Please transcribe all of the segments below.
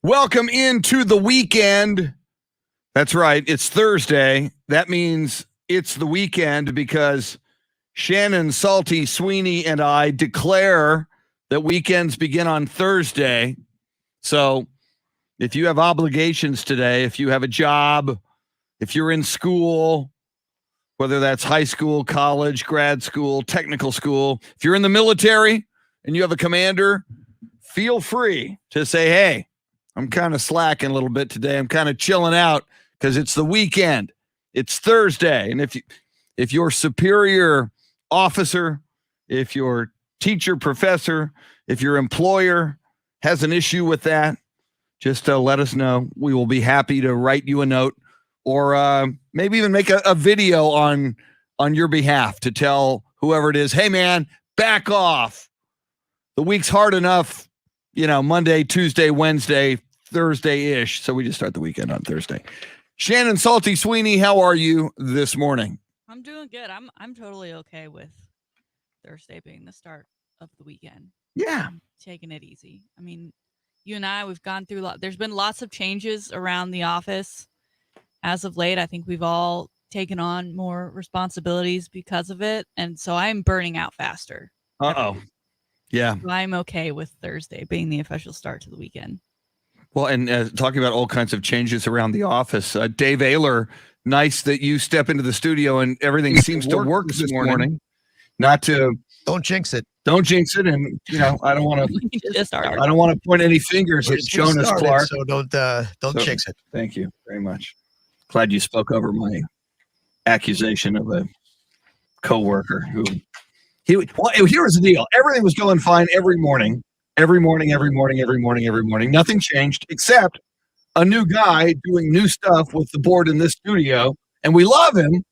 Welcome into the weekend. That's right. It's Thursday. That means it's the weekend because Shannon, Salty, Sweeney, and I declare that weekends begin on Thursday. So if you have obligations today, if you have a job, if you're in school, whether that's high school, college, grad school, technical school, if you're in the military and you have a commander, feel free to say, hey, I'm kind of slacking a little bit today. I'm kind of chilling out because it's the weekend. It's Thursday. And if your superior officer, if your teacher, professor, if your employer has an issue with that, just let us know. We will be happy to write you a note or maybe even make a video on your behalf to tell whoever it is, hey, man, back off. The week's hard enough, Monday, Tuesday, Wednesday, Thursday-ish. So we just start the weekend on Thursday. Shannon, Salty, Sweeney, how are you this morning? I'm doing good. I'm totally okay with Thursday being the start of the weekend. Yeah. I'm taking it easy. I mean, you and I, we've gone through there's been lots of changes around the office as of late. I think we've all taken on more responsibilities because of it. And so I'm burning out faster. Uh-oh. Yeah. So I'm okay with Thursday being the official start to the weekend. Well, and talking about all kinds of changes around the office, Dave Ayler, nice that you step into the studio and everything seems to work this morning. Not to don't jinx it. Don't jinx it, and I don't want to point any fingers at Jonas Clark. So don't jinx it. Thank you very much. Glad you spoke over my accusation of a coworker who. Well, here was the deal. Everything was going fine every morning. Nothing changed except a new guy doing new stuff with the board in this studio, and we love him.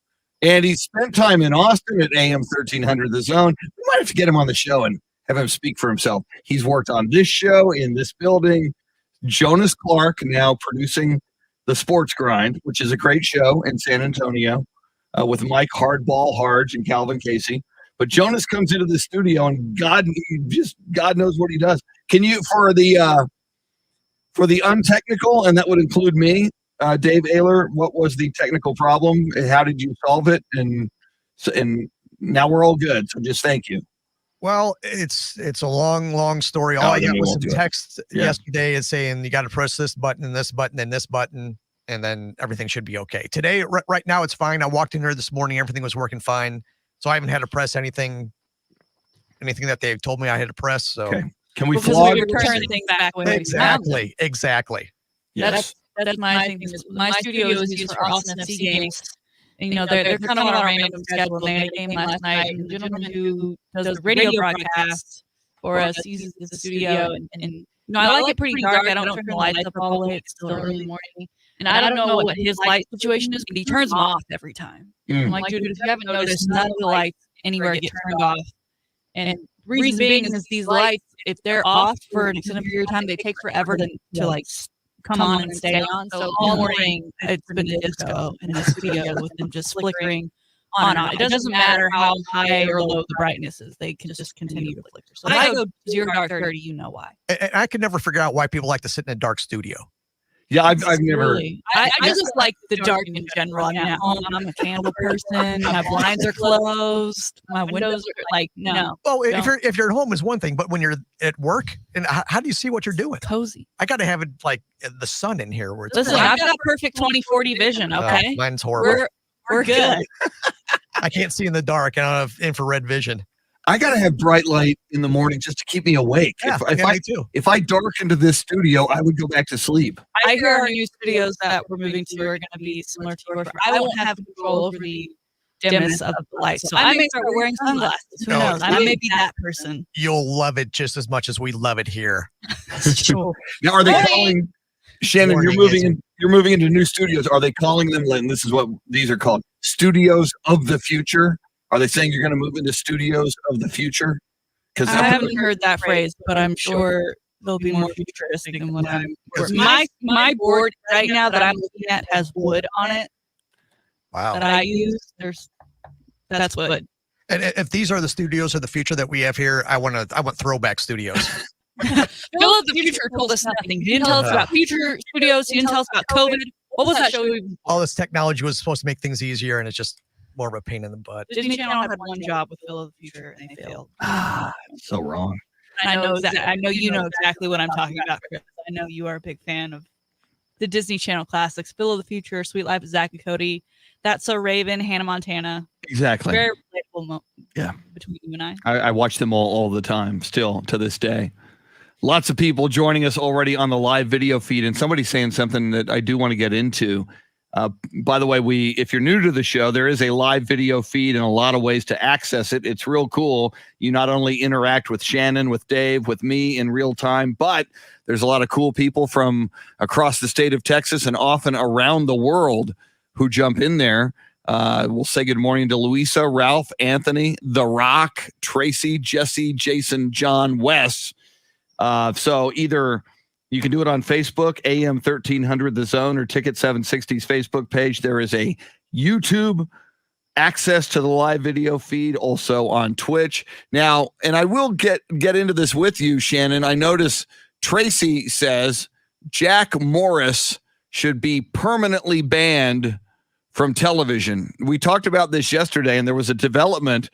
And he spent time in Austin at AM 1300 The Zone. We might have to get him on the show and have him speak for himself. He's worked on this show in this building. Jonas Clark now producing The Sports Grind, which is a great show in San Antonio with Mike Hardball Harge and Calvin Casey. But Jonas comes into the studio and God knows what he does. Can you, for the untechnical, and that would include me, Dave Ayler, what was the technical problem? How did you solve it? And now we're all good. So just thank you. Well, it's a long story. All I got was some text yesterday is saying you got to press this button and this button and this button, and then everything should be okay. Today, right now, it's fine. I walked in here this morning. Everything was working fine. So I haven't had to press anything that they've told me I had to press. So okay. Can we flog turn things back? Exactly. Yes. That's my thing. My studio is used for Austin FC games. And, they're kind of on a random schedule. They had a game last night, and the gentleman who does the radio broadcast for us uses the studio. And I like it pretty dark. I don't turn the lights up all the way. It's still early in the morning. And I don't know what his light situation is, but he turns them off every time. I'm like, dude, if you haven't noticed, none of the lights anywhere get turned off. And reason being is these lights, if they're off for an extended period of time, they take forever to come on and stay on. So all morning, it's been a disco in the studio with them just flickering on and on. It doesn't matter how high or low the brightness is. They can just continue to flicker. So if I go 0 dark 30, you know why. And I could never figure out why people like to sit in a dark studio. Yeah, I've never. I just like the dark in general. I'm at home. I'm a candle person. My blinds are closed. My windows are no. Oh, if you're at home is one thing, but when you're at work, and how do you see what you're doing? Cozy. I got to have it like the sun in here. Where it's listen, I've got perfect 20/40 vision. Okay, mine's horrible. We're good. I can't see in the dark. I don't have infrared vision. I got to have bright light in the morning just to keep me awake. Yeah, if I darkened this studio, I would go back to sleep. I hear our new studios that we're moving to are going to be similar to yours. I won't have control over the dimness of the light. So I may start wearing sunglasses. Who knows? I may be that person. You'll love it just as much as we love it here. Sure. Now, are they calling Shannon? You're moving into new studios. Are they calling them? And this is what these are called: studios of the future. Are they saying you're going to move into studios of the future? Because I haven't heard that phrase, but I'm sure they'll be more futuristic than what I'm. My board right now that I'm looking at has wood on it. Wow. That I use. That's wood. And if these are the studios of the future that we have here, I want throwback studios. Phil of the Future told us nothing. He didn't tell us about future studios. He didn't tell us about COVID. What was that show? All this technology was supposed to make things easier, and it's just more of a pain in the butt. Disney Channel had one job with Phil of the Future, and they failed. So wrong. I know that. I know you know exactly what I'm talking about, Chris. I know you are a big fan of the Disney Channel classics: Phil of the Future, Sweet Life of Zack and Cody, That's So Raven, Hannah Montana. Exactly. Very relatable between you and I. I watch them all the time, still to this day. Lots of people joining us already on the live video feed, and somebody saying something that I do want to get into. By the way, if you're new to the show, there is a live video feed and a lot of ways to access it. It's real cool. You not only interact with Shannon, with Dave, with me in real time, but there's a lot of cool people from across the state of Texas and often around the world who jump in there. We'll say good morning to Louisa, Ralph, Anthony, The Rock, Tracy, Jesse, Jason, John, Wes. So either you can do it on Facebook, AM 1300 The Zone, or Ticket 760's Facebook page. There is a YouTube access to the live video feed, also on Twitch. Now, and I will get into this with you, Shannon. I notice Tracy says Jack Morris should be permanently banned from television. We talked about this yesterday, and there was a development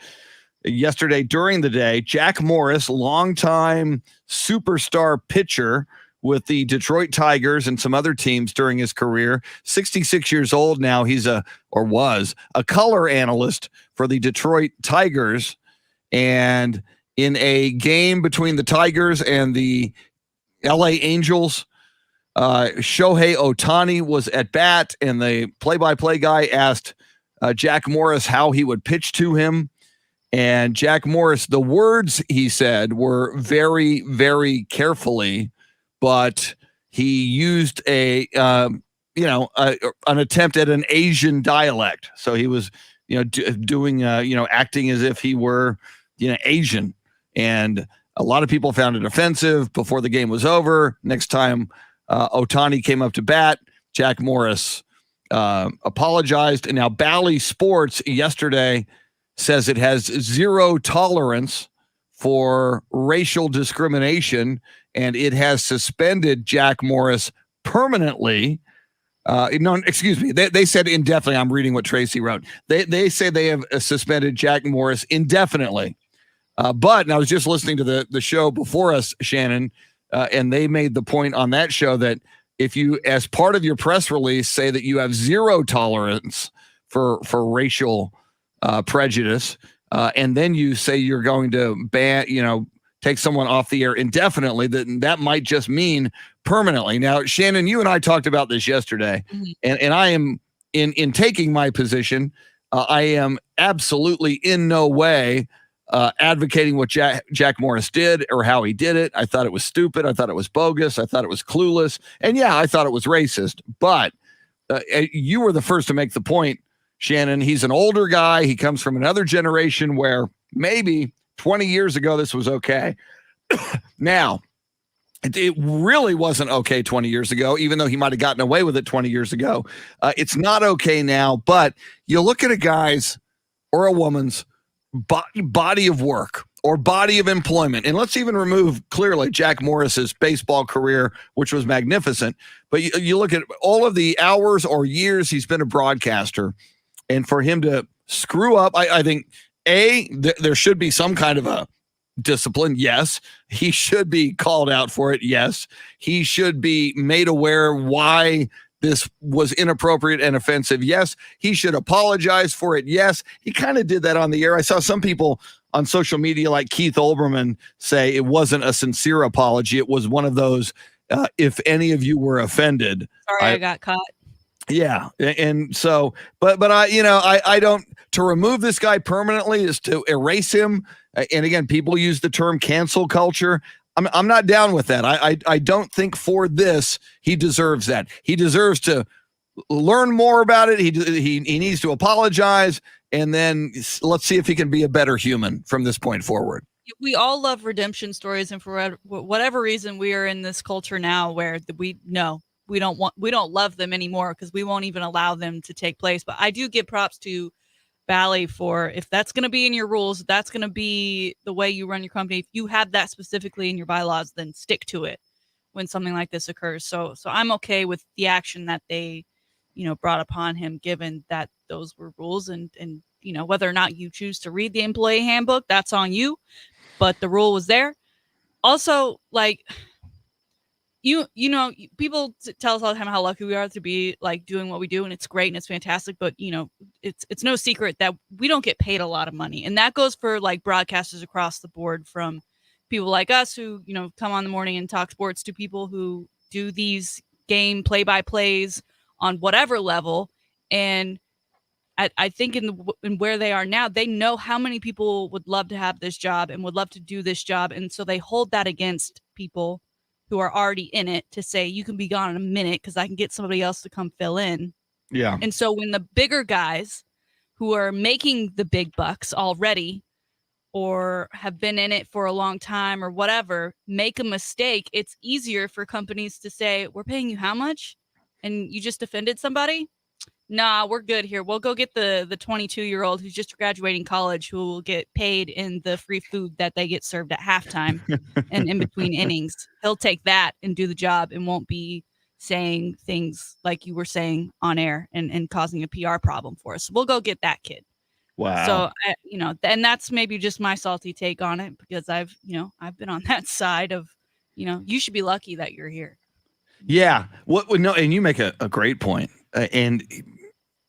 yesterday during the day. Jack Morris, longtime superstar pitcher with the Detroit Tigers and some other teams during his career, 66 years old now. He's was a color analyst for the Detroit Tigers. And in a game between the Tigers and the LA Angels, Shohei Ohtani was at bat, and the play-by-play guy asked Jack Morris how he would pitch to him. And Jack Morris, the words he said were very, very carefully, but he used an attempt at an Asian dialect. So he was, doing, acting as if he were, Asian. And a lot of people found it offensive before the game was over. Next time Ohtani came up to bat, Jack Morris apologized. And now Bally Sports yesterday says it has zero tolerance for racial discrimination, and it has suspended Jack Morris permanently. They said indefinitely. I'm reading what Tracy wrote. They say they have suspended Jack Morris indefinitely. But I was just listening to the show before us, Shannon, and they made the point on that show that if you, as part of your press release, say that you have zero tolerance for racial prejudice, and then you say you're going to take someone off the air indefinitely, that might just mean permanently. Now, Shannon, you and I talked about this yesterday, and I am in taking my position. I am absolutely in no way advocating what Jack Morris did or how he did it. I thought it was stupid. I thought it was bogus. I thought it was clueless. And yeah, I thought it was racist. But you were the first to make the point, Shannon. He's an older guy. He comes from another generation where maybe 20 years ago this was okay. Now, it really wasn't okay 20 years ago, even though he might have gotten away with it 20 years ago. It's not okay now, but you look at a guy's or a woman's body of work or body of employment, and let's even remove clearly Jack Morris's baseball career, which was magnificent, but you look at all of the hours or years he's been a broadcaster, and for him to screw up, I think there should be some kind of a discipline. Yes. He should be called out for it. Yes. He should be made aware why this was inappropriate and offensive. Yes. He should apologize for it. Yes. He kind of did that on the air. I saw some people on social media like Keith Olbermann say it wasn't a sincere apology. It was one of those, if any of you were offended. Sorry, I got caught. Yeah. And so, but I don't, to remove this guy permanently is to erase him. And again, people use the term cancel culture. I'm not down with that. I don't think for this, he deserves that. He deserves to learn more about it. He needs to apologize. And then let's see if he can be a better human from this point forward. We all love redemption stories. And for whatever reason, we are in this culture now where we don't love them anymore because we won't even allow them to take place. But I do give props to Bally for, if that's going to be in your rules, that's going to be the way you run your company. If you have that specifically in your bylaws, then stick to it when something like this occurs. So I'm okay with the action that they, brought upon him, given that those were rules, and whether or not you choose to read the employee handbook, that's on you, but the rule was there. Also, like, people tell us all the time how lucky we are to be like doing what we do, and it's great and it's fantastic, but it's no secret that we don't get paid a lot of money, and that goes for like broadcasters across the board, from people like us who come on the morning and talk sports, to people who do these game play-by-plays on whatever level. And I think in where they are now, they know how many people would love to have this job and would love to do this job, and so they hold that against people who are already in it, to say, you can be gone in a minute because I can get somebody else to come fill in. Yeah. And so when the bigger guys who are making the big bucks already, or have been in it for a long time or whatever, make a mistake, it's easier for companies to say, we're paying you how much? And you just offended somebody? Nah, we're good here. We'll go get the 22-year-old who's just graduating college, who will get paid in the free food that they get served at halftime and in between innings. He'll take that and do the job, and won't be saying things like you were saying on air and causing a PR problem for us. We'll go get that kid. Wow. So, and that's maybe just my salty take on it, because I've been on that side of, you should be lucky that you're here. Yeah. No, and you make a great point. And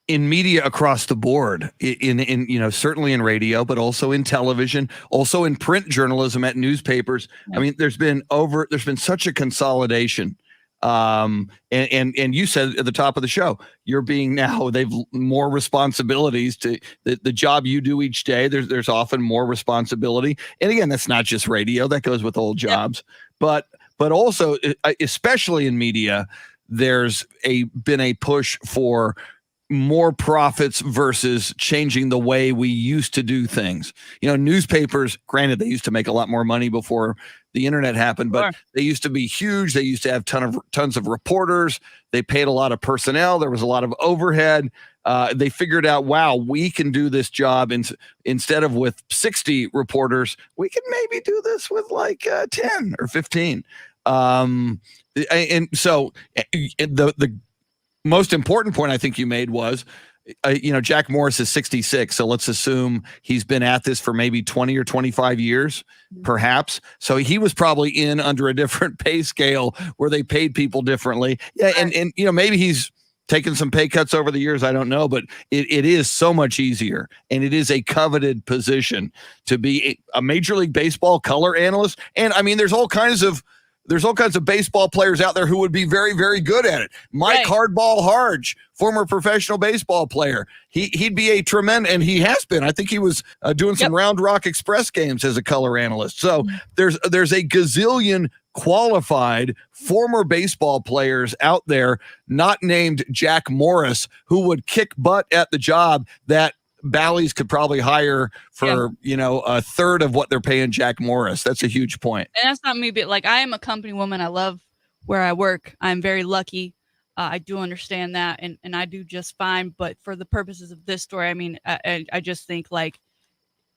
in media across the board, in certainly in radio, but also in television, also in print journalism at newspapers. Yeah. I mean, there's been such a consolidation. And you said at the top of the show, they've more responsibilities to the job you do each day. There's often more responsibility. And again, that's not just radio, that goes with old jobs, but also, especially in media, there's been a push for more profits versus changing the way we used to do things. Newspapers, granted, they used to make a lot more money before the internet happened, but they used to be huge. They used to have tons of reporters. They paid a lot of personnel. There was a lot of overhead. They figured out, wow, we can do this job instead of with 60 reporters, we can maybe do this with like 10 or 15. And so the most important point I think you made was, Jack Morris is 66. So let's assume he's been at this for maybe 20 or 25 years, perhaps. So he was probably in under a different pay scale where they paid people differently. Yeah. And maybe he's taken some pay cuts over the years. I don't know, but it is so much easier. And it is a coveted position to be a Major League Baseball color analyst. And I mean, there's all kinds of baseball players out there who would be very, very good at it. Mike Hardball Harge, former professional baseball player. He'd be a tremendous, and he has been. I think he was doing some Round Rock Express games as a color analyst. So there's a gazillion qualified former baseball players out there, not named Jack Morris, who would kick butt at the job that Bally's could probably hire for, a third of what they're paying Jack Morris. That's a huge point. And that's not me, but like, I am a company woman. I love where I work. I'm very lucky. I do understand that. And I do just fine. But for the purposes of this story, I mean, I just think, like,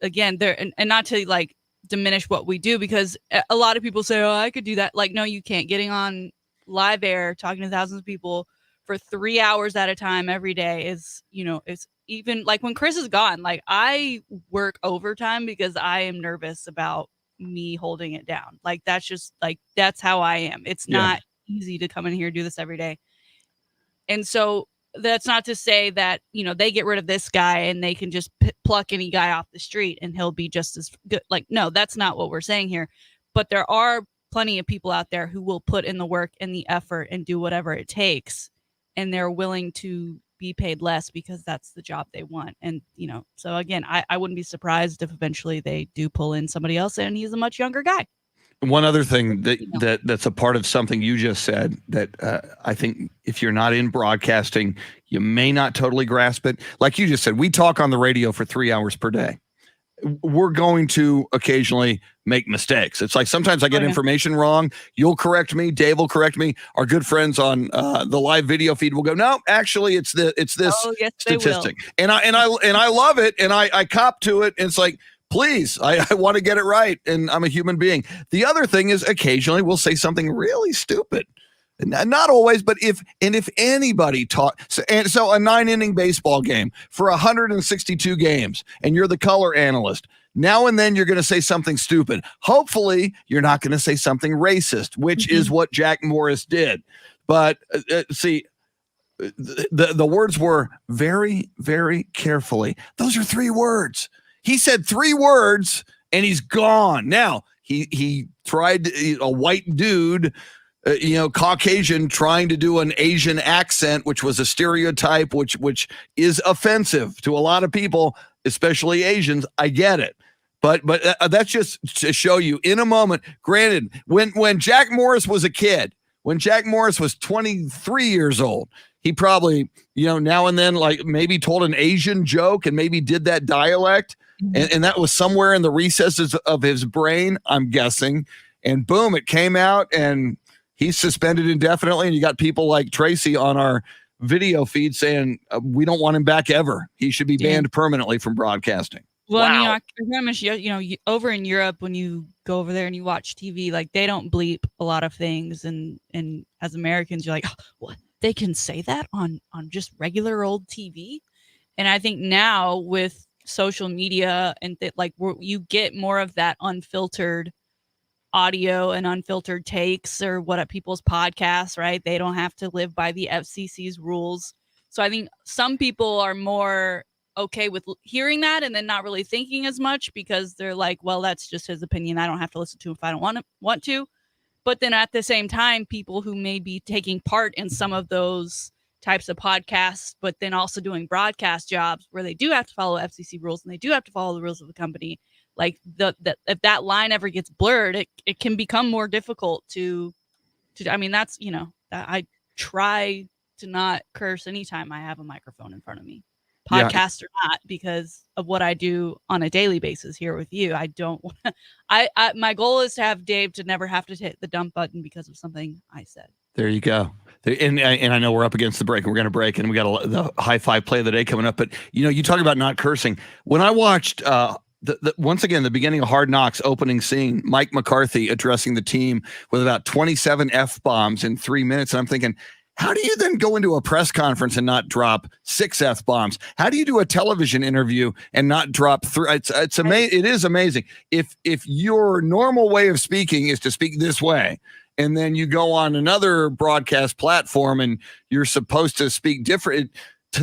again, there, and not to like diminish what we do, because a lot of people say, oh, I could do that. Like, no, you can't. Getting on live air, talking to thousands of people for 3 hours at a time every day is, it's even like when Chris is gone, like I work overtime because I am nervous about me holding it down. Like, that's just like, that's how I am. It's not easy to come in here and do this every day. And so that's not to say that, they get rid of this guy and they can just pluck any guy off the street and he'll be just as good. Like, no, that's not what we're saying here. But there are plenty of people out there who will put in the work and the effort and do whatever it takes. And they're willing to be paid less because that's the job they want. And, so again, I wouldn't be surprised if eventually they do pull in somebody else and he's a much younger guy. One other thing that's a part of something you just said that I think if you're not in broadcasting, you may not totally grasp it. Like you just said, we talk on the radio for 3 hours per day. we're going to occasionally make mistakes. It's like sometimes I get information wrong. You'll correct me. Dave will correct me. Our good friends on the live video feed will go, no, actually it's this statistic. And I love it. And I cop to it. And it's like, please, I want to get it right. And I'm a human being. The other thing is occasionally we'll say something really stupid. Not always, but if anybody taught, so a 9-inning baseball game for 162 games, and you're the color analyst, now and then you're going to say something stupid. Hopefully, you're not going to say something racist, which is what Jack Morris did. But see, the words were very, very carefully. Those are 3 words. He said 3 words, and he's gone. Now he tried a white dude. Caucasian trying to do an Asian accent, which was a stereotype, which is offensive to a lot of people, especially Asians. I get it. But that's just to show you in a moment. Granted, when Jack Morris was a kid, when Jack Morris was 23 years old, he probably, now and then, like maybe told an Asian joke and maybe did that dialect. And that was somewhere in the recesses of his brain, I'm guessing. And boom, it came out and he's suspended indefinitely, and you got people like Tracy on our video feed saying we don't want him back ever. He should be banned permanently from broadcasting. Well, wow. Over in Europe, when you go over there and you watch TV, like they don't bleep a lot of things, and as Americans, you're like, oh, what? They can say that on just regular old TV? And I think now with social media and you get more of that unfiltered audio and unfiltered takes or what at people's podcasts, right? They don't have to live by the FCC's rules. So I think some people are more okay with hearing that and then not really thinking as much because they're like, well, that's just his opinion. I don't have to listen to him if I don't want to. But then at the same time, people who may be taking part in some of those types of podcasts, but then also doing broadcast jobs where they do have to follow FCC rules and they do have to follow the rules of the company. Like if that line ever gets blurred, it can become more difficult to I mean, that's, I try to not curse anytime I have a microphone in front of me, podcast or not, because of what I do on a daily basis here with you. I don't want to, my goal is to have Dave to never have to hit the dump button because of something I said. There you go. And I know we're up against the break and we're going to break and we got the high five play of the day coming up. But, you talk about not cursing. When I watched, once again, the beginning of Hard Knocks opening scene, Mike McCarthy addressing the team with about 27 F-bombs in 3 minutes. And I'm thinking, how do you then go into a press conference and not drop 6 F-bombs? How do you do a television interview and not drop 3? It's amazing. It is amazing. If your normal way of speaking is to speak this way, and then you go on another broadcast platform and you're supposed to speak different,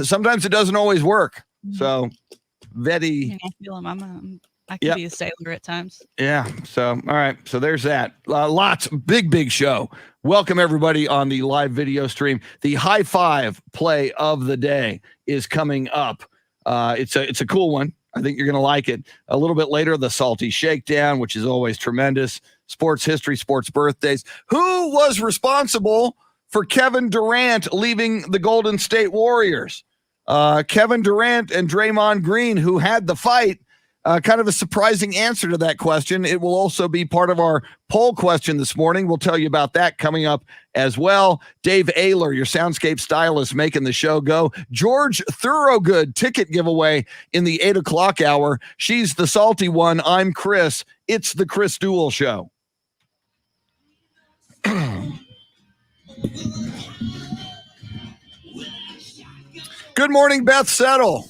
sometimes it doesn't always work. So very. I feel him. I can be a sailor at times. Yeah. So, all right. So there's that. Lots. Big show. Welcome everybody on the live video stream. The high five play of the day is coming up. It's a cool one. I think you're going to like it. A little bit later, the Salty Shakedown, which is always tremendous. Sports history, sports birthdays. Who was responsible for Kevin Durant leaving the Golden State Warriors? Kevin Durant and Draymond Green, who had the fight. Kind of a surprising answer to that question. It will also be part of our poll question this morning. We'll tell you about that coming up as well. Dave Ayler, your soundscape stylist, making the show go. George Thorogood, ticket giveaway in the 8 o'clock hour. She's the salty one. I'm Chris. It's the Chris Duel Show. Good morning, Beth Settle.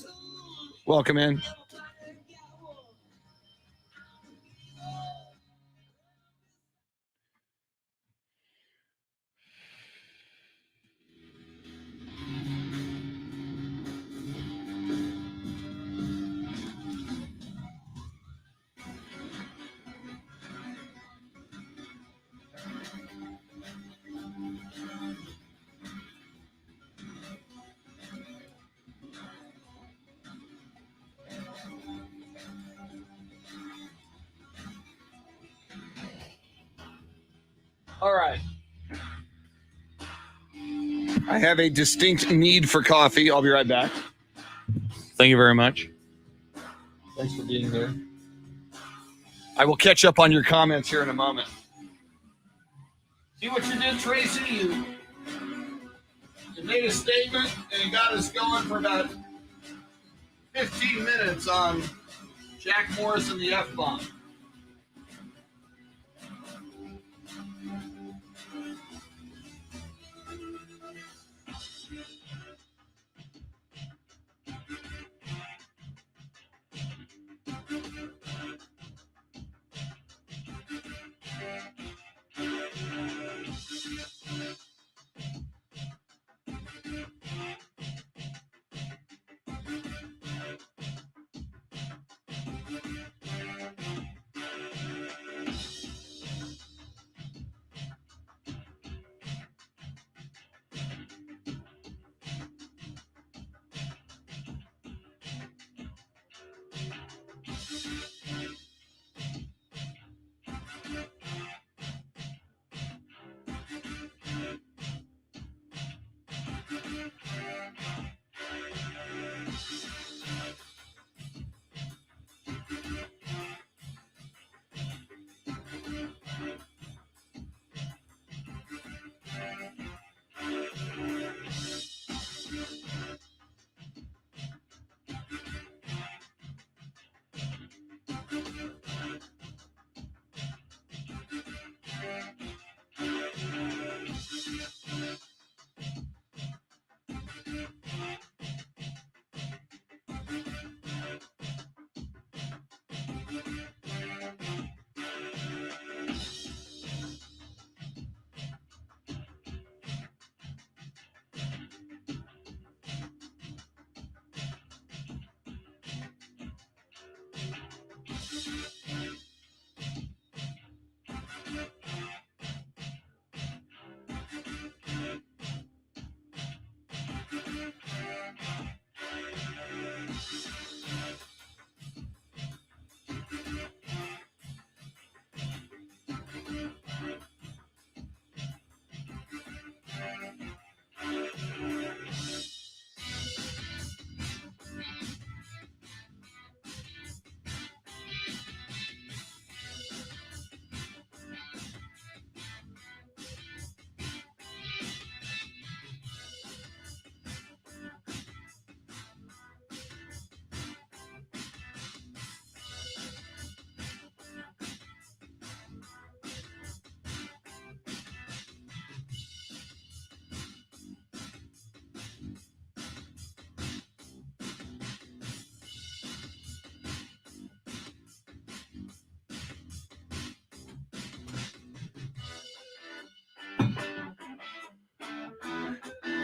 Welcome in. All right. I have a distinct need for coffee. I'll be right back. Thank you very much. Thanks for being here. I will catch up on your comments here in a moment. See what you did, Tracy? You made a statement and it got us going for about 15 minutes on Jack Morris and the F-bomb.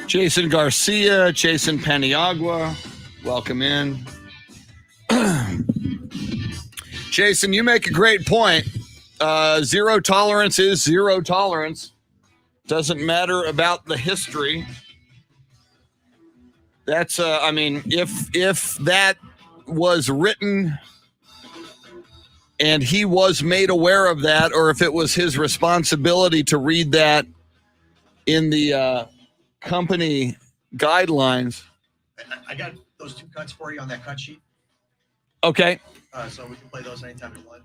Jason Garcia, Jason Paniagua, welcome in. Jason, you make a great point. Zero tolerance is zero tolerance. Doesn't matter about the history. That's, I mean, if that was written and he was made aware of that, or if it was his responsibility to read that in the company guidelines. I got those two cuts for you on that cut sheet. Okay. So we can play those anytime you want.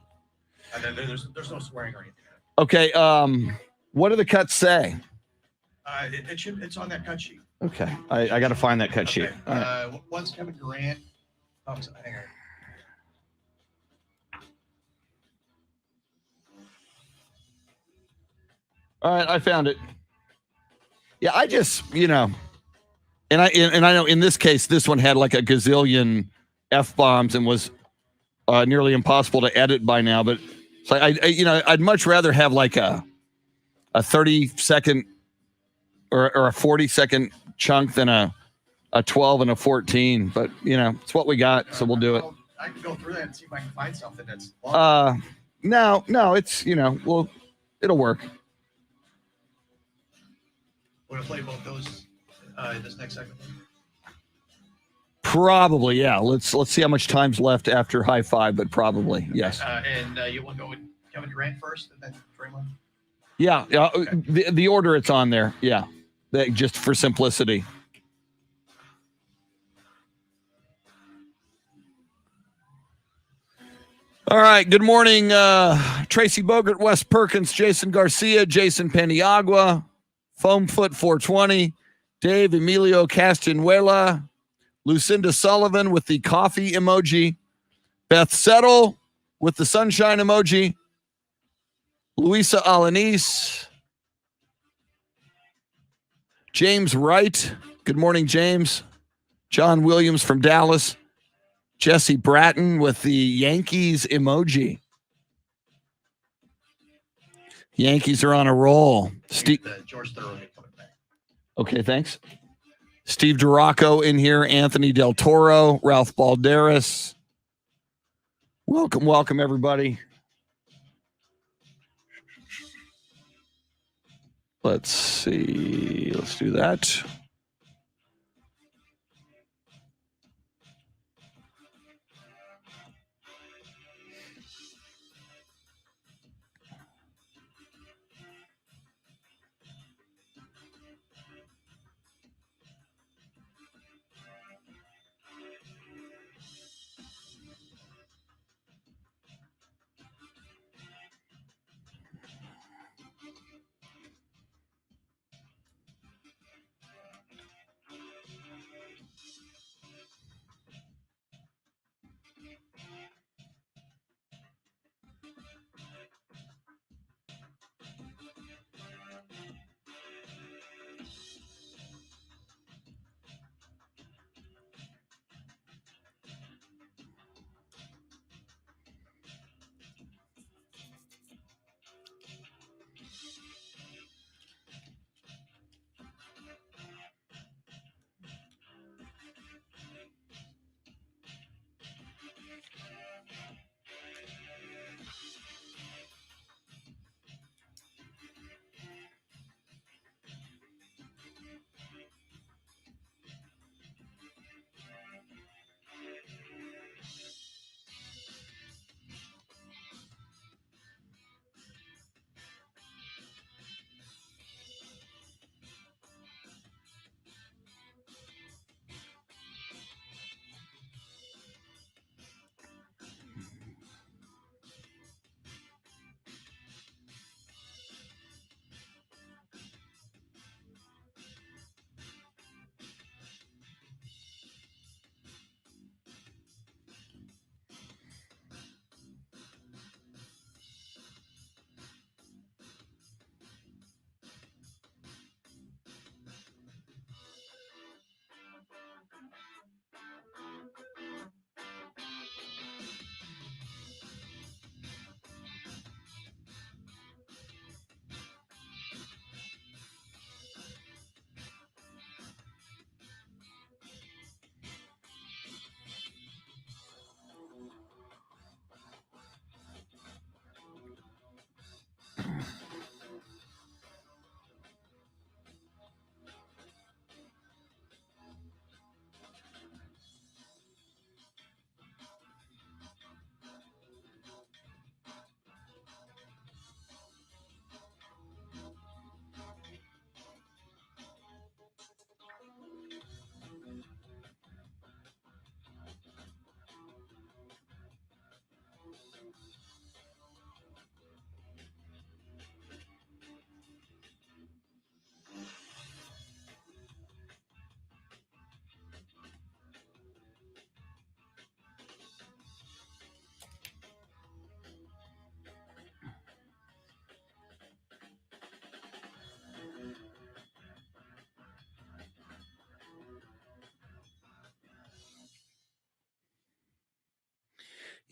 And then there's no swearing or anything. Okay. What do the cuts say? It's on that cut sheet. Okay. I got to find that cut sheet. Right. Once Kevin Durant comes, hang on. All right, I found it. Yeah, I just, and I know in this case, this one had like a gazillion F-bombs and was nearly impossible to edit by now. But it's like I'd much rather have like a 30-second or a 40-second chunk than a 12 and a 14. But it's what we got, so we'll do it. I can go through that and see if I can find something that's long. No, it's it'll work. We're gonna play both those in this next segment. Probably, yeah. Let's see how much time's left after high five, but probably, okay. Yes. And you want to go with Kevin Durant first, and then Draymond? Yeah. Okay. The order it's on there, yeah. Just for simplicity. All right. Good morning, Tracy Bogart, Wes Perkins, Jason Garcia, Jason Paniagua, Foamfoot 420, Dave Emilio Castanuela, Lucinda Sullivan with the coffee emoji, Beth Settle with the sunshine emoji, Luisa Alanis, James Wright. Good morning, James. John Williams from Dallas. Jesse Bratton with the Yankees emoji. Yankees are on a roll. Steve, George Thorogood coming back. Okay, thanks. Steve Duraco in here. Anthony Del Toro. Ralph Balderas. Welcome, everybody. Let's see. Let's do that.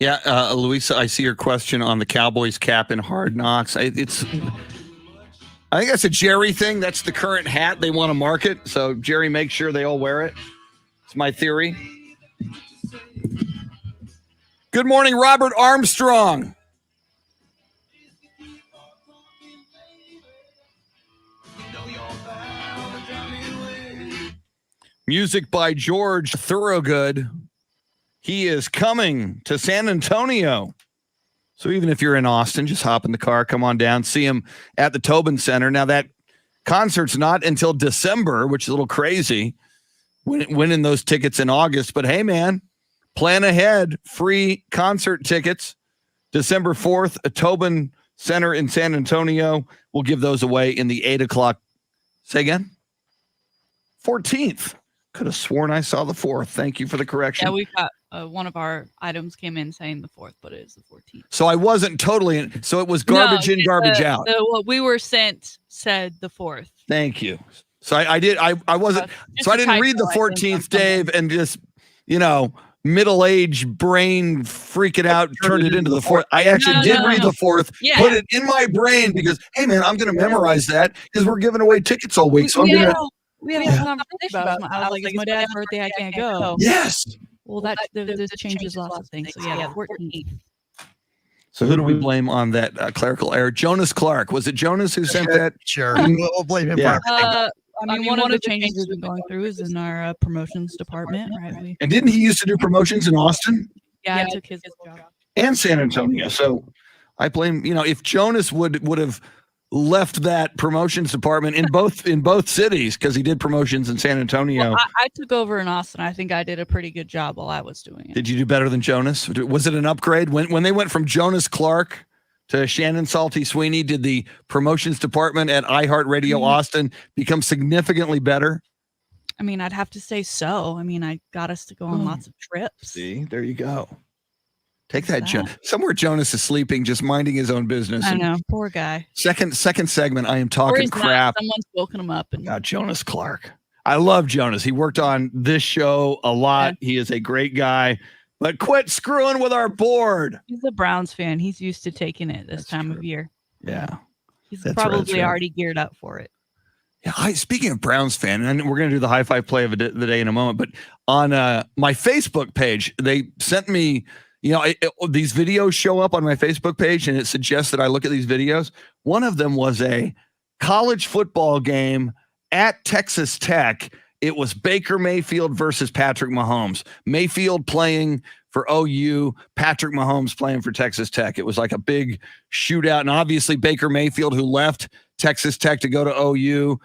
Yeah, Luisa, I see your question on the Cowboys cap and Hard Knocks. I think that's a Jerry thing. That's the current hat they want to market. So Jerry makes sure they all wear it. It's my theory. Good morning, Robert Armstrong. Music by George Thorogood. He is coming to San Antonio. So even if you're in Austin, just hop in the car, come on down, see him at the Tobin Center. Now that concert's not until December, which is a little crazy, winning those tickets in August. But hey, man, plan ahead. Free concert tickets December 4th, a Tobin Center in San Antonio. We'll give those away in the 8 o'clock. Say again? 14th. Could have sworn I saw the 4th. Thank you for the correction. Yeah, we've got one of our items came in saying the 4th, but it is the 14th. So I wasn't totally in. So it was garbage in, garbage out. What we were sent said the 4th. Thank you. So I wasn't. So I didn't read the 14th, Dave, and just, middle-aged brain freaking out, turned it into the 4th. I actually did read the 4th, put it in my brain because, hey, man, I'm going to memorize that because we're giving away tickets all week. So I'm going to. We had a conversation about it. I was like, it's my dad's birthday. I can't go. Yes. Well, this changes lots of things. So, yeah, 14th. So who do we blame on that clerical error? Jonas Clark. Was it Jonas who sent that? Sure. We'll blame him for everything. One of the changes we've been going through is in our promotions department, right? And didn't he used to do promotions in Austin? Yeah, I took his job. And San Antonio. So I blame, if Jonas would have left that promotions department in both cities, because he did promotions in San Antonio. Well, I took over in Austin. I think I did a pretty good job while I was doing it. Did you do better than Jonas? Was it an upgrade when they went from Jonas Clark to Shannon Salty Sweeney? Did the promotions department at iHeartRadio Austin become significantly better? I mean, I'd have to say so. I mean, I got us to go on lots of trips. See, there you go. Take that, somewhere Jonas is sleeping, just minding his own business. I know, poor guy. Second segment, I am talking crap. Someone's woken him up. God, Jonas Clark. I love Jonas. He worked on this show a lot. Yeah. He is a great guy. But quit screwing with our board. He's a Browns fan. He's used to taking it this time of year. Yeah, he's probably already geared up for it. Yeah. Speaking of Browns fan, and we're going to do the high five play of the day in a moment. But on my Facebook page, they sent me. These videos show up on my Facebook page, and it suggests that I look at these videos. One of them was a college football game at Texas Tech. It was Baker Mayfield versus Patrick Mahomes. Mayfield playing for OU, Patrick Mahomes playing for Texas Tech. It was like a big shootout, and obviously Baker Mayfield, who left Texas Tech to go to OU,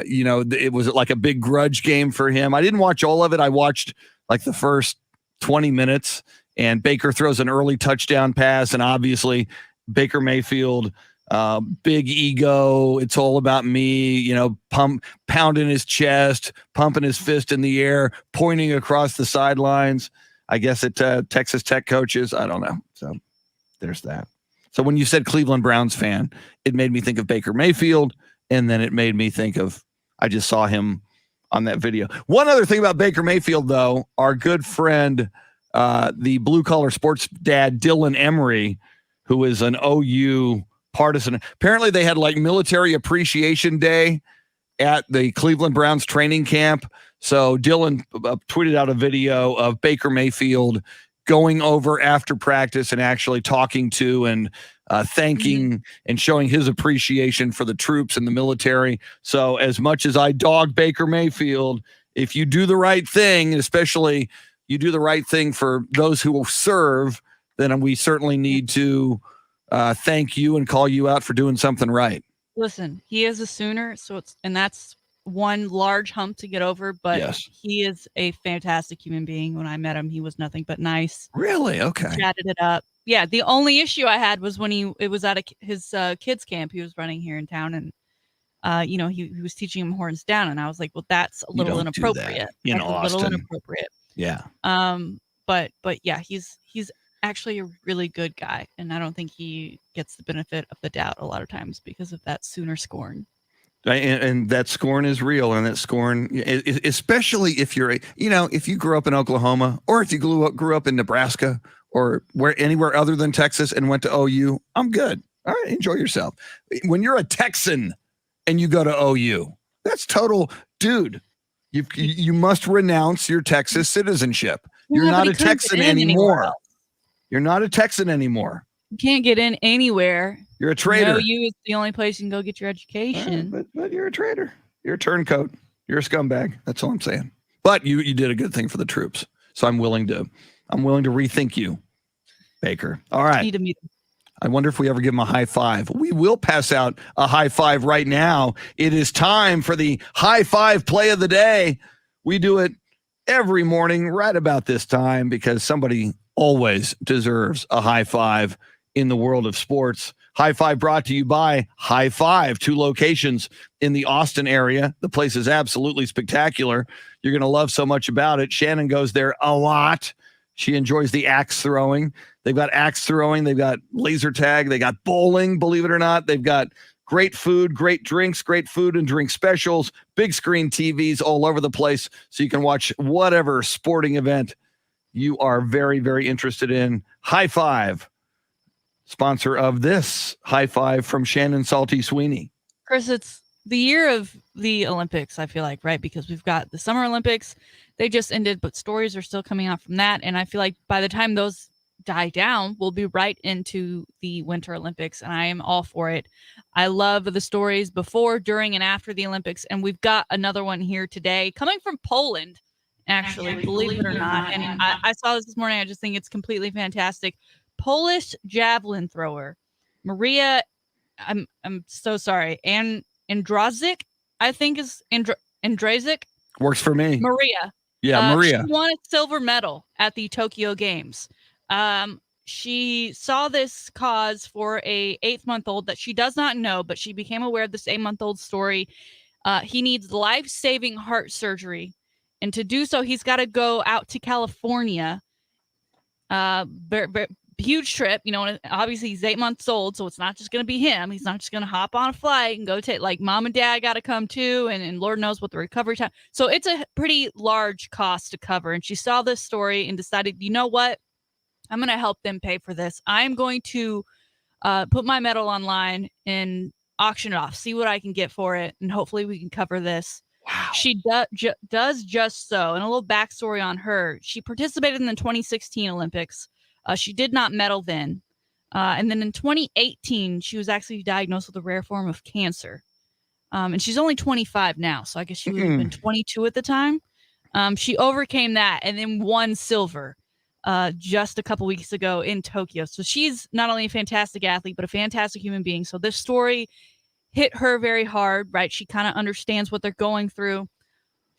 it was like a big grudge game for him. I didn't watch all of it. I watched like the first 20 minutes. And Baker throws an early touchdown pass, and obviously Baker Mayfield, big ego. It's all about me, pounding his chest, pumping his fist in the air, pointing across the sidelines. I guess at Texas Tech coaches. I don't know. So there's that. So when you said Cleveland Browns fan, it made me think of Baker Mayfield, and then it made me think of, I just saw him on that video. One other thing about Baker Mayfield, though, our good friend, the blue collar sports dad, Dylan Emery, who is an OU partisan. Apparently they had like military appreciation day at the Cleveland Browns training camp. So Dylan tweeted out a video of Baker Mayfield going over after practice and actually talking to and thanking and showing his appreciation for the troops and the military. So as much as I dog Baker Mayfield, if you do the right thing, especially you do the right thing for those who will serve, then we certainly need to thank you and call you out for doing something right. Listen, he is a Sooner, and that's one large hump to get over, but yes, he is a fantastic human being. When I met him, he was nothing but nice. Really? Okay. Chatted it up. Yeah, the only issue I had was when it was at his kids camp he was running here in town, and he was teaching him horns down, and I was like, well, that's a little inappropriate. In Austin. A little inappropriate. Yeah. But yeah, he's actually a really good guy, and I don't think he gets the benefit of the doubt a lot of times because of that Sooner scorn. And that scorn is real, and that scorn, especially if you're, if you grew up in Oklahoma, or if you grew up in Nebraska, or anywhere other than Texas and went to OU, I'm good. All right, enjoy yourself. When you're a Texan and you go to OU, that's total, dude. You must renounce your Texas citizenship. You're not a Texan anymore. You're not a Texan anymore. You can't get in anywhere. You're a traitor. OU is the only place you can go get your education. But you're a traitor. You're a turncoat. You're a scumbag. That's all I'm saying. But you did a good thing for the troops. So I'm willing to rethink you, Baker. All right. Need to meet him. I wonder if we ever give him a high five. We will pass out a high five right now. It is time for the high five play of the day. We do it every morning right about this time because somebody always deserves a high five in the world of sports. High Five brought to you by High Five, 2 locations in the Austin area. The place is absolutely spectacular. You're going to love so much about it. Shannon goes there a lot. She enjoys the axe throwing. They've got axe throwing. They've got laser tag. They got bowling, believe it or not. They've got great food, great drinks, great food and drink specials, big screen TVs all over the place so you can watch whatever sporting event you are very, very interested in. High Five, sponsor of this High Five from Shannon Salty Sweeney. Chris, it's the year of the Olympics, I feel like, right? Because we've got the Summer Olympics. They just ended, but stories are still coming out from that. And I feel like by the time those die down, we'll be right into the Winter Olympics. And I am all for it. I love the stories before, during, and after the Olympics. And we've got another one here today coming from Poland, actually, believe it or not. And I saw this morning. I just think it's completely fantastic. Polish javelin thrower Maria, I'm so sorry, Andrzik, I think is Andrzik. Works for me. Maria. Yeah, Maria. She won a silver medal at the Tokyo Games. She saw this cause for a 8-month-old that she does not know, but she became aware of this 8-month-old story. He needs life-saving heart surgery, and to do so, he's got to go out to California. Huge trip, you know, and obviously he's 8 months old, so it's not just going to be him. He's not just going to hop on a flight and go take, like, mom and dad got to come too, and Lord knows what the recovery time. So it's a pretty large cost to cover. And she saw this story and decided, you know what? I'm going to help them pay for this. I'm going to put my medal online and auction it off, see what I can get for it, and hopefully we can cover this. Wow. She does just so. And a little backstory on her. She participated in the 2016 Olympics. She did not medal then. And then in 2018, she was actually diagnosed with a rare form of cancer. And she's only 25 now, so I guess she would have been 22 at the time. She overcame that and then won silver just a couple weeks ago in Tokyo. So she's not only a fantastic athlete, but a fantastic human being. So this story hit her very hard, right? She kind of understands what they're going through.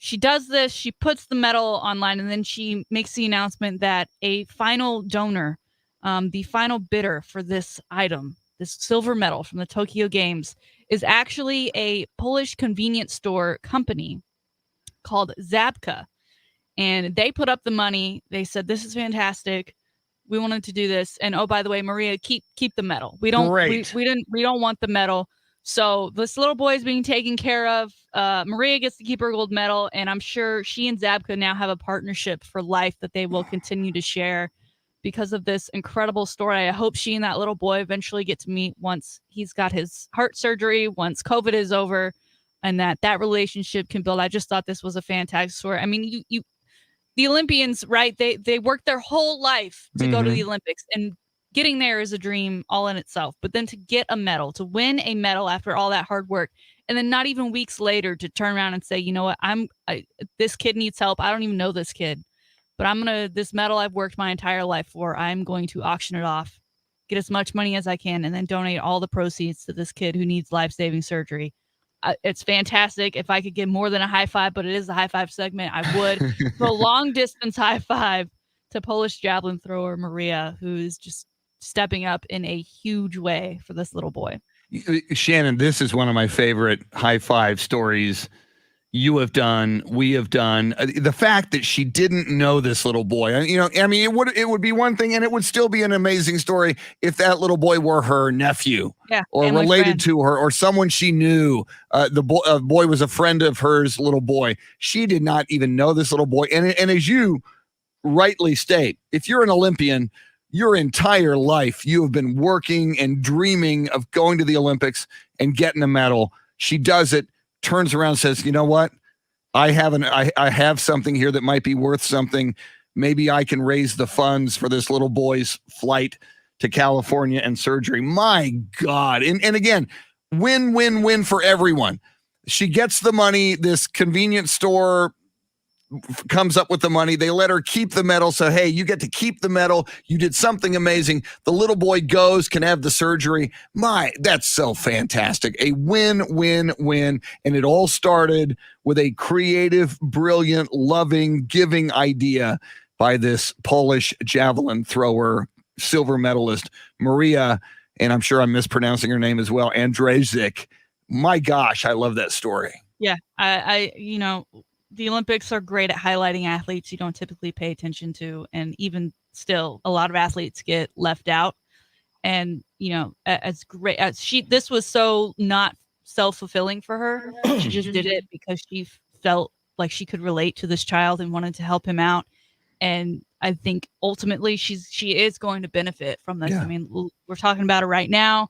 She does this, she puts the medal online, and then she makes the announcement that a final donor, the final bidder for this item, this silver medal from the Tokyo Games, is actually a Polish convenience store company called Zabka. And they put up the money. They said, this is fantastic. We wanted to do this. And oh, by the way, Maria, keep the medal. We don't want the medal. So this little boy is being taken care of. Maria gets to keep her gold medal, and I'm sure she and Zabka now have a partnership for life that they will continue to share because of this incredible story. I hope she and that little boy eventually get to meet once he's got his heart surgery, once COVID is over, and that relationship can build. I just thought this was a fantastic story. I mean, the Olympians, right? They worked their whole life to go to the Olympics, and getting there is a dream all in itself, but then to get a medal, to win a medal after all that hard work, and then not even weeks later to turn around and say, you know what, this kid needs help. I don't even know this kid, but this medal I've worked my entire life for, I'm going to auction it off, get as much money as I can, and then donate all the proceeds to this kid who needs life-saving surgery. It's fantastic. If I could get more than a high five, but it is a high five segment, I would. So long distance high five to Polish javelin thrower Maria, who is just stepping up in a huge way for this little boy. Shannon, this is one of my favorite high five stories you have done, we have done. The fact that she didn't know this little boy, you know, I mean, it would be one thing, and it would still be an amazing story if that little boy were her nephew, or related to her, or someone she knew. The boy was a friend of hers, little boy. She did not even know this little boy. And as you rightly state, if you're an Olympian, your entire life you have been working and dreaming of going to the Olympics and getting a medal. She does it, turns around, says, you know what? I have something here that might be worth something. Maybe I can raise the funds for this little boy's flight to California and surgery. My God. And again, win for everyone. She gets the money. This convenience store comes up with the money. They let her keep the medal. So, hey, you get to keep the medal. You did something amazing. The little boy can have the surgery. That's so fantastic. A win. And it all started with a creative, brilliant, loving, giving idea by this Polish javelin thrower, silver medalist, Maria, and I'm sure I'm mispronouncing her name as well, Andrzejczyk. My gosh, I love that story. Yeah, I the Olympics are great at highlighting athletes you don't typically pay attention to, and even still, a lot of athletes get left out. And as great as this was so not self-fulfilling for her. She just did it because she felt like she could relate to this child and wanted to help him out. And I think ultimately she is going to benefit from this. Yeah. I mean, we're talking about her right now.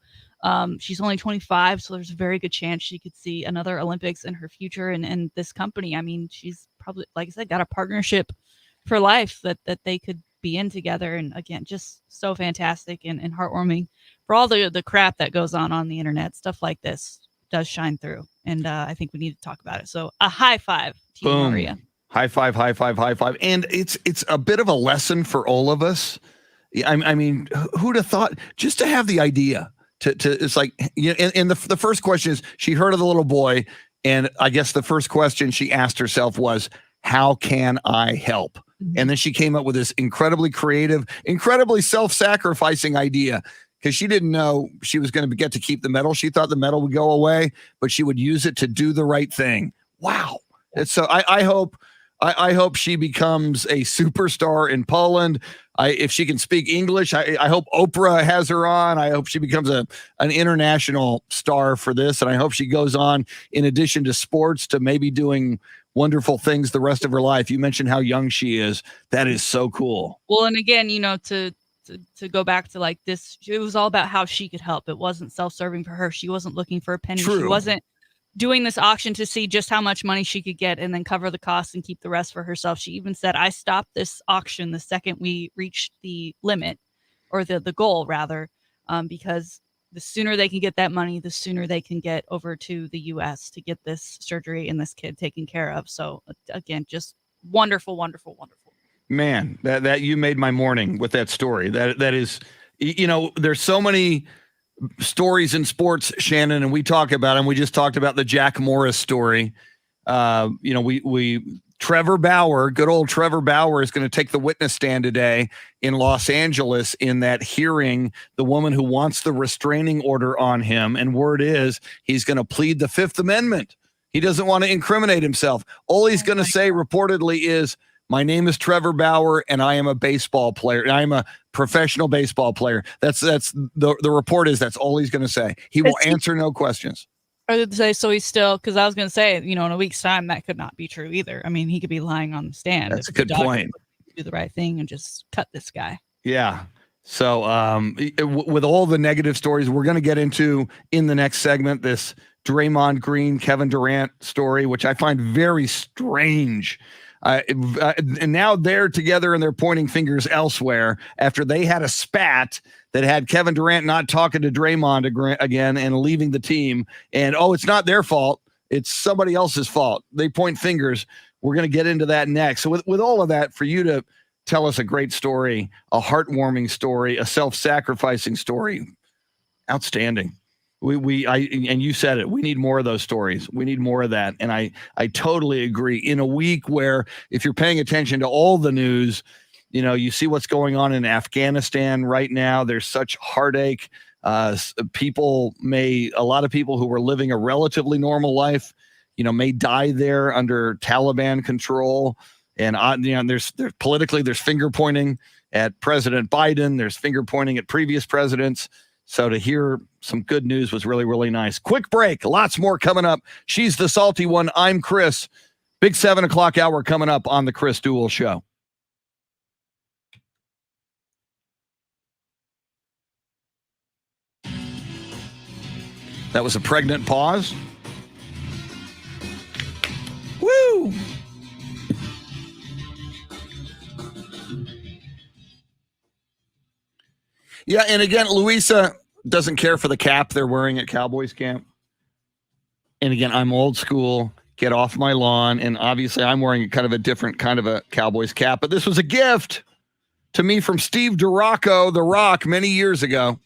She's only 25, so there's a very good chance she could see another Olympics in her future. And this company, I mean, she's probably, like I said, got a partnership for life that they could be in together. And again, just so fantastic and heartwarming for all the crap that goes on the internet. Stuff like this does shine through. And I think we need to talk about it. So a high five to you, Boom. Maria. High five, high five, high five. And it's a bit of a lesson for all of us. I mean, who'd have thought just to have the idea to it's like, and the first question is she heard of the little boy. And I guess the first question she asked herself was, how can I help? Mm-hmm. And then she came up with this incredibly creative, incredibly self-sacrificing idea because she didn't know she was going to get to keep the medal. She thought the medal would go away, but she would use it to do the right thing. Wow. And so I hope she becomes a superstar in Poland. If she can speak English, I hope Oprah has her on. I hope she becomes an international star for this. And I hope she goes on, in addition to sports, to maybe doing wonderful things the rest of her life. You mentioned how young she is. That is so cool. Well, and again, to go back to like this, it was all about how she could help. It wasn't self-serving for her. She wasn't looking for a penny. True. She wasn't doing this auction to see just how much money she could get and then cover the costs and keep the rest for herself. She even said, I stopped this auction the second we reached the limit, or the goal rather, because the sooner they can get that money, the sooner they can get over to the US to get this surgery and this kid taken care of. So again, just wonderful, wonderful, wonderful. Man, that you made my morning with that story. That is, there's so many stories in sports, Shannon, and we talk about them. We just talked about the Jack Morris story. Trevor Bauer, good old Trevor Bauer, is going to take the witness stand today in Los Angeles in that hearing, the woman who wants the restraining order on him. And word is he's going to plead the Fifth Amendment. He doesn't want to incriminate himself. All he's going to say reportedly is, my name is Trevor Bauer, and I am a baseball player. I am a professional baseball player. That's the report is that's all he's going to say. He will answer no questions. Or did they say so he's still? Because I was going to say, in a week's time, that could not be true either. I mean, he could be lying on the stand. That's a good point. Do the right thing and just cut this guy. Yeah. So with all the negative stories we're going to get into in the next segment, this Draymond Green, Kevin Durant story, which I find very strange. And now they're together and they're pointing fingers elsewhere after they had a spat that had Kevin Durant not talking to Draymond again and leaving the team. And, it's not their fault. It's somebody else's fault. They point fingers. We're going to get into that next. So with all of that, for you to tell us a great story, a heartwarming story, a self-sacrificing story, outstanding. And you said it, we need more of those stories. We need more of that. And I totally agree. In a week where, if you're paying attention to all the news, you see what's going on in Afghanistan right now. There's such heartache. A lot of people who were living a relatively normal life, may die there under Taliban control. And there's politically, there's finger pointing at President Biden. There's finger pointing at previous presidents. So to hear some good news was really, really nice. Quick break. Lots more coming up. She's the salty one. I'm Chris. Big 7 o'clock hour coming up on the Chris Duel Show. That was a pregnant pause. Woo! Yeah, and again, Louisa doesn't care for the cap they're wearing at Cowboys camp. And again, I'm old school. Get off my lawn. And obviously, I'm wearing kind of a different kind of a Cowboys cap. But this was a gift to me from Steve DiRocco, The Rock, many years ago.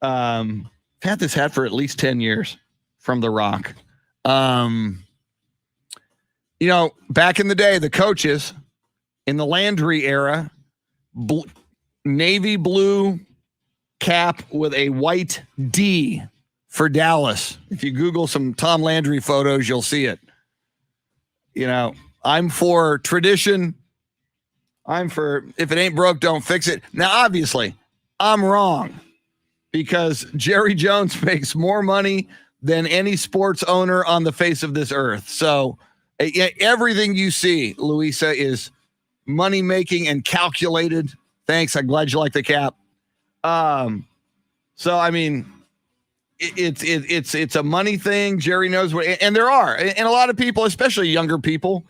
I've had this hat for at least 10 years from The Rock. Back in the day, the coaches, in the Landry era, navy blue cap with a white D for Dallas. If you Google some Tom Landry photos, you'll see it. You know, I'm for tradition. I'm for if it ain't broke, don't fix it. Now, obviously, I'm wrong because Jerry Jones makes more money than any sports owner on the face of this earth. So everything you see, Louisa, is money making and calculated. Thanks. I'm glad you like the cap. So I mean, it's a money thing. Jerry knows what, and there are, and a lot of people, especially younger people,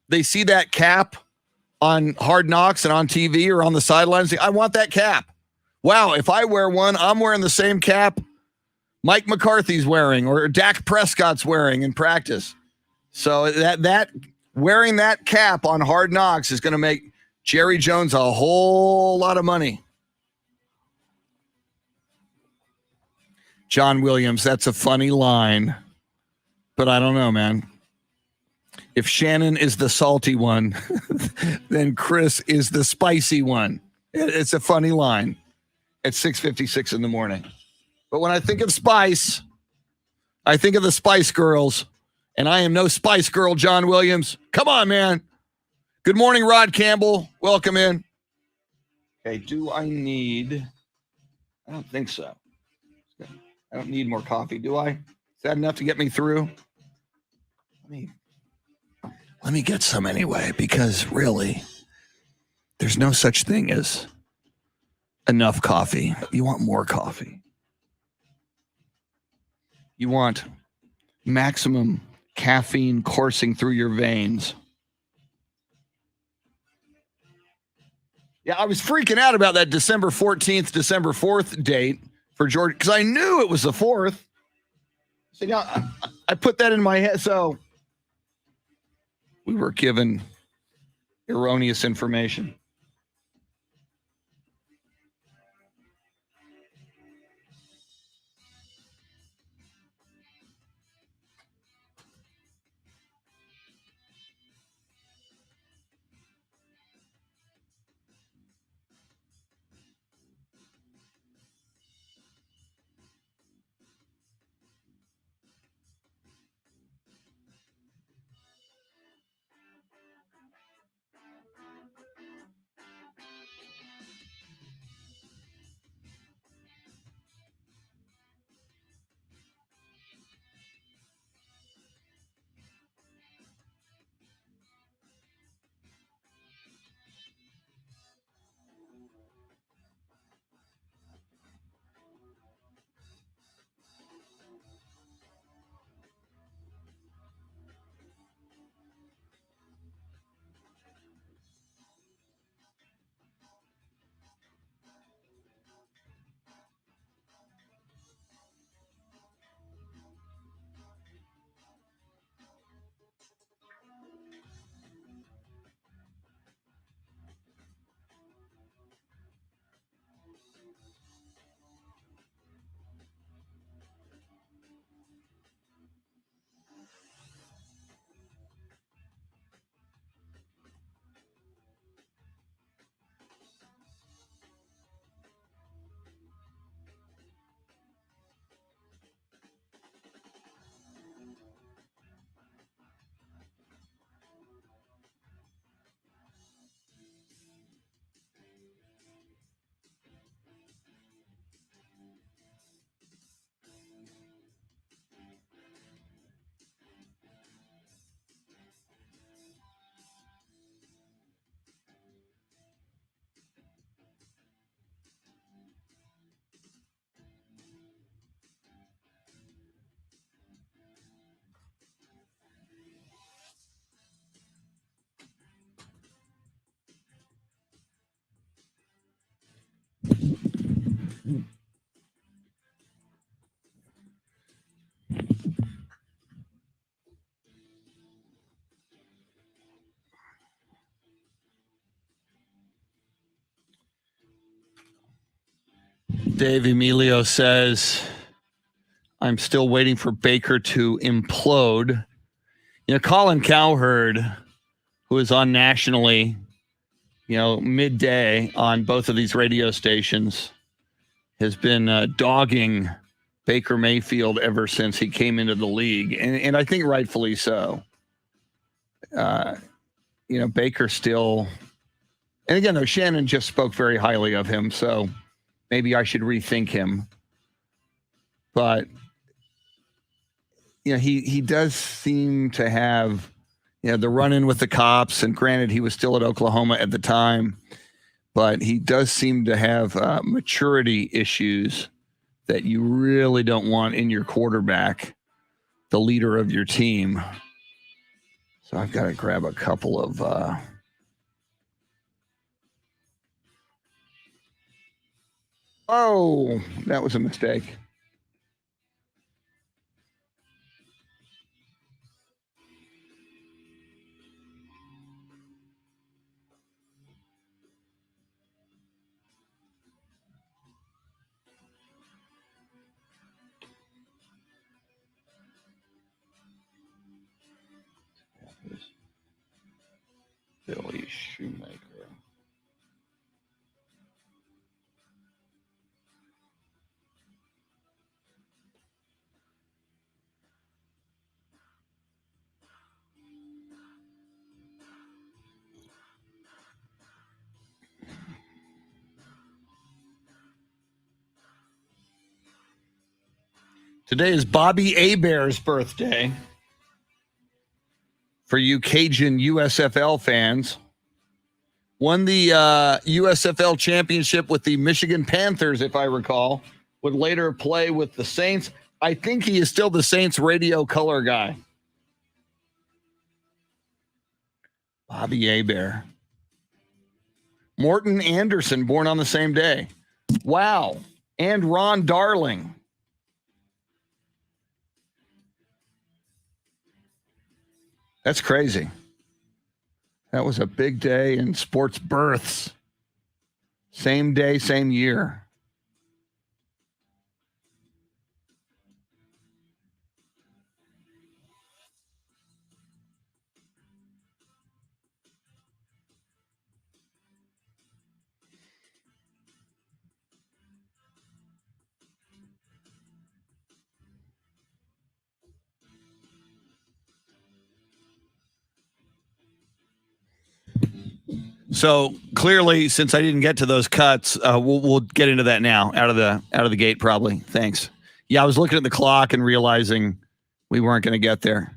they see that cap on Hard Knocks and on TV or on the sidelines. Say, I want that cap. Wow, if I wear one, I'm wearing the same cap Mike McCarthy's wearing or Dak Prescott's wearing in practice. So that wearing that cap on Hard Knocks is going to make Jerry Jones a whole lot of money. John Williams, that's a funny line, but I don't know, man. If Shannon is the salty one, then Chris is the spicy one. It's a funny line at 6:56 in the morning. But when I think of Spice, I think of the Spice Girls, and I am no Spice Girl, John Williams. Come on, man. Good morning, Rod Campbell. Welcome in. Okay, do I need... I don't think so. I don't need more coffee, do I? Is that enough to get me through? Let me get some anyway, because really, there's no such thing as enough coffee. You want more coffee. You want maximum caffeine coursing through your veins. Yeah, I was freaking out about that December 14th, December 4th date for Georgia, because I knew it was the 4th. So now I put that in my head. So we were given erroneous information. Dave Emilio says, I'm still waiting for Baker to implode. You know, Colin Cowherd, who is on nationally midday on both of these radio stations has been dogging Baker Mayfield ever since he came into the league. And I think rightfully so. Baker still, and again, though, Shannon just spoke very highly of him. So maybe I should rethink him. But, he does seem to have, the run-in with the cops. And granted, he was still at Oklahoma at the time. But he does seem to have maturity issues that you really don't want in your quarterback, the leader of your team. So I've got to grab a couple of oh, that was a mistake. Billy Shoemaker. Today is Bobby Hebert's birthday. For you Cajun USFL fans, won the USFL championship with the Michigan Panthers, if I recall, would later play with the Saints. I think he is still the Saints radio color guy. Bobby Hebert. Morton Anderson, born on the same day. Wow. And Ron Darling. That's crazy. That was a big day in sports births. Same day, same year. So clearly, since I didn't get to those cuts, we'll get into that now out of the gate probably. Thanks. Yeah, I was looking at the clock and realizing we weren't going to get there.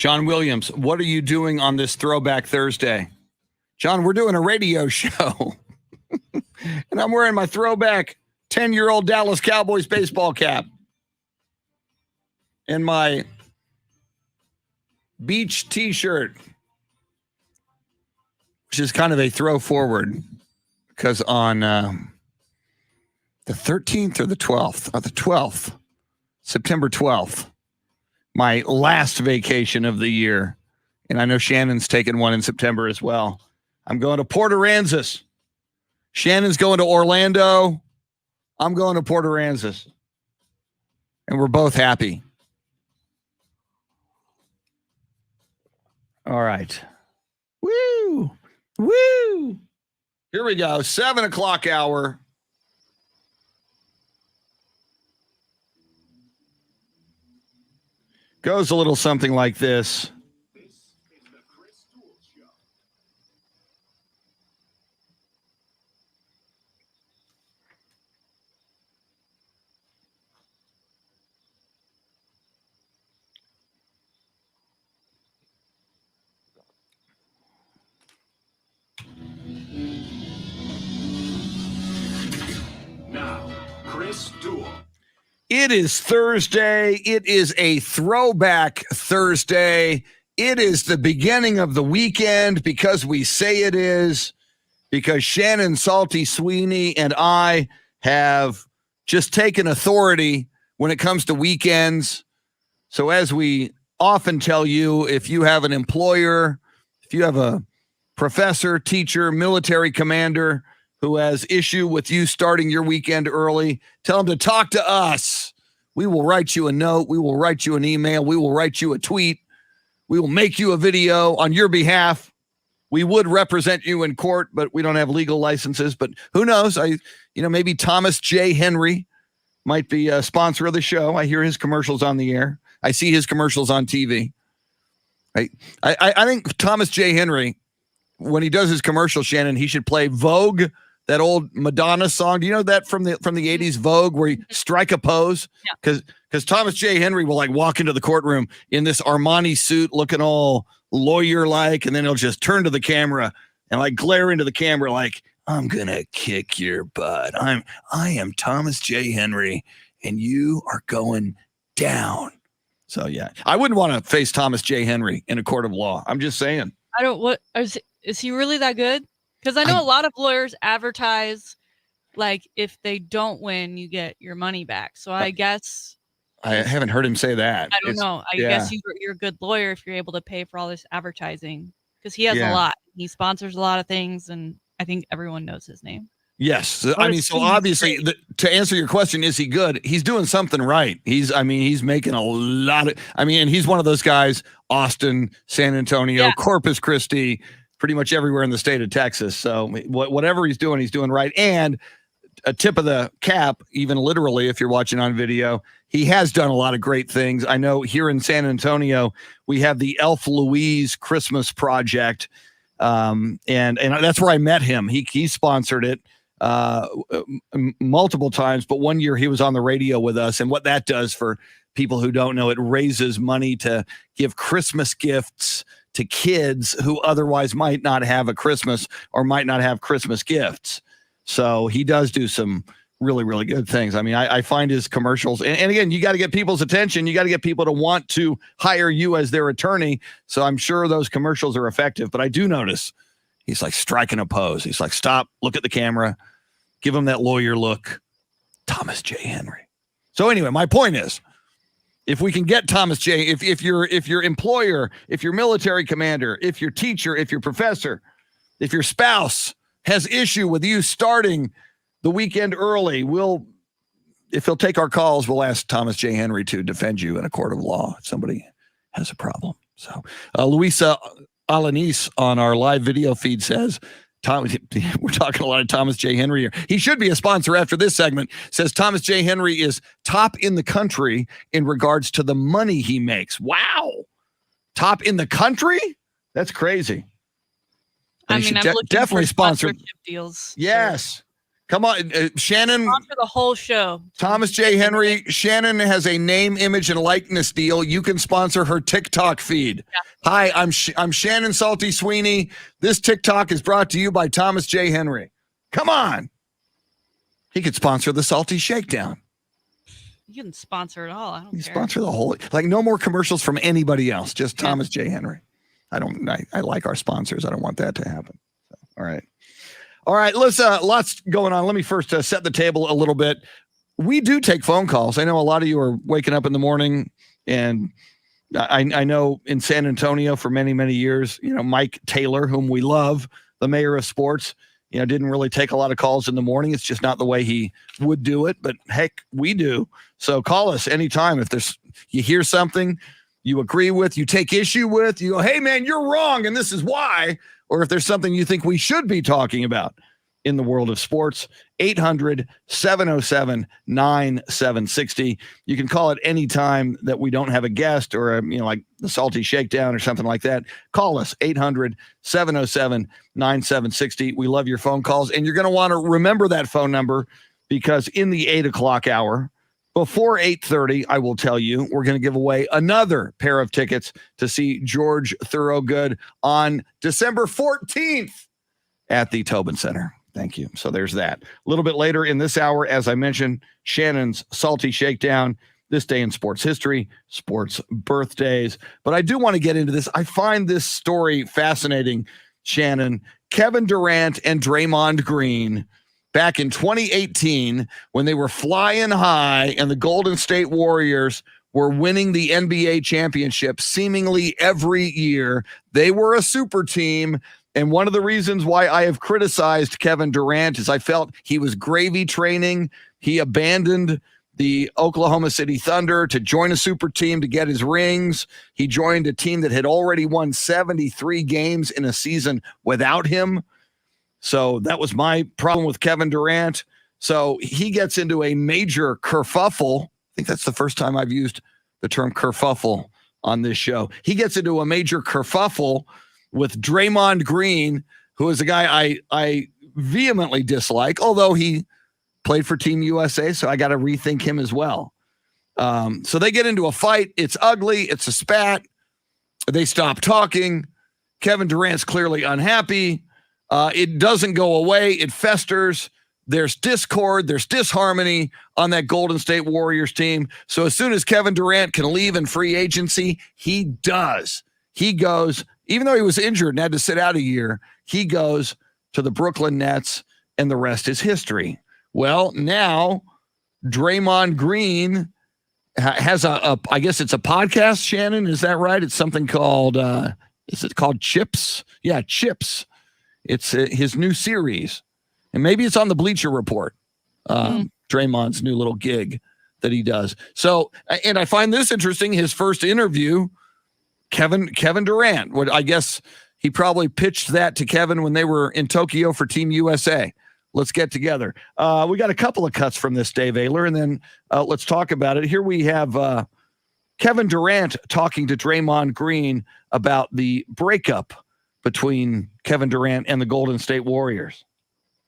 John Williams, what are you doing on this Throwback Thursday? John, we're doing a radio show. And I'm wearing my throwback 10-year-old Dallas Cowboys baseball cap. And my beach t-shirt, which is kind of a throw forward because on the 13th or the 12th, September 12th, my last vacation of the year, and I know Shannon's taking one in September as well. I'm going to Port Aransas. Shannon's going to Orlando. I'm going to Port Aransas. And we're both happy. All right. Woo! Woo! Here we go. 7 o'clock hour. Goes a little something like this. This is the Chris Duel Show. Now, Chris Duel. It is Thursday. It is a throwback Thursday. It is the beginning of the weekend because we say it is, because Shannon Salty Sweeney and I have just taken authority when it comes to weekends. So as we often tell you, if you have an employer, if you have a professor, teacher, military commander who has issue with you starting your weekend early, tell them to talk to us. We will write you a note. We will write you an email. We will write you a tweet. We will make you a video on your behalf. We would represent you in court, but we don't have legal licenses. But who knows? Maybe Thomas J. Henry might be a sponsor of the show. I hear his commercials on the air. I see his commercials on TV. I think Thomas J. Henry, when he does his commercial, Shannon, he should play Vogue, that old Madonna song. Do you know that from the 80s, Vogue, where you strike a pose? Because Thomas J. Henry will like walk into the courtroom in this Armani suit looking all lawyer-like, and then he'll just turn to the camera and like glare into the camera like, I'm gonna kick your butt. I am Thomas J. Henry, and you are going down. So yeah, I wouldn't want to face Thomas J. Henry in a court of law. I'm just saying. Is he really that good? Because I know a lot of lawyers advertise like if they don't win, you get your money back. So I guess I haven't heard him say that. I don't know. I guess you're a good lawyer if you're able to pay for all this advertising, because he has a lot. He sponsors a lot of things, and I think everyone knows his name. Yes. So obviously, to answer your question, is he good? He's doing something right. He's making a lot of, and he's one of those guys, Austin, San Antonio, Corpus Christi, pretty much everywhere in the state of Texas. So whatever he's doing right. And a tip of the cap, even literally, if you're watching on video, he has done a lot of great things. I know here in San Antonio, we have the Elf Louise Christmas Project. And that's where I met him. He sponsored it multiple times, but one year he was on the radio with us. And what that does for people who don't know, it raises money to give Christmas gifts to kids who otherwise might not have a Christmas or might not have Christmas gifts. So he does do some really, really good things. I find his commercials, and again, you got to get people's attention. You got to get people to want to hire you as their attorney. So I'm sure those commercials are effective, but I do notice he's like striking a pose. He's like, stop, look at the camera, give him that lawyer look. Thomas J. Henry. So anyway, my point is, if we can get Thomas J., if your employer, if your military commander, if your teacher, if your professor, if your spouse has issue with you starting the weekend early, if he'll take our calls, we'll ask Thomas J. Henry to defend you in a court of law if somebody has a problem. So Luisa Alanis on our live video feed says, we're talking a lot of Thomas J. Henry here. He should be a sponsor after this segment. Says Thomas J. Henry is top in the country in regards to the money he makes. Wow. Top in the country? That's crazy. I'm looking definitely for sponsor sponsorship deals. Yes. Come on, Shannon. Sponsor the whole show. Thomas J. Henry. Shannon has a name, image, and likeness deal. You can sponsor her TikTok feed. Yeah. Hi, I'm Shannon Salty Sweeney. This TikTok is brought to you by Thomas J. Henry. Come on. He could sponsor the Salty Shakedown. You can sponsor it all. I don't care. Sponsor the whole, like no more commercials from anybody else. Just Thomas J. Henry. I like our sponsors. I don't want that to happen. So, all right. All right, lots going on. Let me first set the table a little bit. We do take phone calls. I know a lot of you are waking up in the morning, and I know in San Antonio for many, many years, Mike Taylor, whom we love, the mayor of sports, didn't really take a lot of calls in the morning. It's just not the way he would do it, but heck, we do. So call us anytime if you hear something you agree with, you take issue with, you go, hey man, you're wrong, and this is why. Or if there's something you think we should be talking about in the world of sports, 800-707-9760. You can call it any time that we don't have a guest or, like the Salty Shakedown or something like that. Call us, 800-707-9760. We love your phone calls. And you're going to want to remember that phone number because in the 8 o'clock hour, before 8:30, I will tell you, we're going to give away another pair of tickets to see George Thorogood on December 14th at the Tobin Center. Thank you. So there's that. A little bit later in this hour, as I mentioned, Shannon's Salty Shakedown, this day in sports history, sports birthdays. But I do want to get into this. I find this story fascinating, Shannon. Kevin Durant and Draymond Green back in 2018, when they were flying high and the Golden State Warriors were winning the NBA championship seemingly every year. They were a super team. And one of the reasons why I have criticized Kevin Durant is I felt he was gravy training. He abandoned the Oklahoma City Thunder to join a super team to get his rings. He joined a team that had already won 73 games in a season without him. So that was my problem with Kevin Durant. So he gets into a major kerfuffle. I think that's the first time I've used the term kerfuffle on this show. He gets into a major kerfuffle with Draymond Green, who is a guy I vehemently dislike, although he played for Team USA, so I got to rethink him as well. So they get into a fight. It's ugly. It's a spat. They stop talking. Kevin Durant's clearly unhappy. It doesn't go away. It festers. There's discord. There's disharmony on that Golden State Warriors team. So as soon as Kevin Durant can leave in free agency, he does. He goes, even though he was injured and had to sit out a year, he goes to the Brooklyn Nets, and the rest is history. Well, now Draymond Green has I guess it's a podcast, Shannon. Is that right? It's something called, is it called Chips? Yeah, Chips. It's his new series, and maybe it's on the Bleacher Report. Draymond's new little gig that he does. So, and I find this interesting. His first interview, Kevin Durant. What I guess he probably pitched that to Kevin when they were in Tokyo for Team USA. Let's get together. We got a couple of cuts from this, Dave Ayler, and then let's talk about it. Here we have Kevin Durant talking to Draymond Green about the breakup between Kevin Durant and the Golden State Warriors.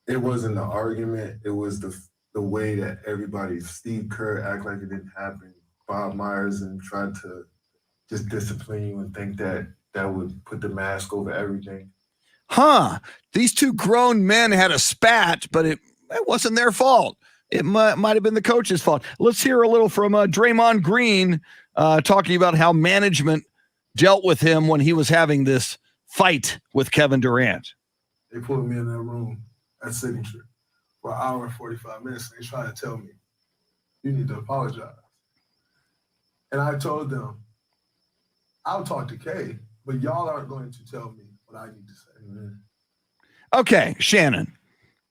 It wasn't an argument. It was the way that everybody, Steve Kerr, act like it didn't happen. Bob Myers and tried to just discipline you and think that would put the mask over everything. These two grown men had a spat, but it wasn't their fault. It might have been the coach's fault. Let's hear a little from Draymond Green talking about how management dealt with him when he was having this fight with Kevin Durant. They put me in that room at Signature for an hour and 45 minutes. And they tried to tell me, you need to apologize. And I told them, I'll talk to Kay, but y'all aren't going to tell me what I need to say. Okay, Shannon,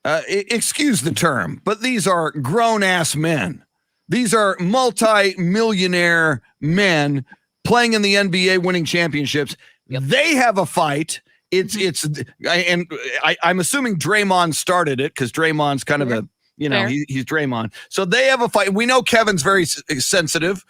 excuse the term, but these are grown-ass men. These are multi-millionaire men playing in the NBA, winning championships. Yep. They have a fight. I'm assuming Draymond started it because Draymond's kind of he's Draymond. So they have a fight. We know Kevin's very sensitive.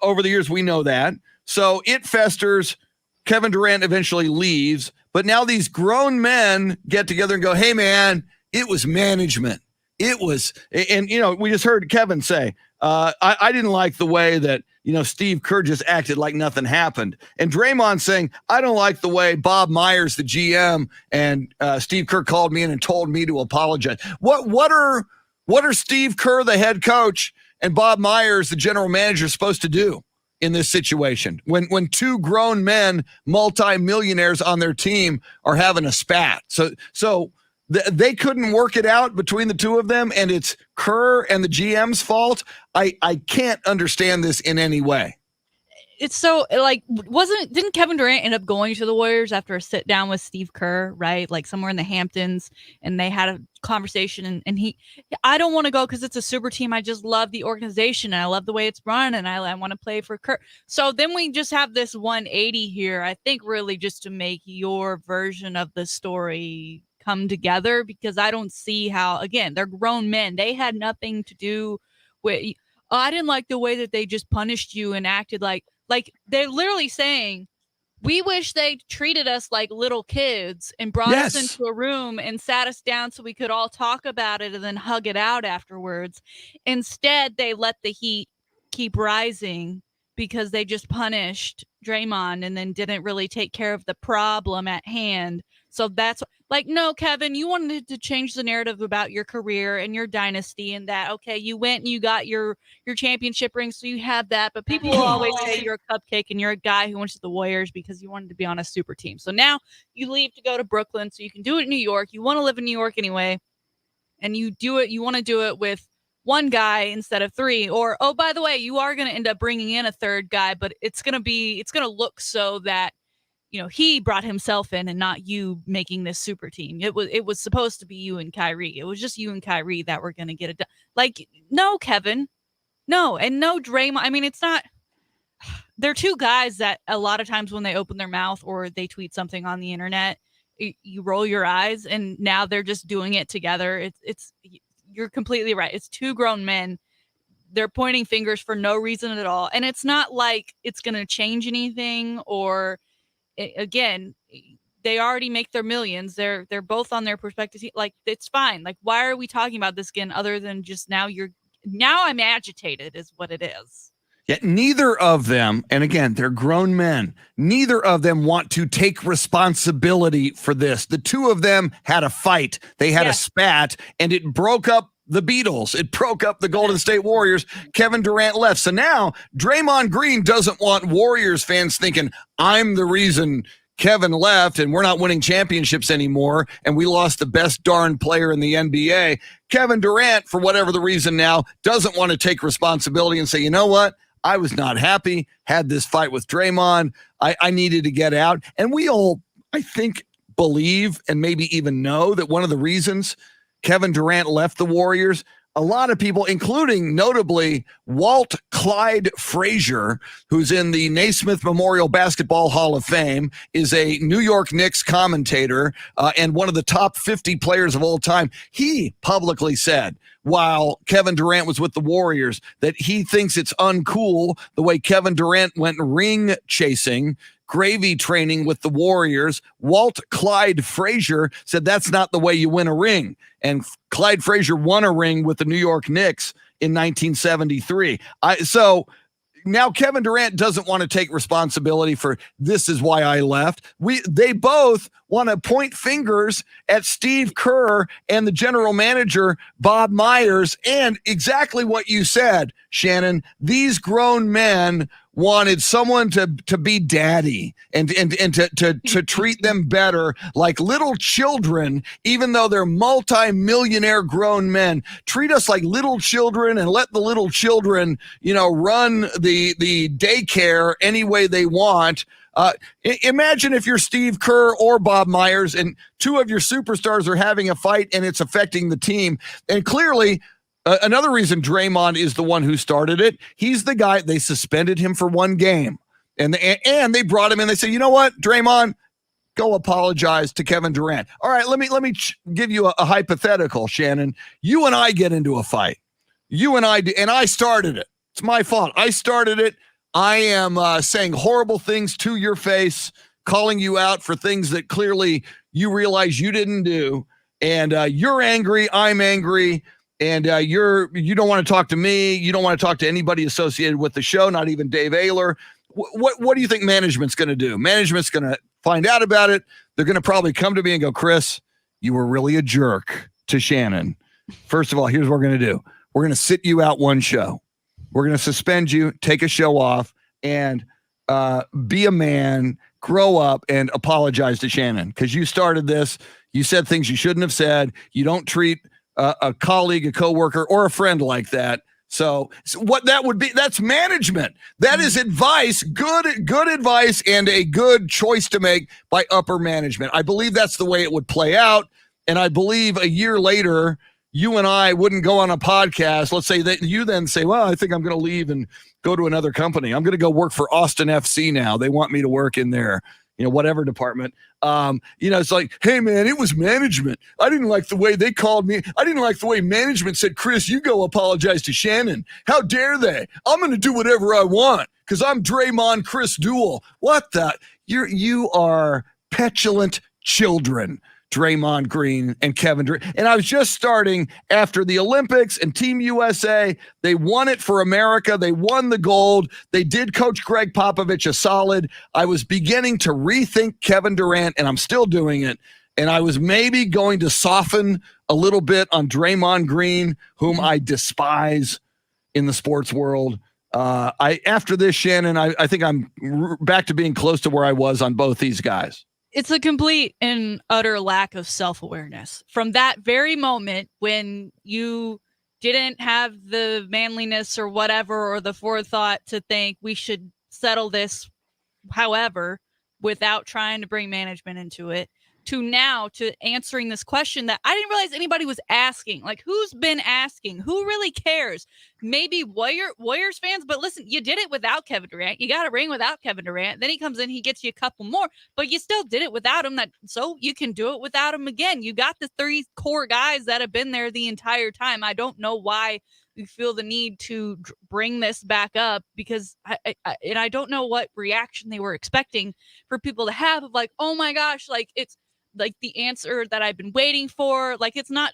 Over the years, we know that. So it festers. Kevin Durant eventually leaves, but now these grown men get together and go, hey man, it was management. It was, and we just heard Kevin say, I didn't like the way that, Steve Kerr just acted like nothing happened. And Draymond saying, I don't like the way Bob Myers, the GM, and Steve Kerr called me in and told me to apologize. What are Steve Kerr, the head coach, and Bob Myers, the general manager, supposed to do in this situation when two grown men, multi-millionaires on their team are having a spat? So they couldn't work it out between the two of them, and it's Kerr and the GM's fault. I can't understand this in any way. It's so didn't Kevin Durant end up going to the Warriors after a sit down with Steve Kerr, right? Like somewhere in the Hamptons, and they had a conversation, and I don't want to go because it's a super team. I just love the organization and I love the way it's run, and I want to play for Kerr. So then we just have this 180 here, I think, really just to make your version of the story come together, because I don't see how, again, they're grown men. They had nothing to do with, I didn't like the way that they just punished you and acted like they're literally saying, we wish they treated us like little kids and brought us into a room and sat us down so we could all talk about it and then hug it out afterwards. Instead, they let the heat keep rising because they just punished Draymond and then didn't really take care of the problem at hand. So that's no, Kevin, you wanted to change the narrative about your career and your dynasty, and that, okay, you went and you got your championship ring, so you have that. But people will always say you're a cupcake and you're a guy who went to the Warriors because you wanted to be on a super team. So now you leave to go to Brooklyn so you can do it in New York. You want to live in New York anyway, and you do it. You want to do it with one guy instead of three. Or, oh, by the way, you are going to end up bringing in a third guy, but it's going to look so that he brought himself in and not you making this super team. It was supposed to be you and Kyrie. It was just you and Kyrie that were going to get it done. No, Kevin, no. And no, Draymond. I mean, it's not, they're two guys that a lot of times when they open their mouth or they tweet something on the internet, you roll your eyes, and now they're just doing it together. You're completely right. It's two grown men. They're pointing fingers for no reason at all. And it's not like it's going to change anything, or, again, they already make their millions. They're both on their perspective. It's fine. Why are we talking about this again other than just now I'm agitated is what it is. Yeah, neither of them, and again, they're grown men, neither of them want to take responsibility for this. The two of them had a fight. They had a spat, and it broke up the Beatles. It broke up the Golden State Warriors. Kevin Durant left. So now Draymond Green doesn't want Warriors fans thinking, I'm the reason Kevin left and we're not winning championships anymore and we lost the best darn player in the NBA. Kevin Durant, for whatever the reason now, doesn't want to take responsibility and say, you know what? I was not happy, had this fight with Draymond. I needed to get out. And we all, I think, believe and maybe even know that one of the reasons Kevin Durant left the Warriors, a lot of people, including notably Walt Clyde Frazier, who's in the Naismith Memorial Basketball Hall of Fame, is a New York Knicks commentator and one of the top 50 players of all time. He publicly said, while Kevin Durant was with the Warriors, that he thinks it's uncool the way Kevin Durant went ring chasing, gravy training with the Warriors. Walt Clyde Frazier said that's not the way you win a ring. And Clyde Frazier won a ring with the New York Knicks in 1973. So now Kevin Durant doesn't want to take responsibility for this is why I left. They both want to point fingers at Steve Kerr and the general manager, Bob Myers, and exactly what you said, Shannon. These grown men wanted someone to be daddy and to treat them better like little children, even though they're multi-millionaire grown men. Treat us like little children and let the little children, run the daycare any way they want. Imagine if you're Steve Kerr or Bob Myers and two of your superstars are having a fight and it's affecting the team. And clearly, another reason Draymond is the one who started it. He's the guy. They suspended him for one game, and they brought him in. They said, you know what, Draymond, go apologize to Kevin Durant. All right, let me give you a hypothetical, Shannon. You and I get into a fight. You and I do, and I started it. It's my fault. I started it. I am saying horrible things to your face, calling you out for things that clearly you realize you didn't do, and you're angry. I'm angry. And you don't want to talk to me. You don't want to talk to anybody associated with the show, not even Dave Ayler. What do you think management's going to do? Management's going to find out about it. They're going to probably come to me and go, Chris, you were really a jerk to Shannon. First of all, here's what we're going to do. We're going to sit you out one show. We're going to suspend you, take a show off, and be a man, grow up, and apologize to Shannon because you started this. You said things you shouldn't have said. You don't treat a colleague, a coworker, or a friend like that. So what that would be, that's management. That is advice, good advice, and a good choice to make by upper management. I believe that's the way it would play out. And I believe a year later, you and I wouldn't go on a podcast. Let's say that you then say, well, I think I'm going to leave and go to another company. I'm going to go work for Austin FC now. They want me to work in their, whatever department. It's like, hey man, it was management. I didn't like the way they called me. I didn't like the way management said, Chris, you go apologize to Shannon. How dare they? I'm going to do whatever I want because I'm Draymond Chris Duel. What the? You are petulant children. Draymond Green and Kevin Durant. And I was just starting after the Olympics and Team USA. They won it for America. They won the gold. They did Coach Greg Popovich a solid. I was beginning to rethink Kevin Durant, and I'm still doing it. And I was maybe going to soften a little bit on Draymond Green, whom I despise in the sports world. After this, Shannon, I think I'm back to being close to where I was on both these guys. It's a complete and utter lack of self-awareness. From that very moment when you didn't have the manliness or whatever, or the forethought to think we should settle this, however, without trying to bring management into it, to now to answering this question that I didn't realize anybody was asking. Like, who's been asking? Who really cares? Maybe Warriors fans, but listen, you did it without Kevin Durant. You got a ring without Kevin Durant. Then he comes in, he gets you a couple more, but you still did it without him. So you can do it without him again. You got the three core guys that have been there the entire time. I don't know why we feel the need to bring this back up, because I don't know what reaction they were expecting for people to have of like, oh my gosh, like it's like the answer that I've been waiting for. Like, it's not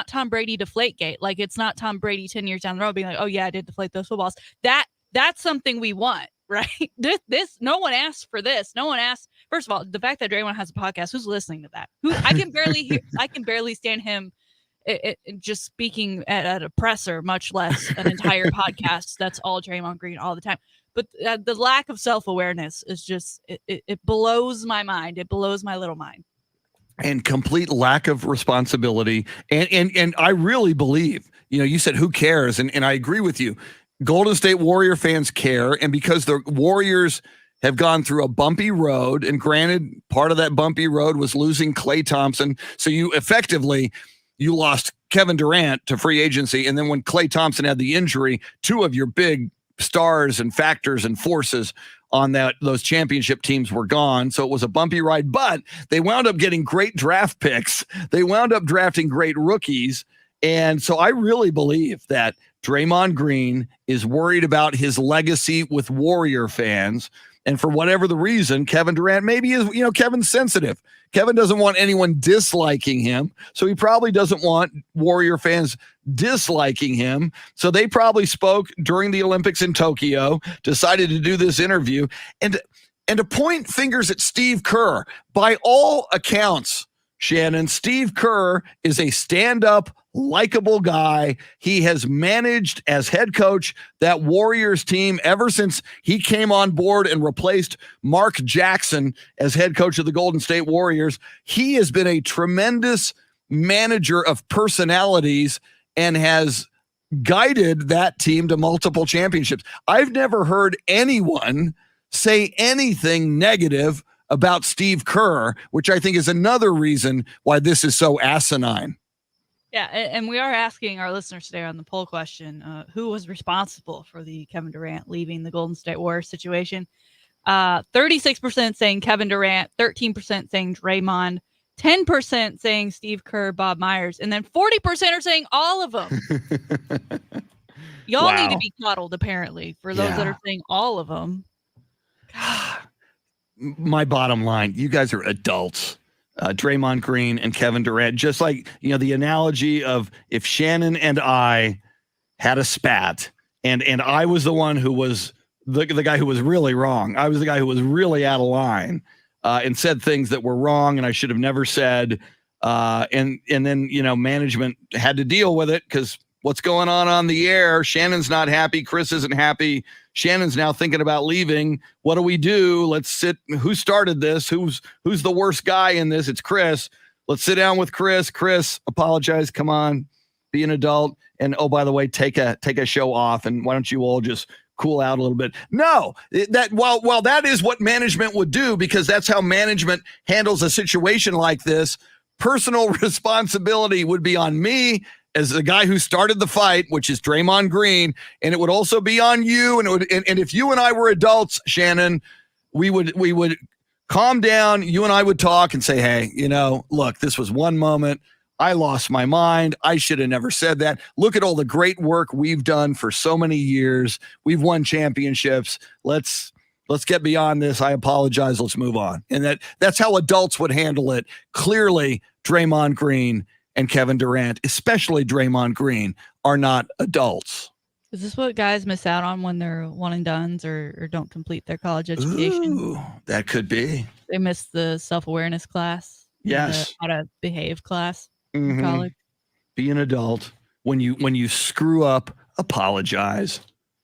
Tom Brady Deflategate. Like, it's not Tom Brady 10 years down the road being like, oh yeah, I did deflate those footballs. That's something we want, right? This no one asked for this. No one asked. First of all, the fact that Draymond has a podcast, who's listening to that? I can barely hear, I can barely stand him just speaking at a presser, much less an entire podcast that's all Draymond Green all the time. But the lack of self-awareness is just, it blows my mind. It blows my little mind. And complete lack of responsibility. And I really believe, you said, who cares? And I agree with you. Golden State Warrior fans care. And because the Warriors have gone through a bumpy road, and granted, part of that bumpy road was losing Klay Thompson. So you lost Kevin Durant to free agency. And then when Klay Thompson had the injury, two of your big stars and factors and forces on those championship teams were gone. So it was a bumpy ride, but they wound up getting great draft picks. They wound up drafting great rookies. And so I really believe that Draymond Green is worried about his legacy with Warrior fans. And for whatever the reason, Kevin Durant maybe is, Kevin's sensitive. Kevin doesn't want anyone disliking him. So he probably doesn't want Warrior fans disliking him. So they probably spoke during the Olympics in Tokyo, decided to do this interview, and to point fingers at Steve Kerr. By all accounts, Shannon, Steve Kerr is a stand-up, likable guy. He has managed as head coach that Warriors team ever since he came on board and replaced Mark Jackson as head coach of the Golden State Warriors. He has been a tremendous manager of personalities and has guided that team to multiple championships. I've never heard anyone say anything negative about Steve Kerr, which I think is another reason why this is so asinine. Yeah, and we are asking our listeners today on the poll question, who was responsible for the Kevin Durant leaving the Golden State Warriors situation? 36% saying Kevin Durant, 13% saying Draymond, 10% saying Steve Kerr, Bob Myers, and then 40% are saying all of them. Y'all need to be coddled, apparently, for those that are saying all of them. My bottom line, you guys are adults. Draymond Green and Kevin Durant. Just like, the analogy of if Shannon and I had a spat and I was the one who was the guy who was really wrong. I was the guy who was really out of line and said things that were wrong and I should have never said. And then, management had to deal with it because what's going on the air? Shannon's not happy. Chris isn't happy. Shannon's now thinking about leaving. What do we do? Let's sit. Who started this? Who's the worst guy in this? It's Chris. Let's sit down with Chris. Chris, apologize. Come on, be an adult. And oh, by the way, take a show off. And why don't you all just cool out a little bit? No, that while that is what management would do, because that's how management handles a situation like this. Personal responsibility would be on me as the guy who started the fight, which is Draymond Green, and it would also be on you. And if you and I were adults, Shannon, we would calm down. You and I would talk and say, hey, look, this was one moment. I lost my mind. I should have never said that. Look at all the great work we've done for so many years. We've won championships. Let's get beyond this. I apologize. Let's move on. And that's how adults would handle it. Clearly, Draymond Green and Kevin Durant, especially Draymond Green, are not adults. Is this what guys miss out on when they're one and dones or don't complete their college education? Ooh, that could be. They miss the self-awareness class. Yes. The how to behave class in college. Be an adult. When you screw up, apologize.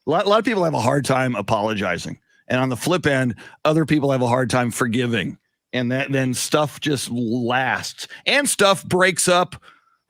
A lot of people have a hard time apologizing. And on the flip end, other people have a hard time forgiving. And then stuff just lasts. And stuff breaks up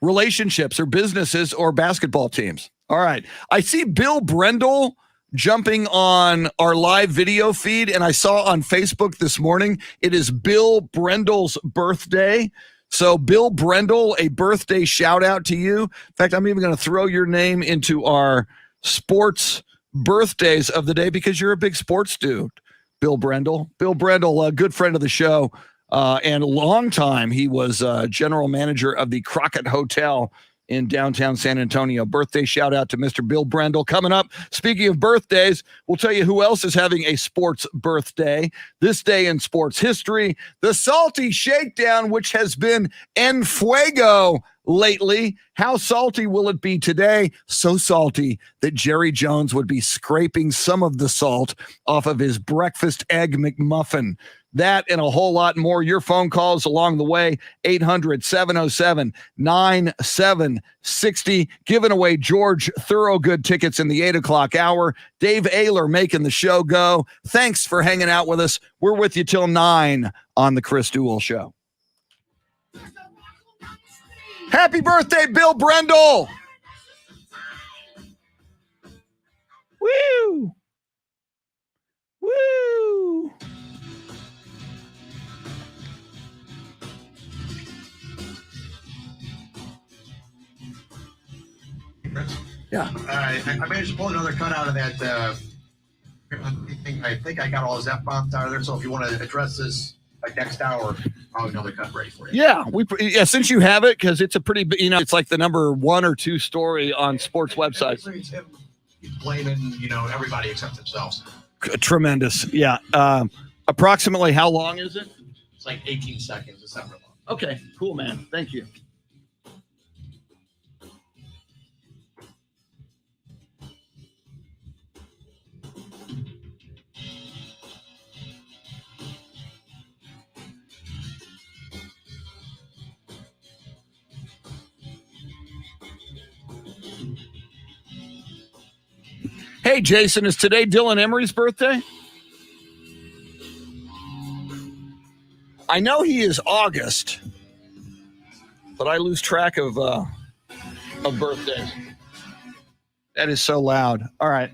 relationships or businesses or basketball teams. All right. I see Bill Brendel jumping on our live video feed. And I saw on Facebook this morning, it is Bill Brendel's birthday. So Bill Brendel, a birthday shout out to you. In fact, I'm even going to throw your name into our sports birthdays of the day because you're a big sports dude. Bill Brendel. Bill Brendel, a good friend of the show, and a long time he was general manager of the Crockett Hotel in downtown San Antonio. Birthday shout out to Mr. Bill Brendel. Coming up, speaking of birthdays, we'll tell you who else is having a sports birthday. This day in sports history, the Salty Shakedown, which has been en fuego lately. How salty will it be today? So salty that Jerry Jones would be scraping some of the salt off of his breakfast egg McMuffin. That and a whole lot more. Your phone calls along the way, 800-707-9760. Giving away George Thorogood tickets in the 8 o'clock hour. Dave Ayler making the show go. Thanks for hanging out with us. We're with you till 9 on the Chris Duel Show. Happy birthday, Bill Brendel. Woo. Woo. Yeah. I managed to pull another cut out of that thing. I think I got all his F-bombs out of there. So if you want to address this next hour, I'll have another cut ready for you. Yeah, since you have it, because it's a pretty, it's like the number 1 or 2 story on sports websites. It's him blaming, everybody except themselves. Tremendous. Yeah. Approximately how long is it? It's like 18 seconds. It's not real long. Okay, cool, man. Thank you. Hey, Jason, is today Dylan Emery's birthday? I know he is August, but I lose track of birthdays. That is so loud. All right.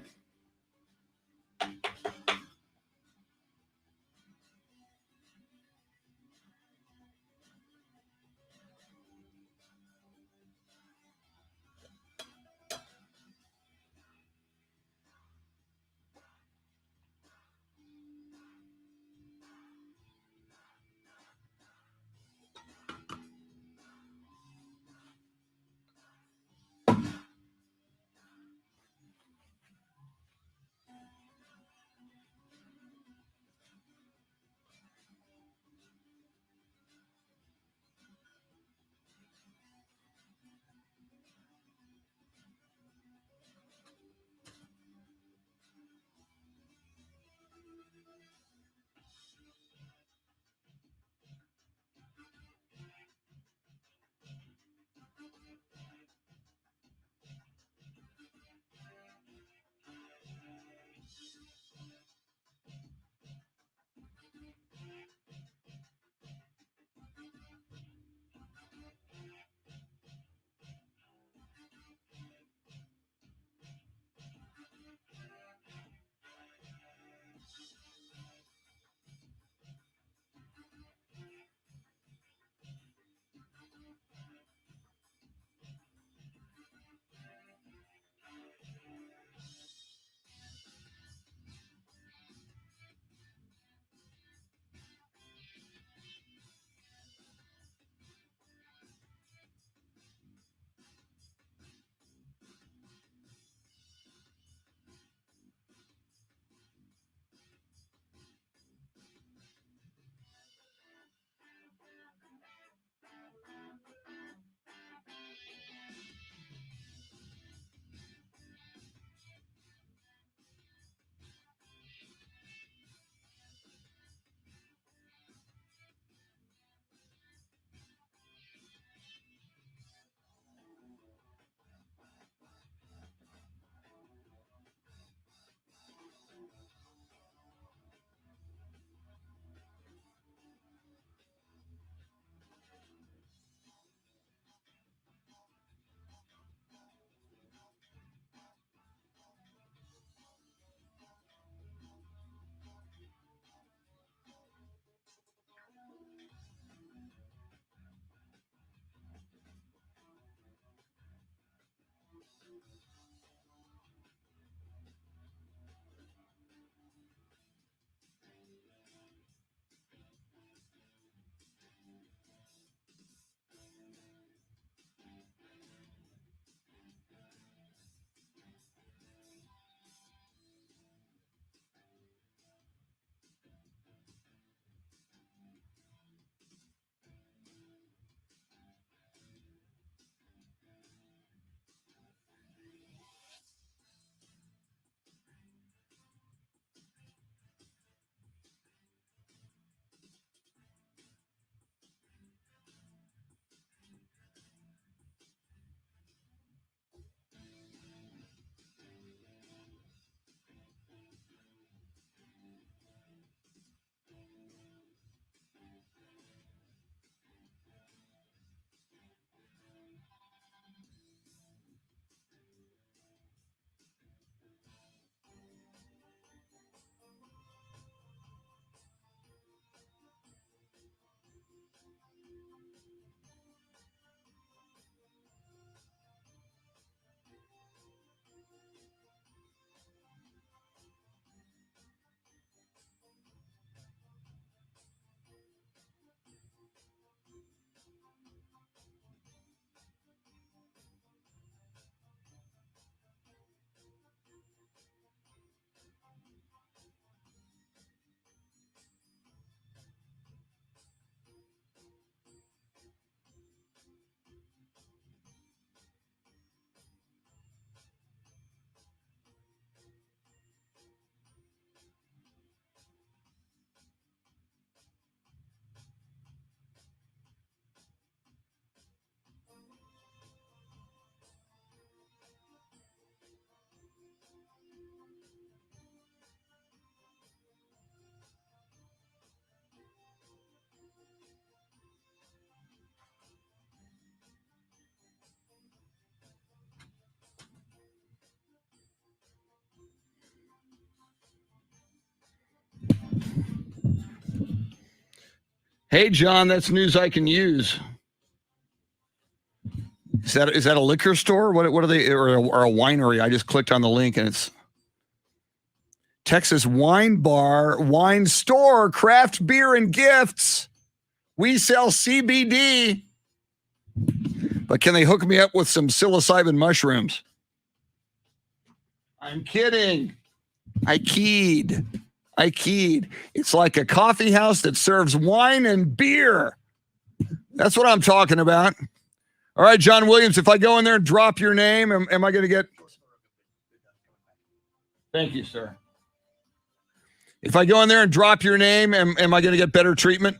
Hey, John, that's news I can use. Is that a liquor store? What are they, or a winery? I just clicked on the link and it's Texas Wine Bar, Wine Store, craft beer and gifts. We sell CBD. But can they hook me up with some psilocybin mushrooms? I'm kidding. I keyed. It's like a coffee house that serves wine and beer. That's what I'm talking about. All right, John Williams, if I go in there and drop your name, am I going to get... Thank you, sir. If I go in there and drop your name, am I going to get better treatment?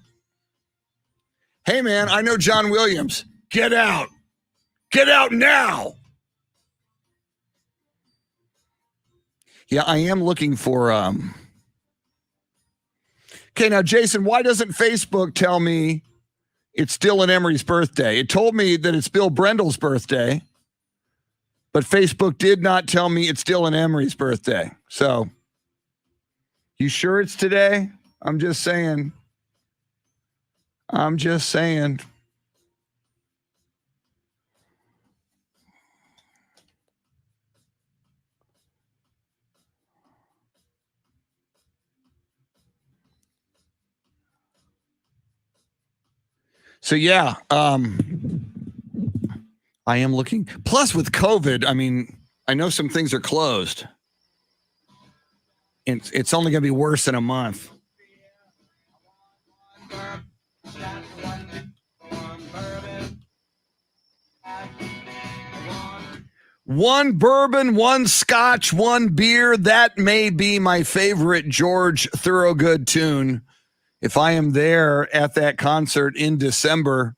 Hey, man, I know John Williams. Get out. Get out now. Yeah, I am looking for... Okay, now, Jason, why doesn't Facebook tell me it's Dylan Emery's birthday? It told me that it's Bill Brendel's birthday, but Facebook did not tell me it's Dylan Emery's birthday. So, you sure it's today? I'm just saying. So yeah, I am looking. Plus, with COVID, I mean, I know some things are closed. It's only going to be worse in a month. One bourbon, one scotch, one beer. That may be my favorite George Thorogood tune. If I am there at that concert in December,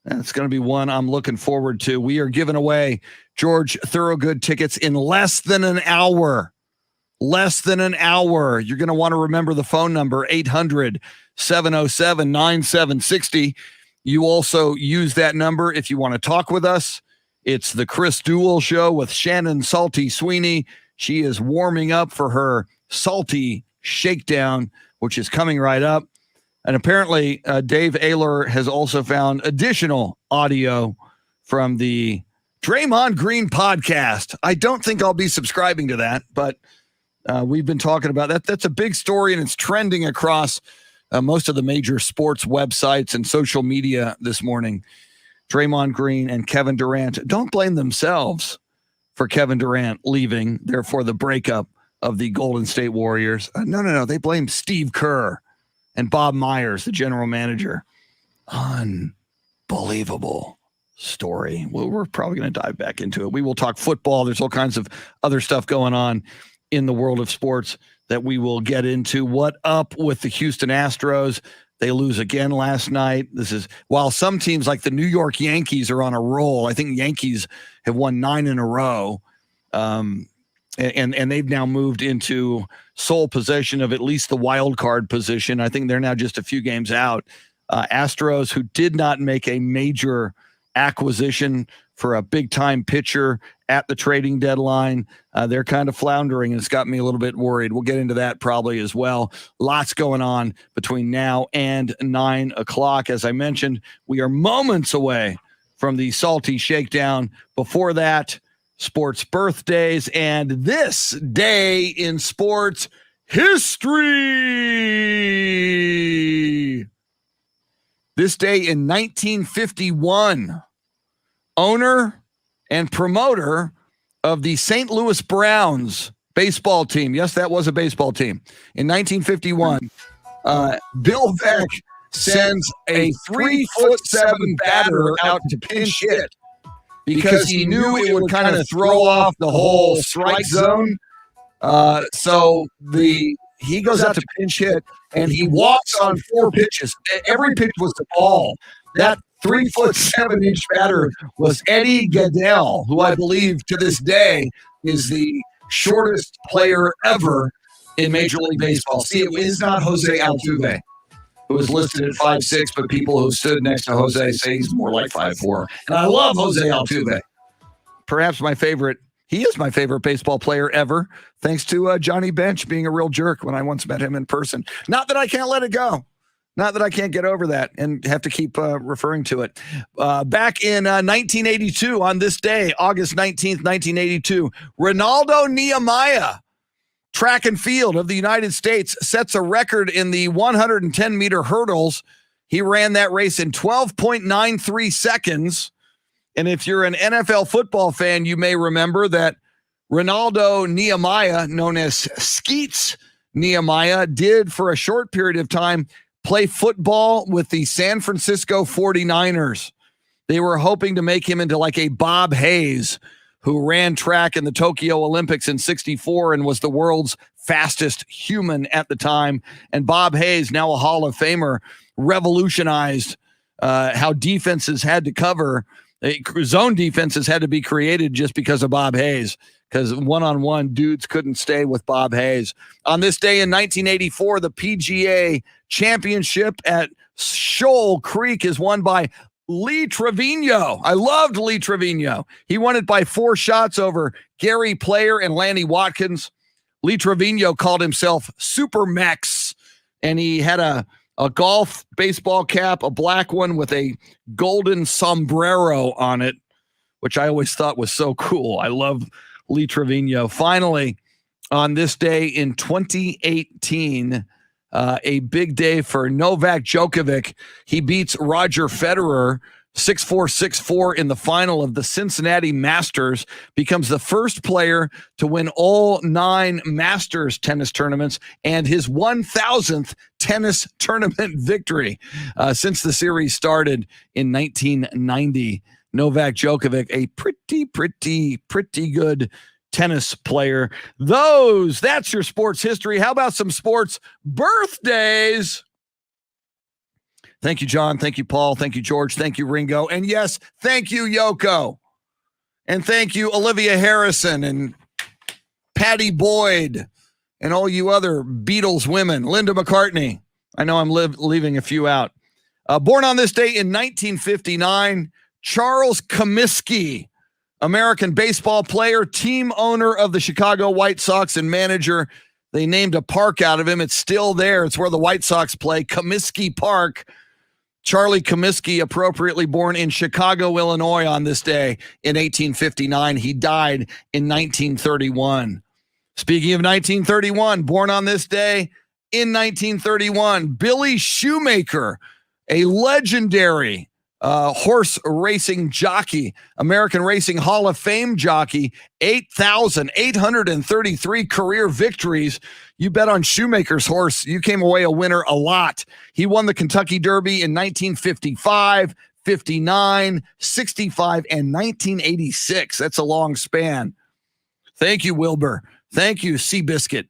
that's going to be one I'm looking forward to. We are giving away George Thorogood tickets in less than an hour. Less than an hour. You're going to want to remember the phone number, 800-707-9760. You also use that number if you want to talk with us. It's the Chris Duel Show with Shannon Salty Sweeney. She is warming up for her Salty Shakedown, which is coming right up. And apparently, Dave Ayler has also found additional audio from the Draymond Green podcast. I don't think I'll be subscribing to that, but we've been talking about that. That's a big story, and it's trending across most of the major sports websites and social media this morning. Draymond Green and Kevin Durant don't blame themselves for Kevin Durant leaving, therefore the breakup of the Golden State Warriors. No. They blame Steve Kerr and Bob Myers, the general manager. Unbelievable story. Well, we're probably going to dive back into it. We will talk football. There's all kinds of other stuff going on in the world of sports that we will get into. What up with the Houston Astros? They lose again last night. This is while some teams like the New York Yankees are on a roll. I think Yankees have won 9 in a row. And they've now moved into sole possession of at least the wild card position. I think they're now just a few games out. Astros, who did not make a major acquisition for a big-time pitcher at the trading deadline, they're kind of floundering, and it's got me a little bit worried. We'll get into that probably as well. Lots going on between now and 9 o'clock. As I mentioned, we are moments away from the Salty Shakedown. Before that, sports birthdays, and this day in sports history. This day in 1951, owner and promoter of the St. Louis Browns baseball team. Yes, that was a baseball team. In 1951, Bill Veeck sends a 3'7" batter out to pinch hit because he knew it would kind of throw off the whole strike zone. So he goes out to pinch hit, and he walks on 4 pitches. Every pitch was the ball. That 3'7" batter was Eddie Gaedel, who I believe to this day is the shortest player ever in Major League Baseball. See, it is not Jose Altuve, who is listed at 5'6", but people who stood next to Jose say he's more like 5'4". And I love Jose Altuve. Perhaps my favorite. He is my favorite baseball player ever, thanks to Johnny Bench being a real jerk when I once met him in person. Not that I can't let it go. Not that I can't get over that and have to keep referring to it. Back in 1982, on this day, August 19th, 1982, Ronaldo Nehemiah, track and field of the United States, sets a record in the 110-meter hurdles. He ran that race in 12.93 seconds. And if you're an NFL football fan, you may remember that Ronaldo Nehemiah, known as Skeets Nehemiah, did for a short period of time play football with the San Francisco 49ers. They were hoping to make him into like a Bob Hayes, who ran track in the Tokyo Olympics in 64 and was the world's fastest human at the time. And Bob Hayes, now a Hall of Famer, revolutionized how defenses had to cover. Zone defenses had to be created just because of Bob Hayes, because one-on-one dudes couldn't stay with Bob Hayes. On this day in 1984, the PGA Championship at Shoal Creek is won by Lee Trevino. I loved Lee Trevino. He won it by 4 shots over Gary Player and Lanny Watkins. Lee Trevino called himself Super Mex, and he had a golf baseball cap, a black one with a golden sombrero on it, which I always thought was so cool. I love Lee Trevino. Finally, on this day in 2018, a big day for Novak Djokovic. He beats Roger Federer 6-4, 6-4 in the final of the Cincinnati Masters, becomes the first player to win all 9 Masters tennis tournaments and his 1,000th tennis tournament victory since the series started in 1990. Novak Djokovic, a pretty good tennis player. That's your sports history. How about some sports birthdays? Thank you, John. Thank you, Paul. Thank you, George. Thank you, Ringo. And yes, thank you, Yoko. And thank you, Olivia Harrison and Patty Boyd and all you other Beatles women. Linda McCartney. I know I'm leaving a few out. Born on this day in 1959, Charles Comiskey, American baseball player, team owner of the Chicago White Sox and manager. They named a park out of him. It's still there. It's where the White Sox play, Comiskey Park. Charlie Comiskey, appropriately born in Chicago, Illinois on this day in 1859. He died in 1931. Speaking of 1931, born on this day in 1931, Billy Shoemaker, a legendary horse racing jockey, American Racing Hall of Fame jockey, 8,833 career victories. You bet on Shoemaker's horse, you came away a winner a lot. He won the Kentucky Derby in 1955, 59, 65, and 1986. That's a long span. Thank you, Wilbur. Thank you, Seabiscuit.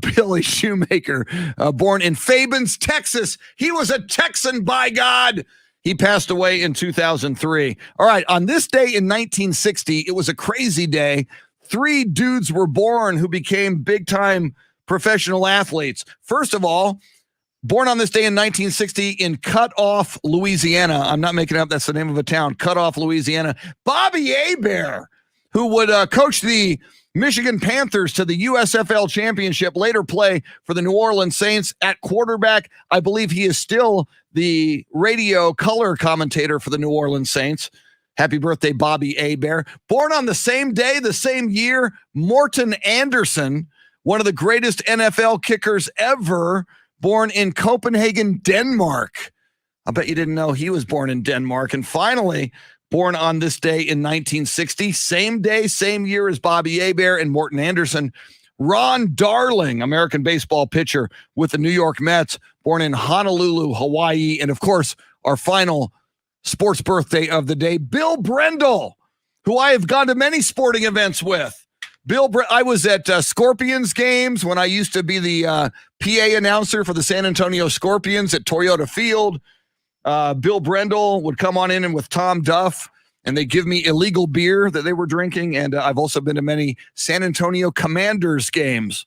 Billy Shoemaker, born in Fabens, Texas. He was a Texan, by God. He passed away in 2003. All right, on this day in 1960, it was a crazy day. 3 dudes were born who became big-time professional athletes. First of all, born on this day in 1960 in Cutoff, Louisiana. I'm not making it up. That's the name of a town, Cutoff, Louisiana. Bobby Hebert, who would coach the Michigan Panthers to the USFL championship, later play for the New Orleans Saints at quarterback. I believe he is still the radio color commentator for the New Orleans Saints. Happy birthday, Bobby Hebert. Born on the same day, the same year, Morten Andersen, one of the greatest NFL kickers ever, born in Copenhagen, Denmark. I bet you didn't know he was born in Denmark. And finally, born on this day in 1960, same day, same year as Bobby Hebert and Morten Andersen, Ron Darling, American baseball pitcher with the New York Mets, born in Honolulu, Hawaii. And of course, our final sports birthday of the day, Bill Brendel, who I have gone to many sporting events with. I was at Scorpions games when I used to be the PA announcer for the San Antonio Scorpions at Toyota Field. Bill Brendel would come on in and with Tom Duff, and they give me illegal beer that they were drinking. And I've also been to many San Antonio Commanders games.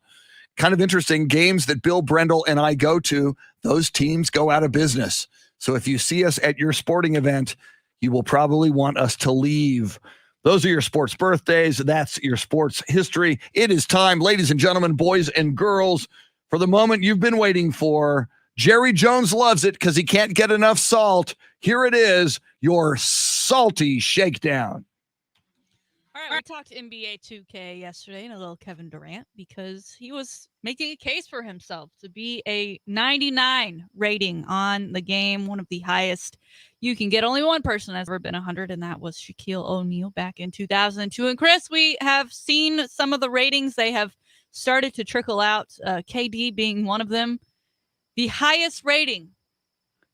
Kind of interesting games that Bill Brendel and I go to. Those teams go out of business. So if you see us at your sporting event, you will probably want us to leave. Those are your sports birthdays. That's your sports history. It is time, ladies and gentlemen, boys and girls, for the moment you've been waiting for. Jerry Jones loves it because he can't get enough salt. Here it is, your salty shakedown. All right, we talked NBA 2K yesterday and a little Kevin Durant because he was making a case for himself to be a 99 rating on the game, one of the highest you can get. Only one person has ever been 100, and that was Shaquille O'Neal back in 2002. And Chris, we have seen some of the ratings. They have started to trickle out, KD being one of them. The highest rating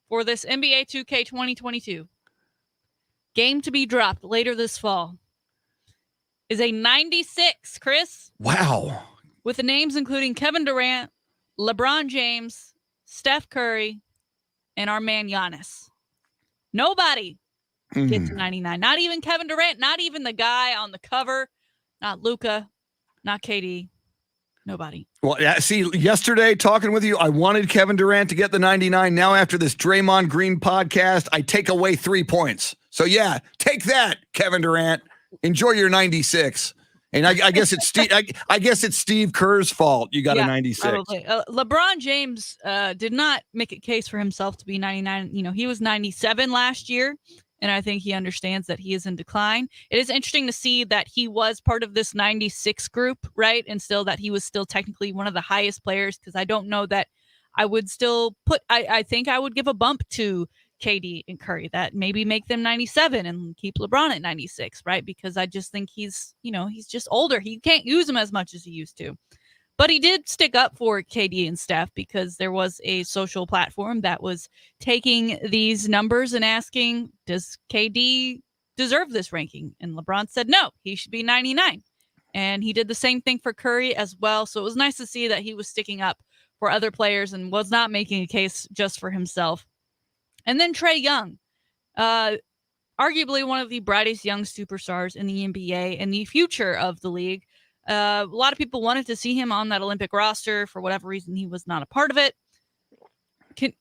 for this NBA 2K 2022 game to be dropped later this fall is a 96, Chris. Wow. With the names including Kevin Durant, LeBron James, Steph Curry, and our man Giannis. Nobody gets a 99. Not even Kevin Durant, not even the guy on the cover, not Luka, not KD. Nobody. Well, yeah, see, yesterday talking with you, I wanted Kevin Durant to get the 99. Now after this Draymond Green podcast, I take away 3 points. So yeah, take that, Kevin Durant. Enjoy your 96. And I guess it's Steve. I guess it's Steve Kerr's fault. You got a 96. Probably. LeBron James did not make a case for himself to be 99. You know, he was 97 last year, and I think he understands that he is in decline. It is interesting to see that he was part of this 96 group, right? And still that he was still technically one of the highest players, because I don't know that I would still put. I think I would give a bump to KD and Curry, that maybe make them 97 and keep LeBron at 96, right? Because I just think he's just older. He can't use him as much as he used to. But he did stick up for KD and Steph because there was a social platform that was taking these numbers and asking, does KD deserve this ranking? And LeBron said, no, he should be 99. And he did the same thing for Curry as well. So it was nice to see that he was sticking up for other players and was not making a case just for himself. And then Trae Young, arguably one of the brightest young superstars in the NBA and the future of the league. A lot of people wanted to see him on that Olympic roster. For whatever reason, he was not a part of it.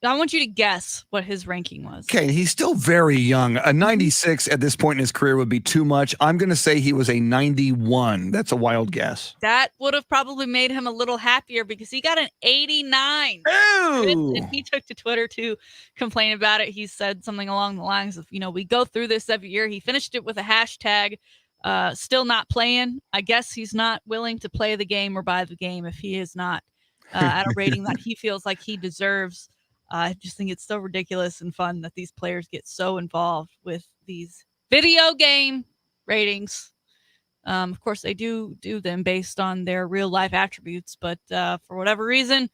I want you to guess what his ranking was. Okay, he's still very young. A 96 at this point in his career would be too much. I'm going to say he was a 91. That's a wild guess. That would have probably made him a little happier because he got an 89. Oh! And he took to Twitter to complain about it. He said something along the lines of, we go through this every year. He finished it with a hashtag, still not playing. I guess he's not willing to play the game or buy the game if he is not at a rating that he feels like he deserves. I just think it's so ridiculous and fun that these players get so involved with these video game ratings. Of course, they do them based on their real life attributes, but for whatever reason,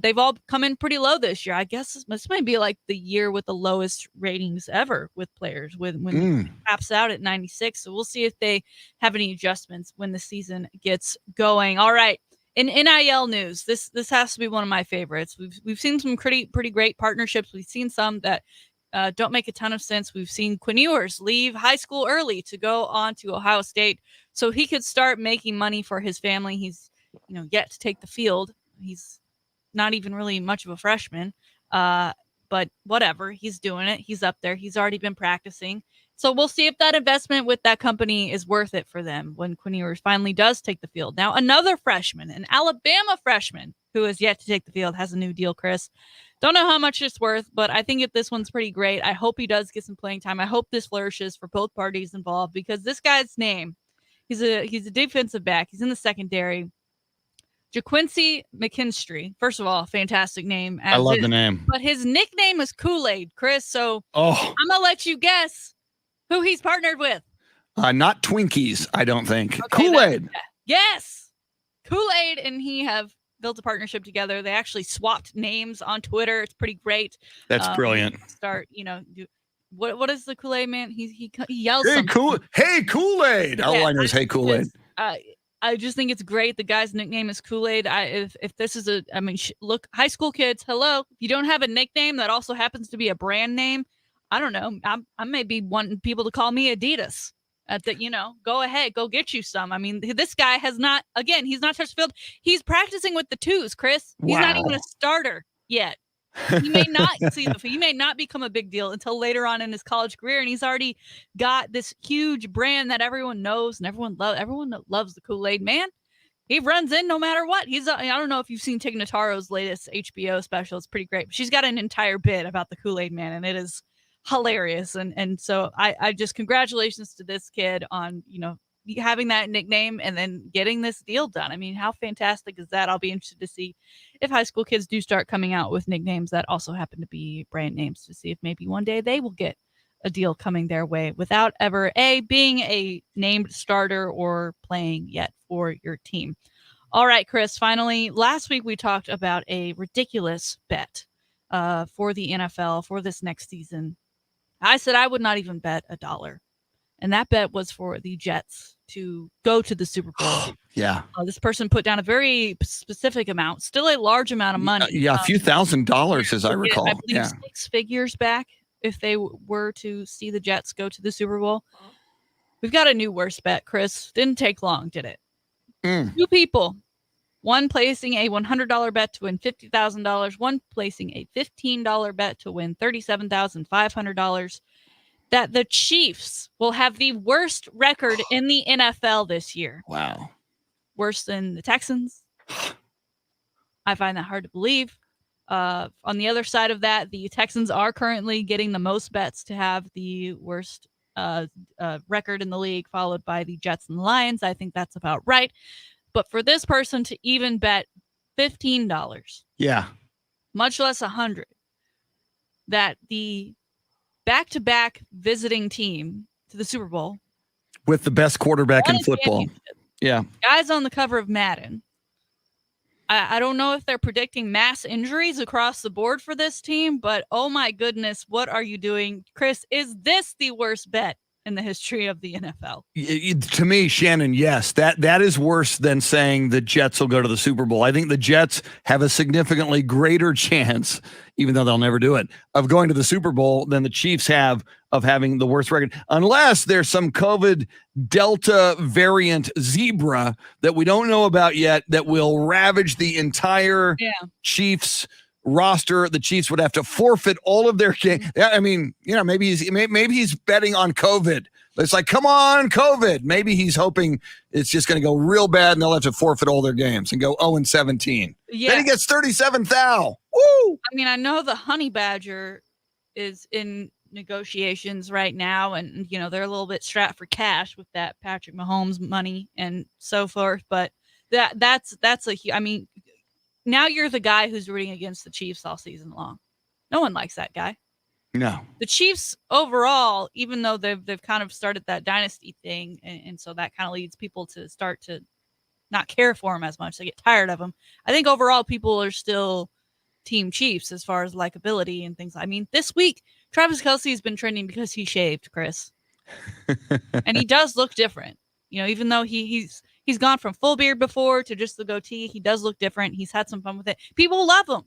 they've all come in pretty low this year. I guess this might be like the year with the lowest ratings ever with players when it caps out at 96. So we'll see if they have any adjustments when the season gets going. All right. In NIL news, this has to be one of my favorites. We've seen some pretty great partnerships. We've seen some that don't make a ton of sense. We've seen Quinn Ewers leave high school early to go on to Ohio State so he could start making money for his family. He's yet to take the field. He's not even really much of a freshman, but whatever. He's doing it. He's up there. He's already been practicing. So we'll see if that investment with that company is worth it for them when Quinn Ewers finally does take the field. Now, another freshman, an Alabama freshman who has yet to take the field, has a new deal, Chris. Don't know how much it's worth, but I think this one's pretty great. I hope he does get some playing time. I hope this flourishes for both parties involved because this guy's name, he's a defensive back. He's in the secondary. JaQuincy McKinstry. First of all, fantastic name. I love the name. But his nickname is Kool-Aid, Chris. So I'm going to let you guess who he's partnered with. Not Twinkies, I don't think. Okay, Kool-Aid. Yes. Kool-Aid and he have built a partnership together. They actually swapped names on Twitter. It's pretty great. That's brilliant. Start, what is the Kool-Aid man? He yells Hey, something. Hey, Kool-Aid. Yeah, All I know is Hey, Kool-Aid. I just think it's great. The guy's nickname is Kool-Aid. If this is look, high school kids, hello. If you don't have a nickname that also happens to be a brand name, I don't know. I may be wanting people to call me Adidas. Go ahead, go get you some. I mean, this guy he's not touched the field. He's practicing with the twos, Chris. He's not even a starter yet. He may not he may not become a big deal until later on in his college career, and he's already got this huge brand that everyone knows and everyone loves the Kool-Aid man. He runs in no matter what. I don't know if you've seen Tig Notaro's latest HBO special. It's pretty great. She's got an entire bit about the Kool-Aid Man, and it is hilarious. And so I just congratulations to this kid on, having that nickname and then getting this deal done. I mean, how fantastic is that? I'll be interested to see if high school kids do start coming out with nicknames that also happen to be brand names, to see if maybe one day they will get a deal coming their way without ever being a named starter or playing yet for your team. All right, Chris, finally, last week we talked about a ridiculous bet for the NFL for this next season. I said I would not even bet $1. And that bet was for the Jets to go to the Super Bowl. Yeah. This person put down a very specific amount, still a large amount of money. Yeah, a few $1,000s, as I recall. I believe 6 figures back if they were to see the Jets go to the Super Bowl. We've got a new worst bet, Chris. Didn't take long, did it? 2 people. One placing a $100 bet to win $50,000. One placing a $15 bet to win $37,500. That the Chiefs will have the worst record in the NFL this year. Wow. Worse than the Texans. I find that hard to believe. On the other side of that, the Texans are currently getting the most bets to have the worst record in the league, followed by the Jets and the Lions. I think that's about right. But for this person to even bet $15, much less $100, that the back-to-back visiting team to the Super Bowl with the best quarterback in football. Yeah. Guys on the cover of Madden. I don't know if they're predicting mass injuries across the board for this team, but oh my goodness, what are you doing? Chris, is this the worst bet in the history of the NFL? To me, Shannon, yes. That is worse than saying the Jets will go to the Super Bowl. I think the Jets have a significantly greater chance, even though they'll never do it, of going to the Super Bowl than the Chiefs have of having the worst record, unless there's some COVID Delta variant zebra that we don't know about yet that will ravage the entire Chiefs roster. The Chiefs would have to forfeit all of their games. I mean, maybe he's betting on COVID. It's like, come on, COVID. Maybe he's hoping it's just going to go real bad and they'll have to forfeit all their games and go 0-17. Yeah. Then he gets 37 thou. Woo! I mean, I know the Honey Badger is in negotiations right now, and they're a little bit strapped for cash with that Patrick Mahomes money and so forth. But that's I mean, now you're the guy who's rooting against the Chiefs all season long. No one likes that guy. No. The Chiefs overall, even though they've kind of started that dynasty thing, and so that kind of leads people to start to not care for him as much. They get tired of him. I think overall people are still Team Chiefs as far as likability and things. I mean, this week, Travis Kelce has been trending because he shaved, Chris. And he does look different. Even though he's gone from full beard before to just the goatee, he does look different. He's had some fun with it. People love him.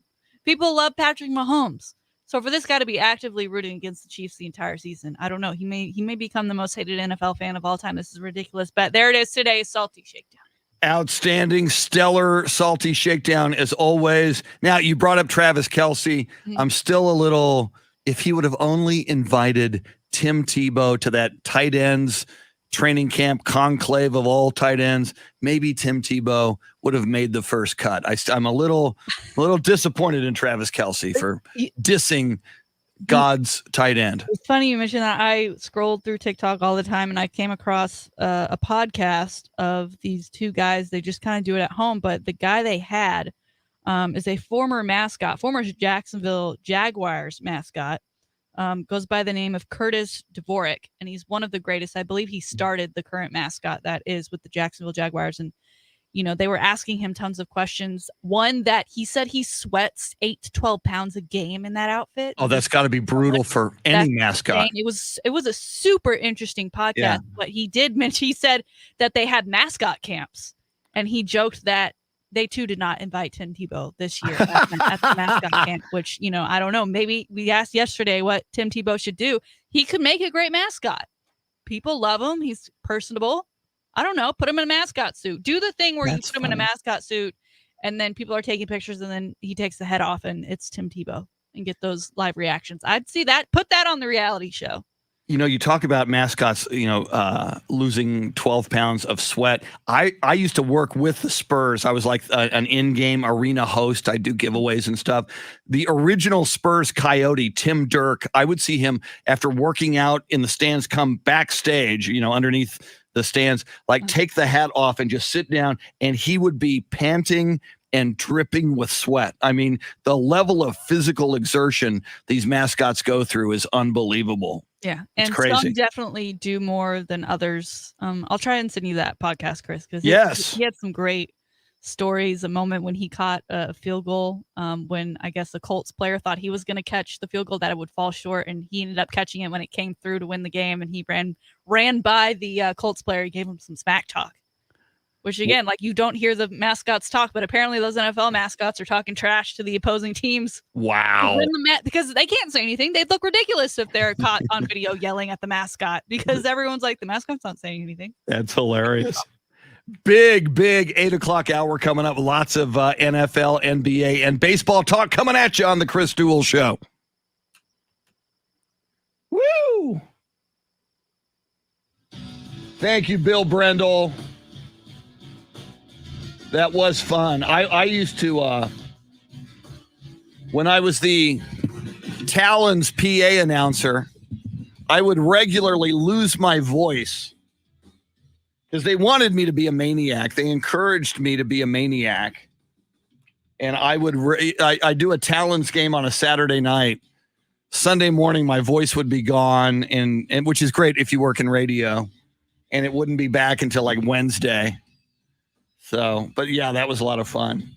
People love Patrick Mahomes. So for this guy to be actively rooting against the Chiefs the entire season, I don't know. He may become the most hated NFL fan of all time. This is ridiculous. But there it is today, Salty Shakedown. Outstanding, stellar, salty shakedown as always. Now, you brought up Travis Kelce. I'm still a little, if he would have only invited Tim Tebow to that tight ends training camp conclave of all tight ends, maybe Tim Tebow would have made the first cut. I'm a little disappointed in Travis Kelce for dissing God's tight end. It's funny you mentioned that. I scrolled through TikTok all the time and I came across a podcast of these two guys. They just kind of do it at home, but the guy they had is a former Jacksonville Jaguars mascot. Goes by the name of Curtis Dvorak, and he's one of the greatest. I believe he started the current mascot that is with the Jacksonville Jaguars. And, they were asking him tons of questions. One that he said he sweats 8 to 12 pounds a game in that outfit. Oh, that's got to be brutal for any mascot. It was a super interesting podcast, but he did mention, he said that they had mascot camps, and he joked that they too did not invite Tim Tebow this year at the mascot camp, which, I don't know. Maybe we asked yesterday what Tim Tebow should do. He could make a great mascot. People love him. He's personable. I don't know. Put him in a mascot suit. Do the thing where you put him in a mascot suit and then people are taking pictures and then he takes the head off and it's Tim Tebow and get those live reactions. I'd see that. Put that on the reality show. You talk about mascots, losing 12 pounds of sweat. I used to work with the Spurs. I was like an in-game arena host. I do giveaways and stuff. The original Spurs Coyote, Tim Dirk, I would see him after working out in the stands come backstage, underneath the stands, take the hat off and just sit down, and he would be panting and dripping with sweat. I mean, the level of physical exertion these mascots go through is unbelievable. Yeah, It's and crazy. some definitely do more than others. I'll try and send you that podcast, Chris, because Yes, he had some great stories. A moment when he caught a field goal, when I guess the Colts player thought he was going to catch the field goal, that it would fall short, and he ended up catching it when it came through to win the game. And he ran by the Colts player. He gave him some smack talk, which again, you don't hear the mascots talk, but apparently those NFL mascots are talking trash to the opposing teams. wow. Because they can't say anything. They'd look ridiculous if they're caught on video yelling at the mascot, because everyone's like, the mascot's not saying anything. That's hilarious. Big 8:00 hour coming up. Lots of NFL, NBA, and baseball talk coming at you on the Chris Duel Show. Woo! Thank you, Bill Brendel. That was fun. I used to, when I was the Talons PA announcer, I would regularly lose my voice because they wanted me to be a maniac. They encouraged me to be a maniac. And I would, I do a Talons game on a Saturday night. Sunday morning, my voice would be gone, and which is great if you work in radio, and it wouldn't be back until Wednesday. So, but yeah, that was a lot of fun.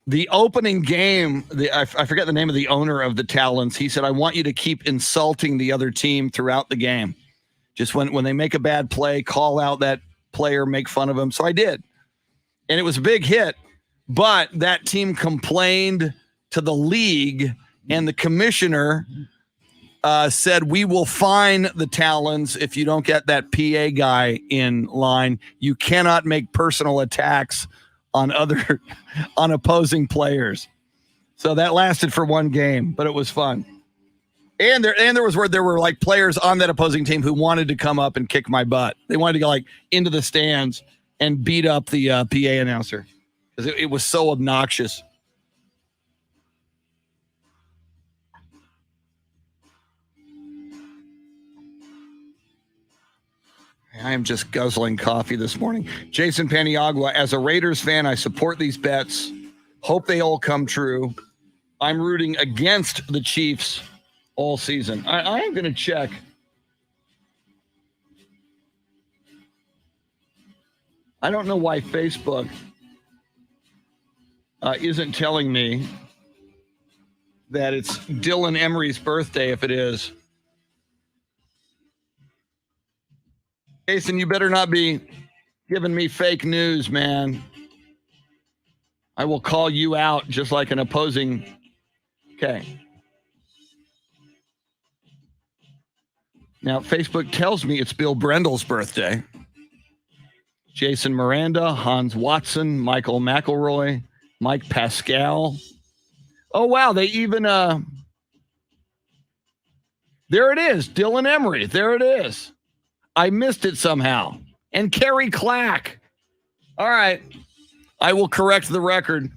The opening game, I forget the name of the owner of the Talons. He said, I want you to keep insulting the other team throughout the game. Just when they make a bad play, call out that player, make fun of him. So I did. And it was a big hit, but that team complained to the league, and the commissioner said, we will fine the Talons if you don't get that PA guy in line. You cannot make personal attacks on opposing players. So that lasted for one game, but it was fun. And there were players on that opposing team who wanted to come up and kick my butt. They wanted to go into the stands and beat up the PA announcer because it was so obnoxious. I am just guzzling coffee this morning. Jason Paniagua, as a Raiders fan, I support these bets. Hope they all come true. I'm rooting against the Chiefs all season. I am going to check. I don't know why Facebook isn't telling me that it's Dylan Emery's birthday if it is. Jason, you better not be giving me fake news, man. I will call you out just like an opposing. Okay. Now, Facebook tells me it's Bill Brendel's birthday. Jason Miranda, Hans Watson, Michael McElroy, Mike Pascal. Oh, wow. They even, there it is. Dylan Emery. There it is. I missed it somehow. And Kerry Clack. All right. I will correct the record.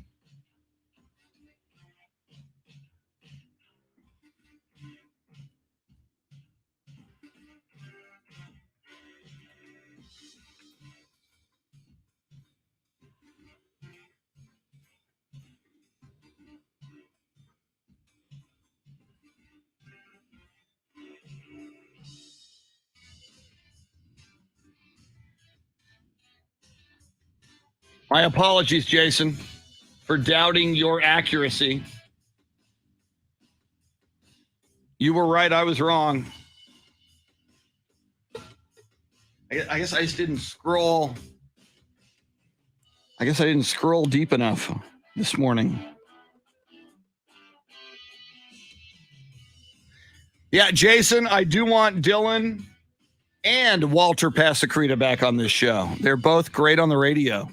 My apologies, Jason, for doubting your accuracy. You were right. I was wrong. I guess I just didn't scroll. I guess I didn't scroll deep enough this morning. Yeah, Jason, I do want Dylan and Walter Pasacreta back on this show. They're both great on the radio.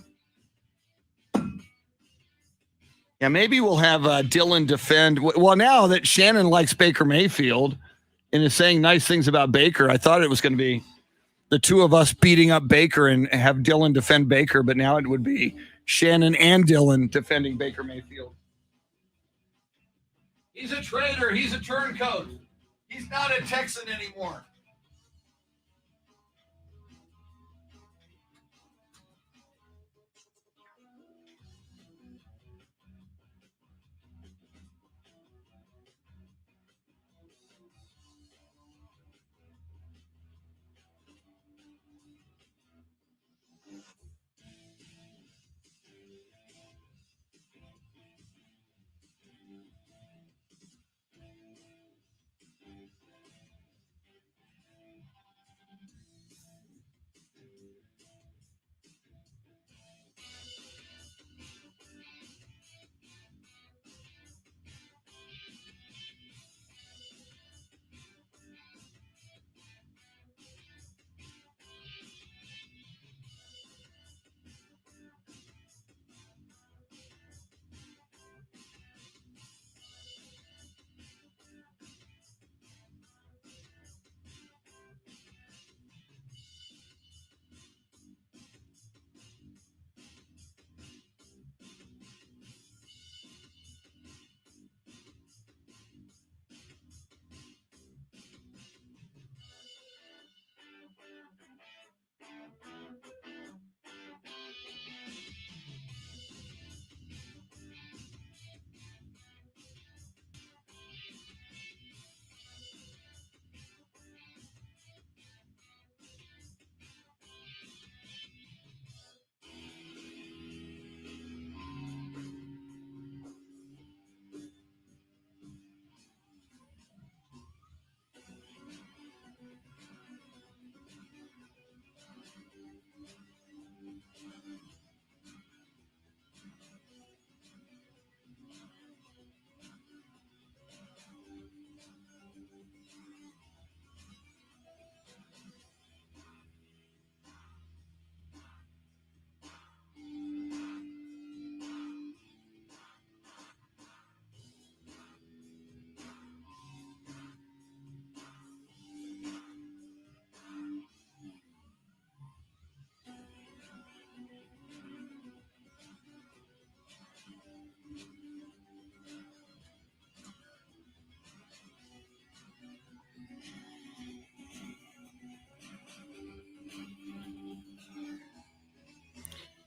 Yeah, maybe we'll have Dylan defend. Well, now that Shannon likes Baker Mayfield and is saying nice things about Baker, I thought it was going to be the two of us beating up Baker and have Dylan defend Baker, but now it would be Shannon and Dylan defending Baker Mayfield. He's a traitor. He's a turncoat. He's not a Texan anymore.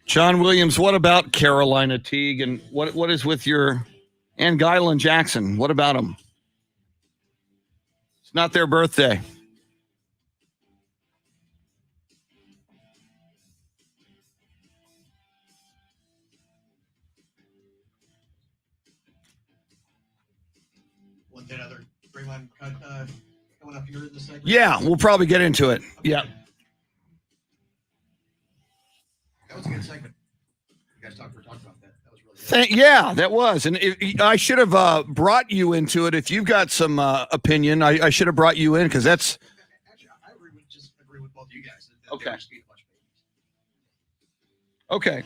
John Williams, what about Carolina Teague, and what is with your and Gylan Jackson? What about them? It's not their birthday. Want that other Draymond cut coming up here in the segment? Yeah, we'll probably get into it. Okay. Yeah. That was a good segment. You guys talked about that. That was really good. Yeah, that was. And I should have brought you into it. If you've got some opinion, I should have brought you in because that's. Actually, I agree with both of you guys. Okay. Okay.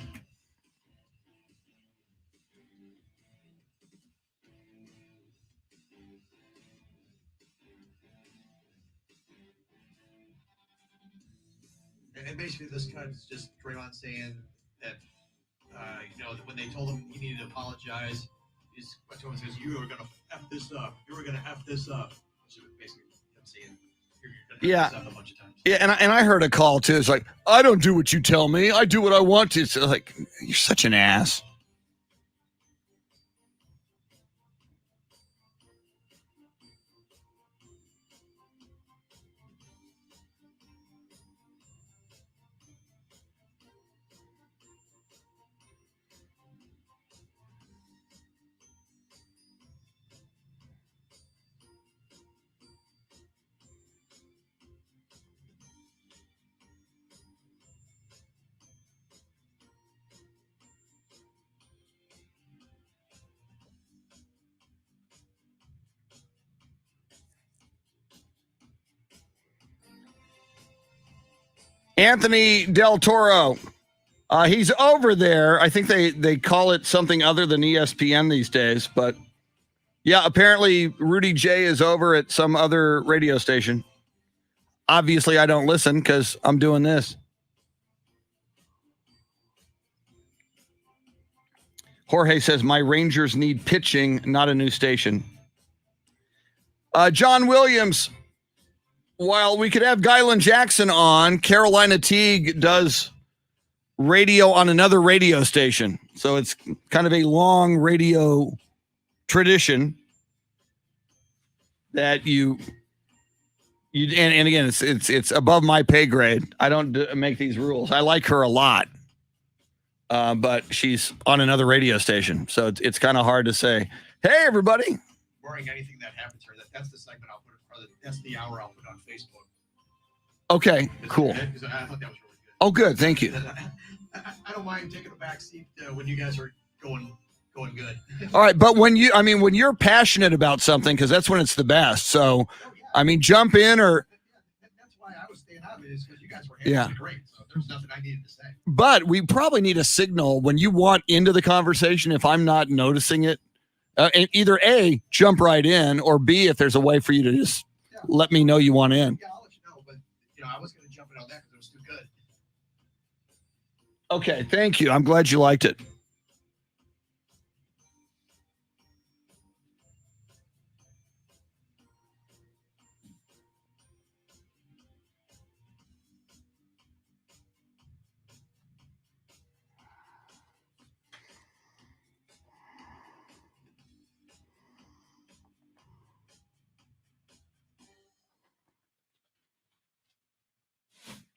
And basically, this cut is just Draymond saying that, when they told him he needed to apologize, Draymond says, "You were going to F this up. You were going to F this up." Which is basically him saying, "You're going to F this up a bunch of times." Yeah, and I heard a call, too. It's like, I don't do what you tell me. I do what I want to. It's like, you're such an ass. Anthony Del Toro He's over there. I think they call it something other than ESPN these days, but yeah, apparently Rudy J is over at some other radio station. Obviously, I don't listen because I'm doing this. Jorge says, my Rangers need pitching, not a new station. John Williams, while we could have Gylan Jackson on, Carolina Teague does radio on another radio station. So it's kind of a long radio tradition that you and again, it's above my pay grade. I don't make these rules. I like her a lot. But she's on another radio station, so it's kind of hard to say, hey, everybody. Barring anything that happens here, that's the segment I'll put, or that's the hour I'll put on Facebook. Okay, cool. I thought that was really good. Oh, good. Thank you. I don't mind taking a back seat when you guys are going good. All right, but when you're passionate about something, because that's when it's the best. So, I mean, jump in or. That's why I was staying out of it, is because you guys were handling it great. So there's nothing I needed to say. But we probably need a signal when you want into the conversation. If I'm not noticing it, either A, jump right in, or B, if there's a way for you to just let me know you want in. Yeah, I'll let you know, but I was going to jump in on that because it was too good. Okay, thank you. I'm glad you liked it.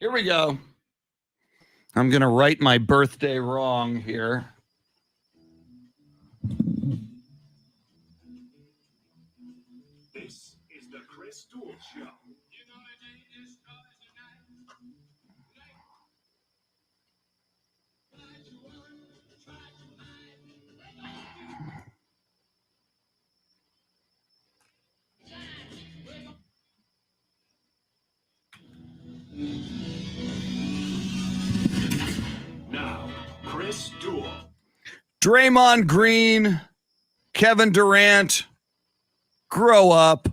Here we go. I'm going to write my birthday wrong here. This is the Chris Duel Show. Now, Chris Duel. Draymond Green, Kevin Durant, grow up.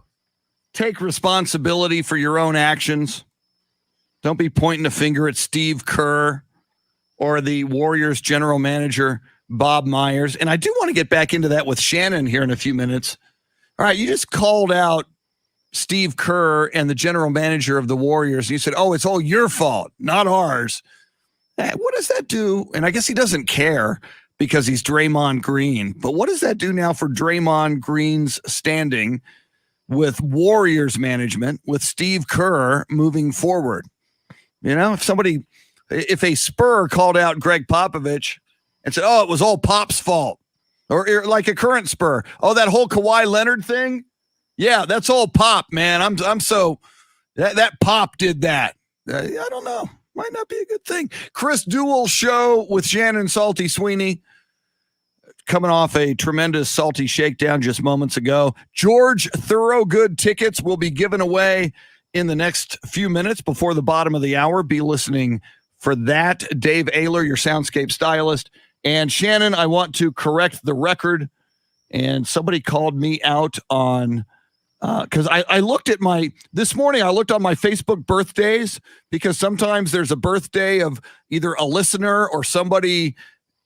Take responsibility for your own actions. Don't be pointing a finger at Steve Kerr or the Warriors general manager, Bob Myers. And I do want to get back into that with Shannon here in a few minutes. All right, you just called out Steve Kerr and the general manager of the Warriors. And you said, oh, it's all your fault, not ours. What does that do? And I guess he doesn't care because he's Draymond Green. But what does that do now for Draymond Green's standing with Warriors management, with Steve Kerr moving forward? If a Spur called out Greg Popovich and said, oh, it was all Pop's fault, or like a current Spur, oh, that whole Kawhi Leonard thing. Yeah, that's all Pop, man. I'm so that Pop did that. I don't know. Might not be a good thing. Chris Duel show with Shannon Salty Sweeney, coming off a tremendous Salty shakedown just moments ago. George Thorogood tickets will be given away in the next few minutes before the bottom of the hour. Be listening for that. Dave Ayler, your soundscape stylist. And Shannon, I want to correct the record. And somebody called me out on because I looked at this morning, I looked on my Facebook birthdays, because sometimes there's a birthday of either a listener or somebody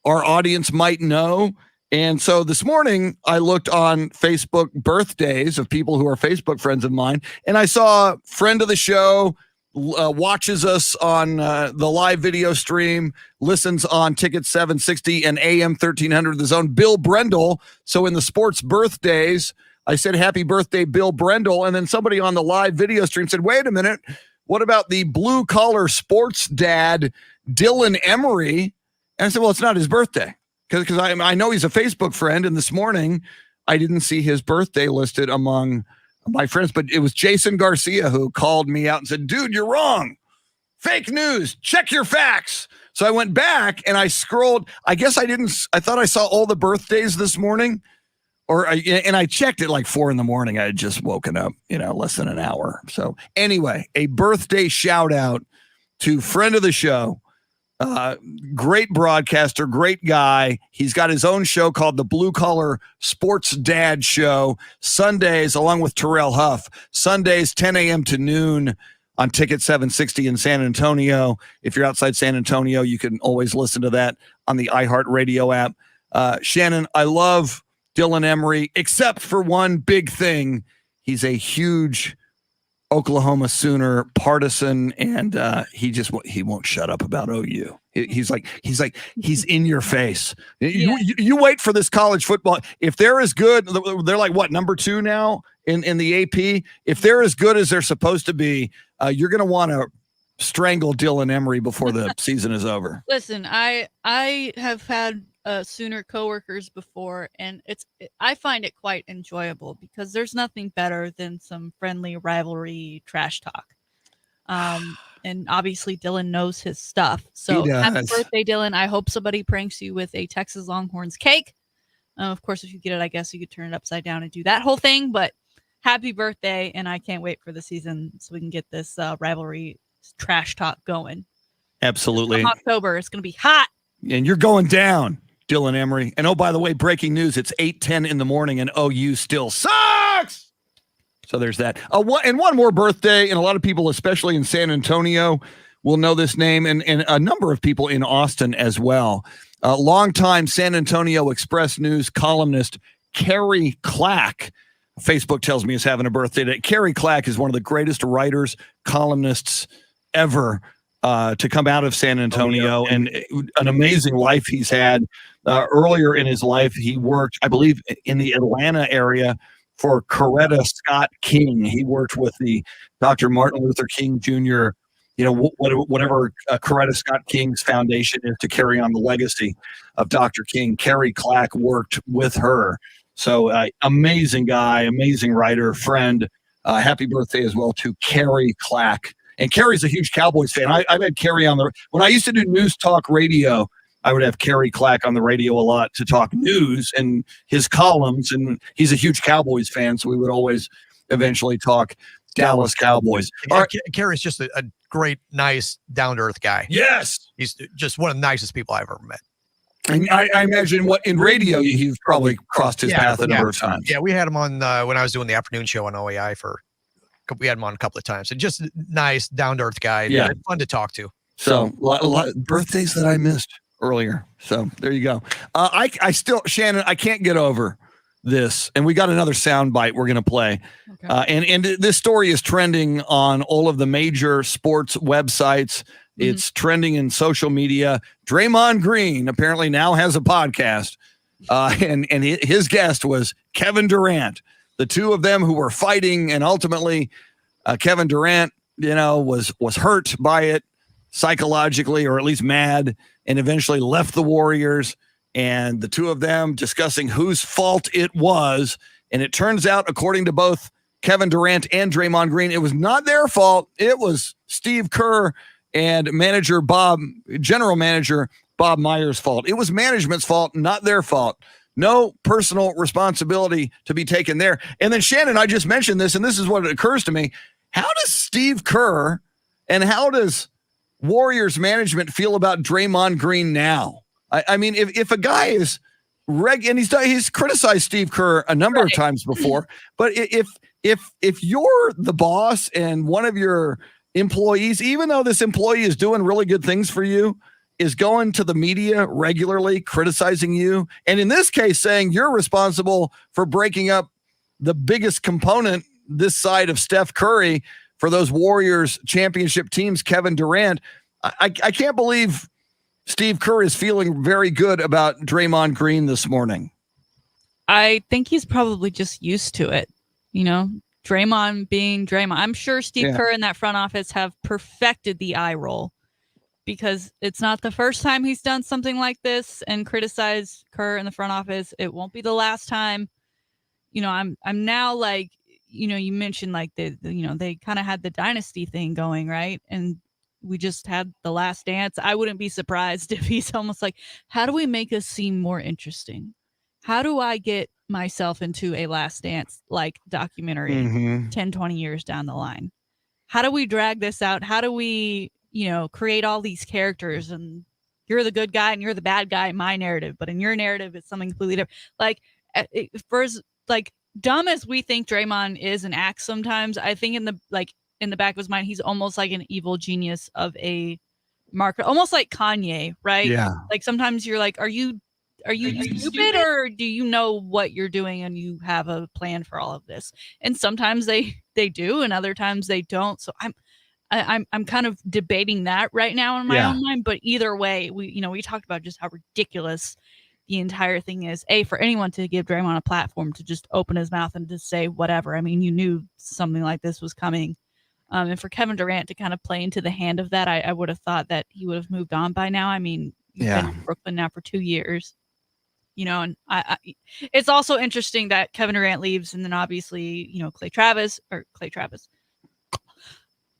our audience might know. And so this morning I looked on Facebook birthdays of people who are Facebook friends of mine, and I saw friend of the show, watches us on the live video stream, listens on Ticket 760 and AM 1300 The Zone, Bill Brendel. So in the sports birthdays, I said, happy birthday, Bill Brendel. And then somebody on the live video stream said, wait a minute, what about the blue collar sports dad, Dylan Emery? And I said, well, it's not his birthday, because I know he's a Facebook friend. And this morning I didn't see his birthday listed among my friends, but it was Jason Garcia who called me out and said, dude, you're wrong. Fake news. Check your facts. So I went back and I scrolled. I thought I saw all the birthdays this morning. And I checked at like 4 a.m. I had just woken up, less than an hour. So anyway, a birthday shout out to friend of the show, Great broadcaster, great guy. He's got his own show called the Blue Collar Sports Dad Show. Sundays, along with Terrell Huff. Sundays, 10 a.m. to noon on Ticket 760 in San Antonio. If you're outside San Antonio, you can always listen to that on the iHeartRadio app. Shannon, I love Dylan Emery, except for one big thing. He's a huge Oklahoma Sooner partisan, and he won't shut up about OU. He's in your face. You wait for this college football. If they're as good, they're like what, number 2 now in the AP. If they're as good as they're supposed to be, you're going to want to strangle Dylan Emery before the season is over. Listen, I have had Sooner coworkers before, and I find it quite enjoyable because there's nothing better than some friendly rivalry trash talk. And obviously Dylan knows his stuff. So happy birthday, Dylan. I hope somebody pranks you with a Texas Longhorns cake. Of course, if you get it, I guess you could turn it upside down and do that whole thing, but happy birthday. And I can't wait for the season so we can get this rivalry trash talk going. Absolutely. Come October, it's going to be hot. And you're going down, Dylan Emery. And oh, by the way, breaking news, it's 8:10 in the morning and OU still sucks. So there's that. One more birthday, and a lot of people, especially in San Antonio, will know this name, and a number of people in Austin as well. Longtime San Antonio Express News columnist Carrie Clack, Facebook tells me, is having a birthday today. Carrie Clack is one of the greatest writers, columnists ever to come out of San Antonio, and an amazing life he's had. Earlier in his life, he worked, I believe, in the Atlanta area for Coretta Scott King. He worked with the Dr. Martin Luther King Jr., whatever Coretta Scott King's foundation is to carry on the legacy of Dr. King. Carrie Clack worked with her. So amazing guy, amazing writer, friend. Happy birthday as well to Carrie Clack. And Carrie's a huge Cowboys fan. I've had Carrie on when I used to do news talk radio, I would have Carrie Clack on the radio a lot to talk news and his columns. And he's a huge Cowboys fan, so we would always eventually talk Dallas Cowboys. Yeah, Carrie's just a great, nice, down-to-earth guy. Yes. He's just one of the nicest people I've ever met. And I imagine in radio, you've probably crossed his path a number of times. Yeah, we had him on when I was doing the afternoon show on OAI we had him on a couple of times. And just nice, down-to-earth guy. Yeah. Fun to talk to. So a lot of birthdays that I missed earlier. So there you go. I still, Shannon, I can't get over this. And we got another sound bite we're going to play. Okay. And this story is trending on all of the major sports websites. It's trending in social media. Draymond Green apparently now has a podcast. And his guest was Kevin Durant. The two of them who were fighting, and ultimately Kevin Durant, was hurt by it psychologically, or at least mad, and eventually left the Warriors. And the two of them discussing whose fault it was. And it turns out, according to both Kevin Durant and Draymond Green, it was not their fault. It was Steve Kerr and general manager Bob Myers' fault. It was management's fault, not their fault. No personal responsibility to be taken there. And then, Shannon, I just mentioned this, and this is what occurs to me. How does Steve Kerr and how does Warriors management feel about Draymond Green now? I mean, if a guy is and he's criticized Steve Kerr a number of times before, but if you're the boss and one of your employees, even though this employee is doing really good things for you, is going to the media regularly criticizing you, and in this case saying you're responsible for breaking up the biggest component this side of Steph Curry for those Warriors championship teams, Kevin Durant, I can't believe Steve Kerr is feeling very good about Draymond Green this morning. I think he's probably just used to it. Draymond being Draymond. I'm sure Steve Kerr in that front office have perfected the eye roll, because it's not the first time he's done something like this and criticized Kerr in the front office. It won't be the last time. I'm now like, you mentioned like they kind of had the dynasty thing going, right? And we just had the Last Dance. I wouldn't be surprised if he's almost like, how do we make us seem more interesting? How do I get myself into a Last Dance like documentary 10, 20 years down the line? How do we drag this out? How do we create all these characters and you're the good guy and you're the bad guy in my narrative, but in your narrative, it's something completely different. Like, for as like dumb as we think Draymond is and acts sometimes, I think in the back of his mind, he's almost like an evil genius of a marketer, almost like Kanye, right? Yeah. Like sometimes you're like, are you stupid, or do you know what you're doing and you have a plan for all of this? And sometimes they do, and other times they don't. So I'm kind of debating that right now in my own mind. But either way, we talked about just how ridiculous the entire thing is. For anyone to give Draymond a platform to just open his mouth and just say whatever. I mean, you knew something like this was coming. And for Kevin Durant to kind of play into the hand of that, I would have thought that he would have moved on by now. I mean, you've been in Brooklyn now for 2 years, and it's also interesting that Kevin Durant leaves, and then obviously, Clay Travis.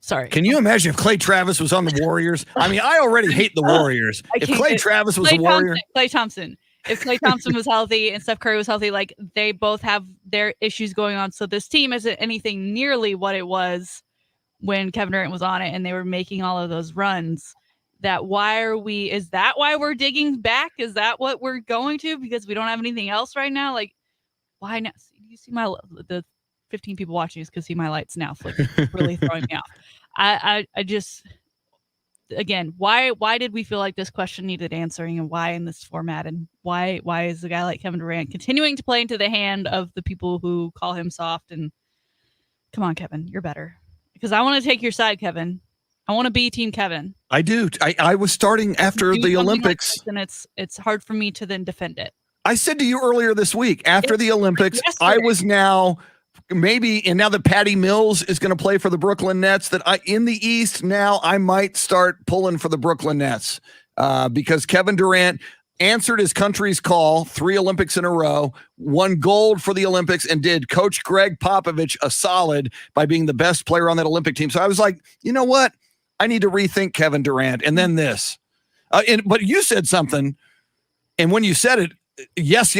Sorry. Can you imagine if Clay Travis was on the Warriors? I mean, I already hate the Warriors. If Clay Travis was a Warrior. Clay Thompson. If Clay Thompson was healthy and Steph Curry was healthy, like they both have their issues going on. So this team isn't anything nearly what it was when Kevin Durant was on it and they were making all of those runs. Is that why we're digging back? Is that what we're going to? Because we don't have anything else right now? Like, why not? You see the 15 people watching this could see my lights now flicking, really throwing me off. I just, again, why did we feel like this question needed answering, and why in this format, and why is a guy like Kevin Durant continuing to play into the hand of the people who call him soft? And come on, Kevin, you're better. Because I want to take your side, Kevin. I want to be Team Kevin. I do. I was starting after the Olympics. Like and it's hard for me to then defend it. I said to you earlier this week, after the Olympics, I was now and now that Patty Mills is going to play for the Brooklyn Nets, that in the East now I might start pulling for the Brooklyn Nets because Kevin Durant answered his country's call 3 Olympics in a row, won gold for the Olympics, and did Coach Greg Popovich a solid by being the best player on that Olympic team. So I was like, you know what? I need to rethink Kevin Durant. And then this. But you said something, and when you said it, yes,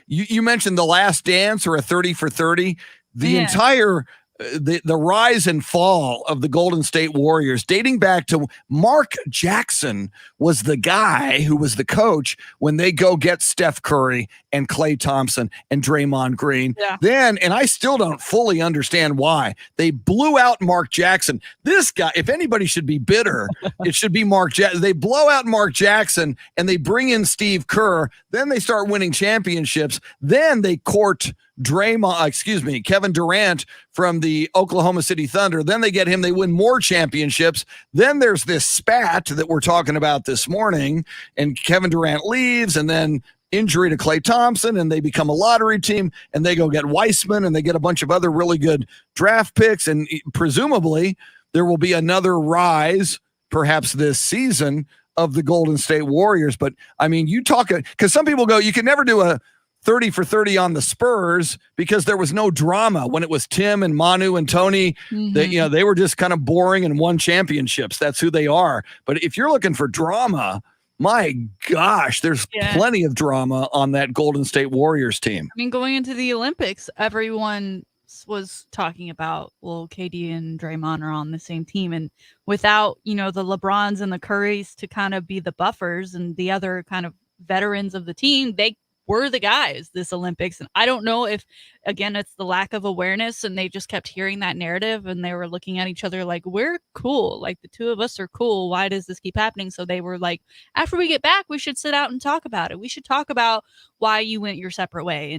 you mentioned The Last Dance or a 30 for 30. The entire the rise and fall of the Golden State Warriors, dating back to Mark Jackson was the guy who was the coach when they go get Steph Curry and Klay Thompson and Draymond Green. Yeah. Then, and I still don't fully understand why, they blew out Mark Jackson. This guy, if anybody should be bitter, it should be Mark Jackson. They blow out Mark Jackson and they bring in Steve Kerr. Then they start winning championships. Then they court Kevin Durant from the Oklahoma City Thunder. Then they get him. They win more championships. Then there's this spat that we're talking about this morning, and Kevin Durant leaves, and then injury to Klay Thompson, and they become a lottery team, and they go get Weissman, and they get a bunch of other really good draft picks, and presumably there will be another rise, perhaps this season, of the Golden State Warriors. But, I mean, you talk – because some people go, you can never do a 30 for 30 on the Spurs because there was no drama when it was Tim and Manu and Tony. Mm-hmm. They were just kind of boring and won championships. That's who they are. But if you're looking for drama, my gosh, there's plenty of drama on that Golden State Warriors team. I mean, going into the Olympics, everyone was talking about, well, KD and Draymond are on the same team. And without, the LeBrons and the Currys to kind of be the buffers and the other kind of veterans of the team, they were the guys this Olympics. And I don't know if, again, it's the lack of awareness and they just kept hearing that narrative and they were looking at each other like, we're cool. Like the two of us are cool. Why does this keep happening? So they were like, after we get back, we should sit out and talk about it. We should talk about why you went your separate way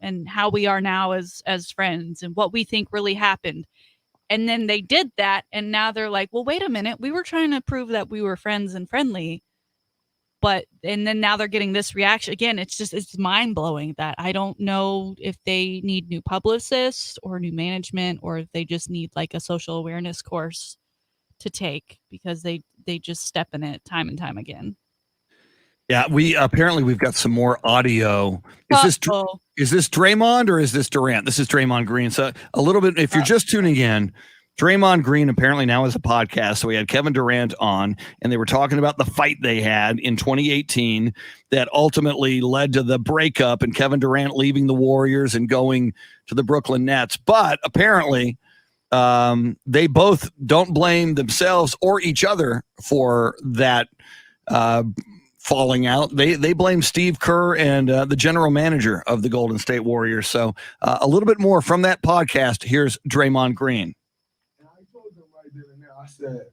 and how we are now as friends and what we think really happened. And then they did that. And now they're like, well, wait a minute. We were trying to prove that we were friends and friendly. And then now they're getting this reaction again. It's mind blowing that I don't know if they need new publicists or new management, or if they just need like a social awareness course to take because they just step in it time and time again. Yeah, we've got some more audio. Is this Draymond or is this Durant? This is Draymond Green. So a little bit, if you're just tuning in, Draymond Green apparently now has a podcast. So we had Kevin Durant on, and they were talking about the fight they had in 2018 that ultimately led to the breakup and Kevin Durant leaving the Warriors and going to the Brooklyn Nets. But apparently they both don't blame themselves or each other for that falling out. They blame Steve Kerr and the general manager of the Golden State Warriors. So a little bit more from that podcast. Here's Draymond Green. And I told them right then and there, I said,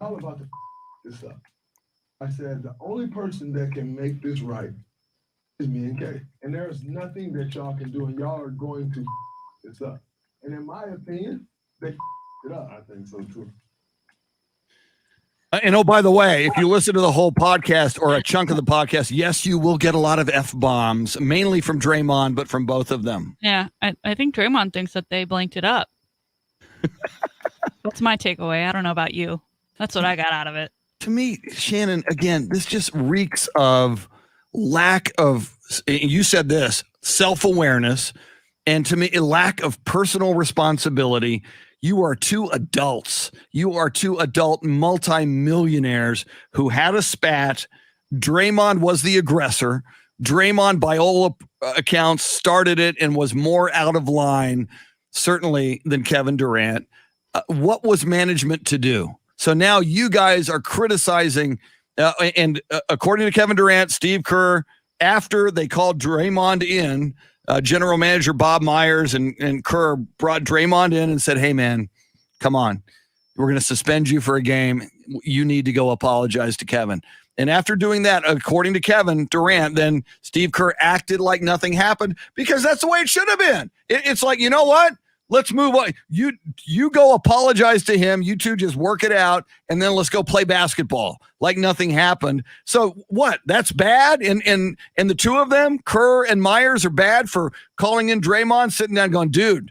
all about to this up. I said, the only person that can make this right is me and Kay. And there's nothing that y'all can do, and y'all are going to this up. And in my opinion, they it up. I think so too. And oh, by the way, if you listen to the whole podcast or a chunk of the podcast, yes, you will get a lot of F-bombs, mainly from Draymond, but from both of them. Yeah, I think Draymond thinks that they blanked it up. That's my takeaway. I don't know about you. That's what I got out of it. To me, Shannon, again, this just reeks of lack of, you said this, self-awareness, and to me, a lack of personal responsibility. You are two adults. You are two adult multimillionaires who had a spat. Draymond was the aggressor. Draymond, by all accounts, started it and was more out of line, certainly, than Kevin Durant. What was management to do? So now you guys are criticizing, and according to Kevin Durant, Steve Kerr, after they called Draymond in, General Manager Bob Myers and Kerr brought Draymond in and said, hey, man, come on. We're going to suspend you for a game. You need to go apologize to Kevin. And after doing that, according to Kevin Durant, then Steve Kerr acted like nothing happened because that's the way it should have been. It's like, you know what? Let's move on. You go apologize to him. You two just work it out, and then let's go play basketball like nothing happened. So what? That's bad. And the two of them, Kerr and Myers, are bad for calling in Draymond, sitting down, going, "Dude,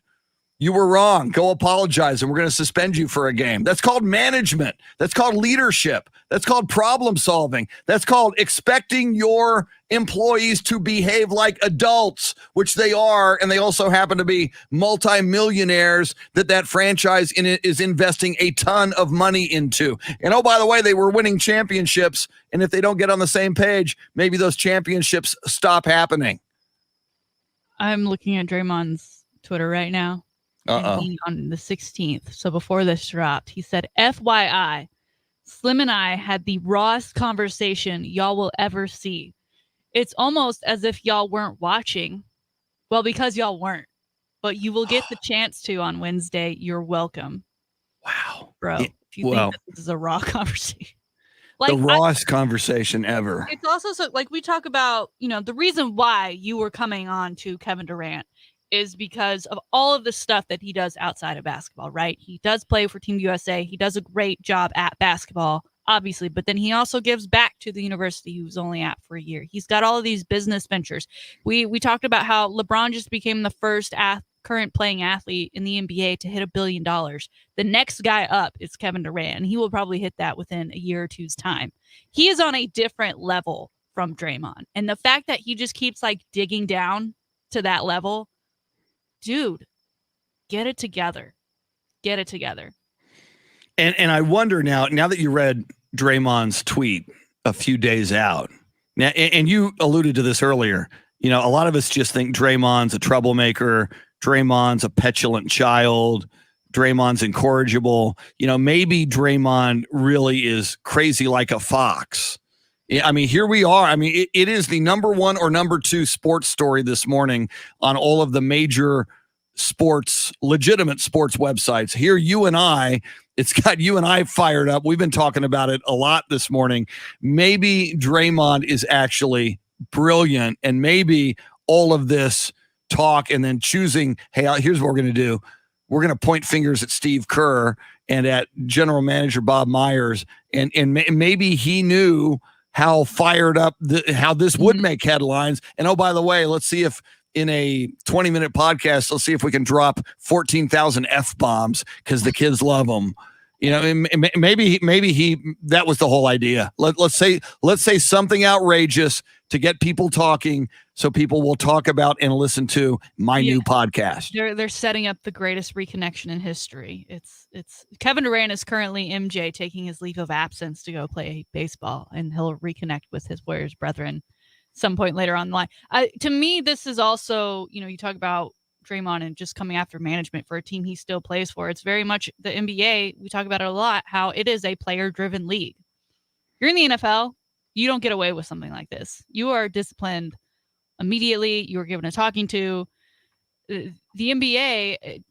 you were wrong. Go apologize, and we're going to suspend you for a game." That's called management. That's called leadership. That's called problem solving. That's called expecting your employees to behave like adults, which they are, and they also happen to be multimillionaires that franchise is investing a ton of money into. And oh, by the way, they were winning championships, and if they don't get on the same page, maybe those championships stop happening. I'm looking at Draymond's Twitter right now. On the 16th, so before this dropped, he said, FYI, Slim and I had the rawest conversation y'all will ever see. It's almost as if y'all weren't watching. Well, because y'all weren't. But you will get the chance to on Wednesday. You're welcome. Wow. Bro, if you think that this is a raw conversation. Like, the rawest conversation ever. It's also so, like, we talk about, the reason why you were coming on to Kevin Durant is because of all of the stuff that he does outside of basketball, right? He does play for Team USA. He does a great job at basketball, obviously, but then he also gives back to the university he was only at for a year. He's got all of these business ventures. We talked about how LeBron just became the first current playing athlete in the NBA to hit $1 billion. The next guy up is Kevin Durant, and he will probably hit that within a year or two's time. He is on a different level from Draymond. And the fact that he just keeps digging down to that level, dude, get it together. Get it together. And I wonder now that you read Draymond's tweet a few days out, now, and you alluded to this earlier, a lot of us just think Draymond's a troublemaker, Draymond's a petulant child, Draymond's incorrigible. Maybe Draymond really is crazy like a fox. I mean, here we are. I mean, it is the number one or number two sports story this morning on all of the major legitimate sports websites. Here, it's got you and I fired up. We've been talking about it a lot this morning. Maybe Draymond is actually brilliant, and maybe all of this talk and then choosing, hey, here's what we're going to do. We're going to point fingers at Steve Kerr and at general manager Bob Myers, and maybe he knew how fired up how this would make headlines. And oh, by the way, let's see if in a 20-minute podcast, let's see if we can drop 14,000 F-bombs because the kids love them. Maybe that was the whole idea. Let's say something outrageous to get people talking, so people will talk about and listen to my new podcast. They're setting up the greatest reconnection in history. It's Kevin Durant is currently MJ taking his leave of absence to go play baseball, and he'll reconnect with his Warriors brethren some point later on the line. To me, this is also, you talk about Draymond and just coming after management for a team he still plays for. It's very much the NBA. We talk about it a lot, how it is a player-driven league. You're in the NFL. You don't get away with something like this. You are disciplined immediately. You are given a talking to. The NBA,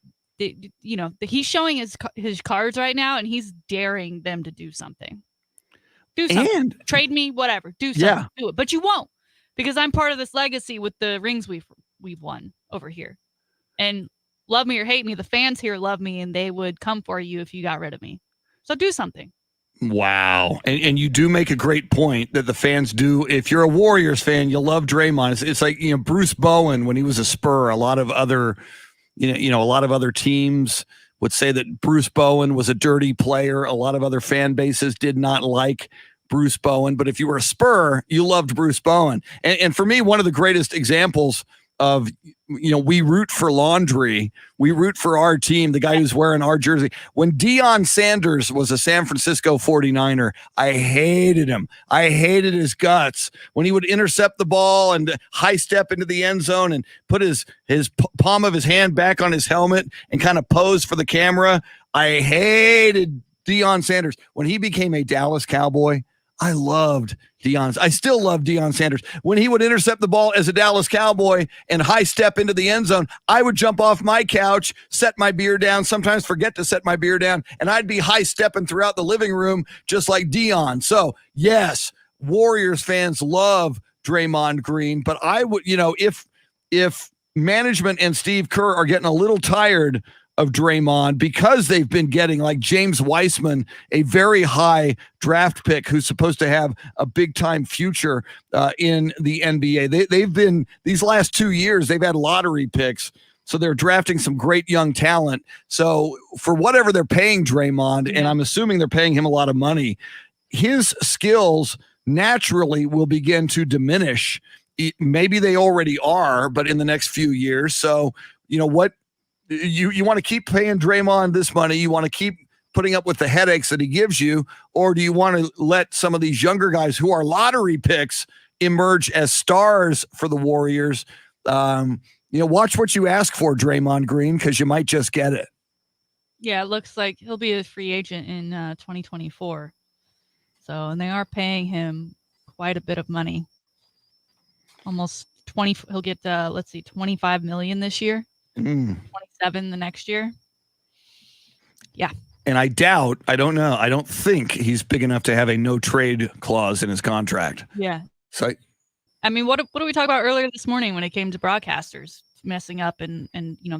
he's showing his cards right now, and he's daring them to do something. Do something. And trade me, whatever. Do something. Yeah. Do it. But you won't, because I'm part of this legacy with the rings we've won over here. And love me or hate me, the fans here love me, and they would come for you if you got rid of me. So do something. Wow. And you do make a great point that the fans do. If you're a Warriors fan, you love Draymond. It's like, Bruce Bowen, when he was a Spur, a lot of other teams would say that Bruce Bowen was a dirty player. A lot of other fan bases did not like Bruce Bowen. But if you were a Spur, you loved Bruce Bowen. And for me, one of the greatest examples of, we root for laundry. We root for our team, the guy who's wearing our jersey. When Deion Sanders was a San Francisco 49er, I hated him. I hated his guts. When he would intercept the ball and high step into the end zone and put his palm of his hand back on his helmet and kind of pose for the camera, I hated Deion Sanders. When he became a Dallas Cowboy, I loved Deion. I still love Deion Sanders. When he would intercept the ball as a Dallas Cowboy and high step into the end zone, I would jump off my couch, set my beer down, sometimes forget to set my beer down, and I'd be high stepping throughout the living room just like Deion. So, yes, Warriors fans love Draymond Green, but I would, if management and Steve Kerr are getting a little tired of Draymond because they've been getting, like James Weissman, a very high draft pick who's supposed to have a big time future in the NBA. They've been, these last 2 years, they've had lottery picks. So they're drafting some great young talent. So for whatever they're paying Draymond, and I'm assuming they're paying him a lot of money, his skills naturally will begin to diminish. Maybe they already are, but in the next few years. So, what, you want to keep paying Draymond this money? You want to keep putting up with the headaches that he gives you? Or do you want to let some of these younger guys who are lottery picks emerge as stars for the Warriors? Watch what you ask for, Draymond Green, because you might just get it. Yeah, it looks like he'll be a free agent in 2024. So, and they are paying him quite a bit of money. Almost 20. He'll get, 25 million this year. 27 the next year. Yeah. And I don't think he's big enough to have a no trade clause in his contract. Yeah. So, I mean, what did we talk about earlier this morning when it came to broadcasters messing up and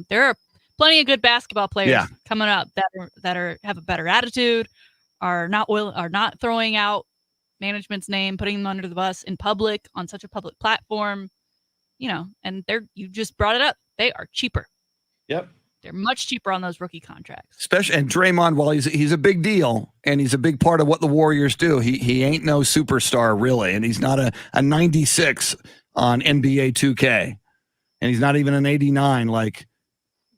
there are plenty of good basketball players coming up that have a better attitude, are not throwing out management's name, putting them under the bus in public on such a public platform, and you just brought it up. They are cheaper. Yep. They're much cheaper on those rookie contracts. Especially, and Draymond, while he's a big deal and he's a big part of what the Warriors do, he ain't no superstar really, and he's not a 96 on NBA 2K, and he's not even an 89 like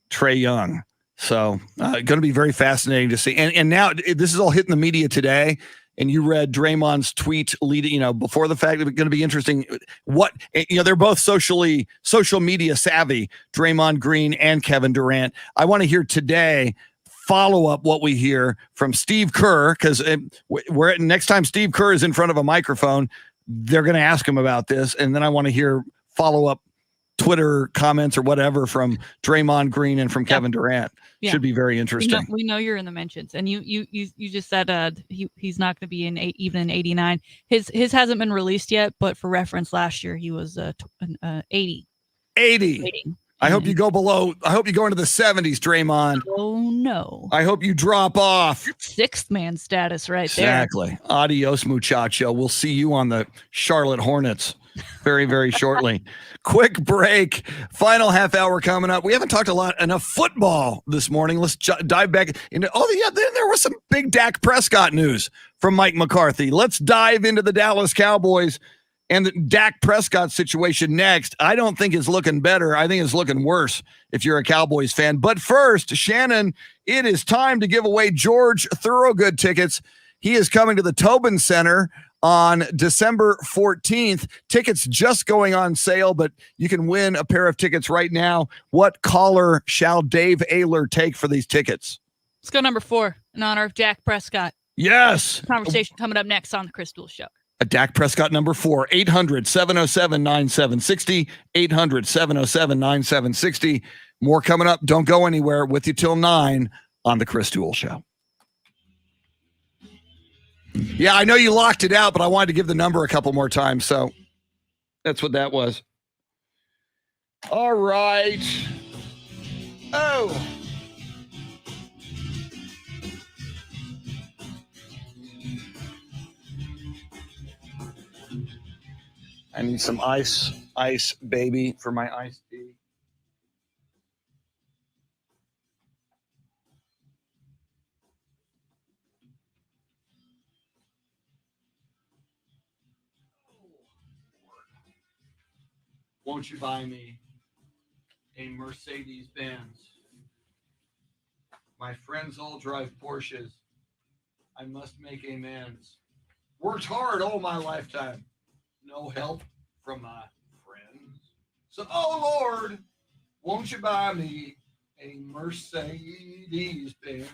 Trae Young. So going to be very fascinating to see. And now this is all hitting the media today. And you read Draymond's tweet leading, before the fact. It's going to be interesting. They're both social media savvy, Draymond Green and Kevin Durant. I want to hear today follow up what we hear from Steve Kerr, because next time Steve Kerr is in front of a microphone, they're going to ask him about this. And then I want to hear follow up Twitter comments or whatever from Draymond Green and from Kevin Durant. Yeah. Should be very interesting. We know you're in the mentions, and you just said he's not going to be even in 89. His hasn't been released yet, but for reference, last year he was 80. 80. I hope you go below. I hope you go into the 70s, Draymond. Oh no! I hope you drop off. That's sixth man status right there. Exactly. Adios, muchacho. We'll see you on the Charlotte Hornets very, very shortly. Quick break. Final half hour coming up. We haven't talked enough football this morning. Let's dive back into. Then there was some big Dak Prescott news from Mike McCarthy. Let's dive into the Dallas Cowboys and the Dak Prescott situation next. I don't think it's looking better. I think it's looking worse if you're a Cowboys fan. But first, Shannon, it is time to give away George Thorogood tickets. He is coming to the Tobin Center on December 14th. Tickets just going on sale, but you can win a pair of tickets right now. What caller shall Dave Ayler take for these tickets? Let's go number 4 in honor of Dak Prescott. Yes. Conversation coming up next on the Chris Duel Show. A Dak Prescott number 4, 800-707-9760, 800-707-9760. More coming up. Don't go anywhere. With you till 9 on the Chris Duel Show. Yeah, I know you locked it out, but I wanted to give the number a couple more times, so that's what that was. All right. Oh. I need some ice, baby, for my iced tea. Won't you buy me a Mercedes-Benz? My friends all drive Porsches. I must make amends. Worked hard all my lifetime. No help from my friends. So, oh Lord, won't you buy me a Mercedes-Benz?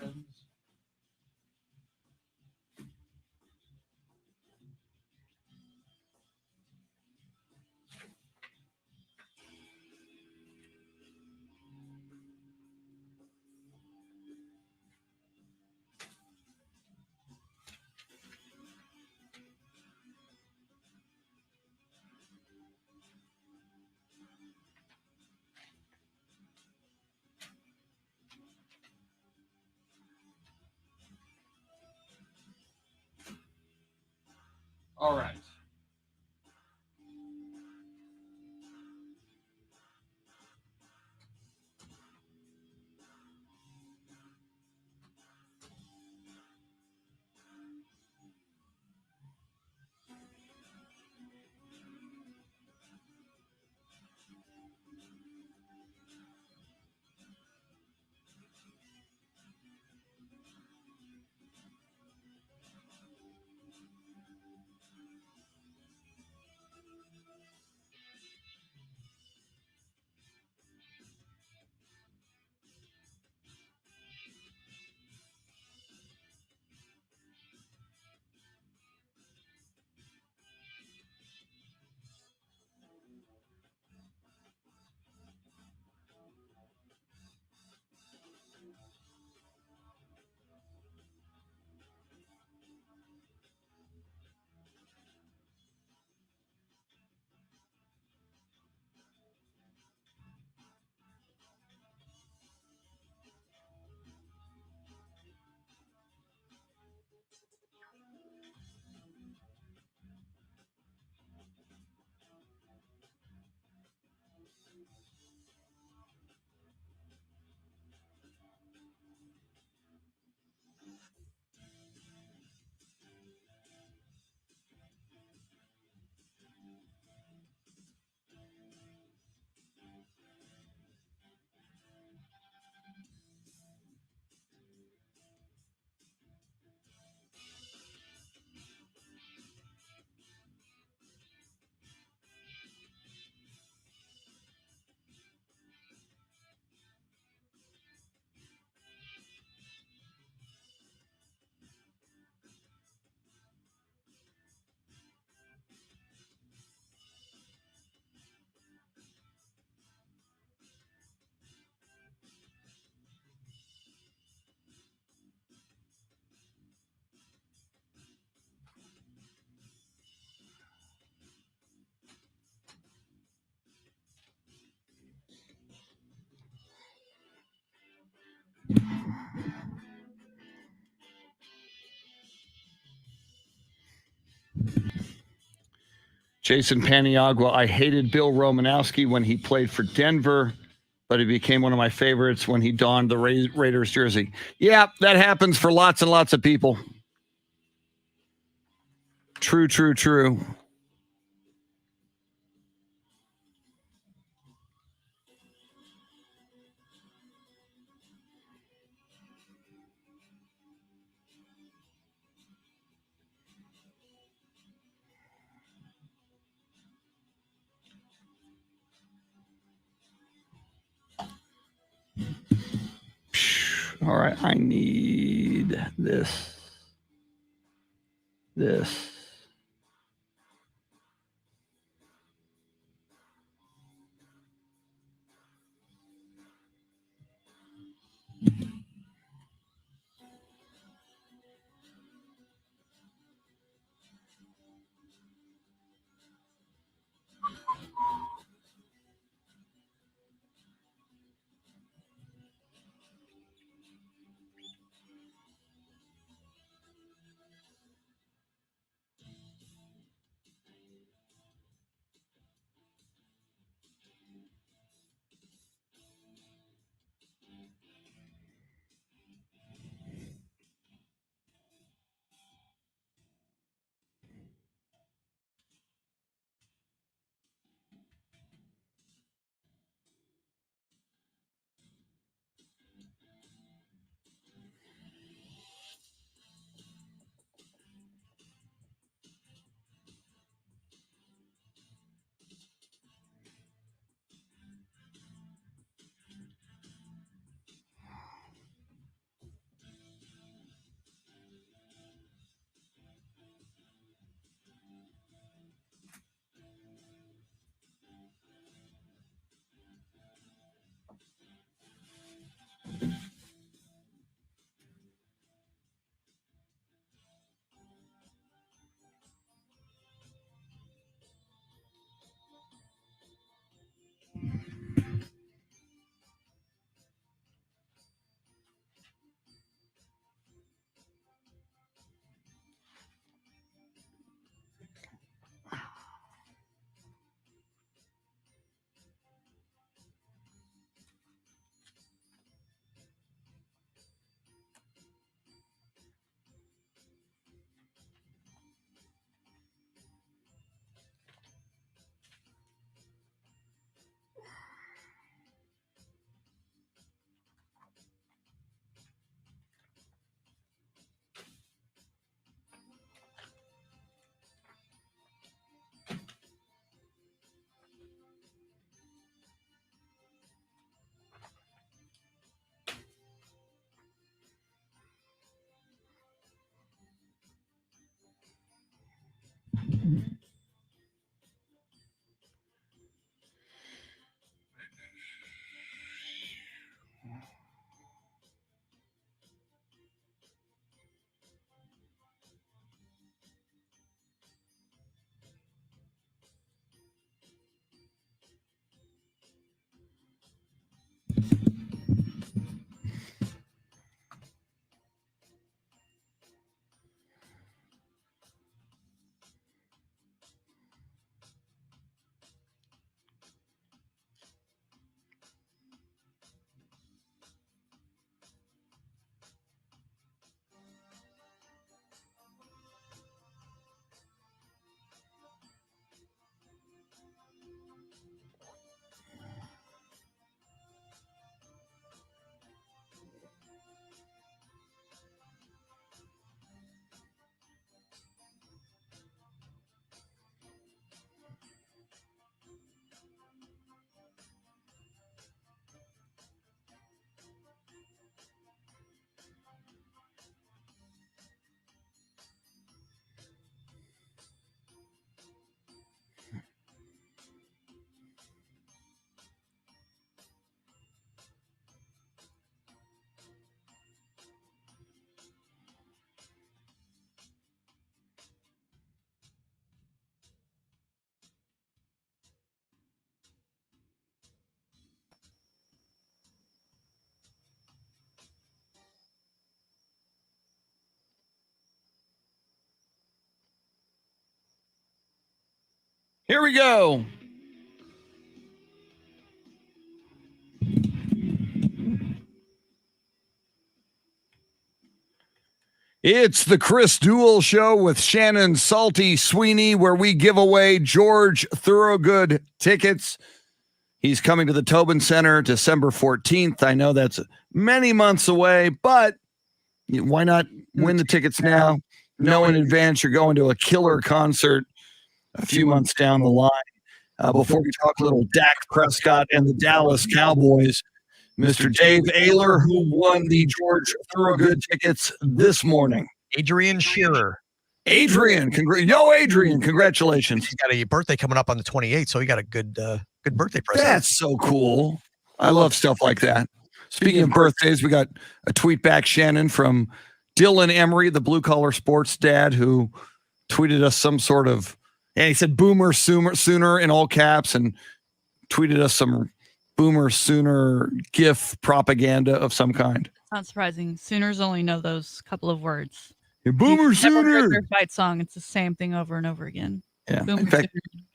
All right. Jason Paniagua, I hated Bill Romanowski when he played for Denver, but he became one of my favorites when he donned the Raiders jersey. Yeah, that happens for lots and lots of people. True, true, true. All right, I need this. this. Here we go. It's the Chris Duel Show with Shannon Salty Sweeney, where we give away George Thorogood tickets. He's coming to the Tobin Center December 14th. I know that's many months away, but why not win the tickets now? Know in advance you're going to a killer concert a few months down the line. Before we talk a little Dak Prescott and the Dallas Cowboys, Mr. Dave Ayler, who won the George Thorogood tickets this morning. Adrian Shearer. Adrian, congratulations. He's got a birthday coming up on the 28th, so he got a good birthday present. That's so cool. I love stuff like that. Speaking of birthdays, we got a tweet back, Shannon, from Dylan Emery, the blue collar sports dad, who tweeted us some sort of, and he said boomer sooner in all caps, and tweeted us some boomer sooner GIF propaganda of some kind. Not surprising. Sooners only know those couple of words. Boomer You've never heard sooner. their fight song. It's the same thing over and over again. Yeah.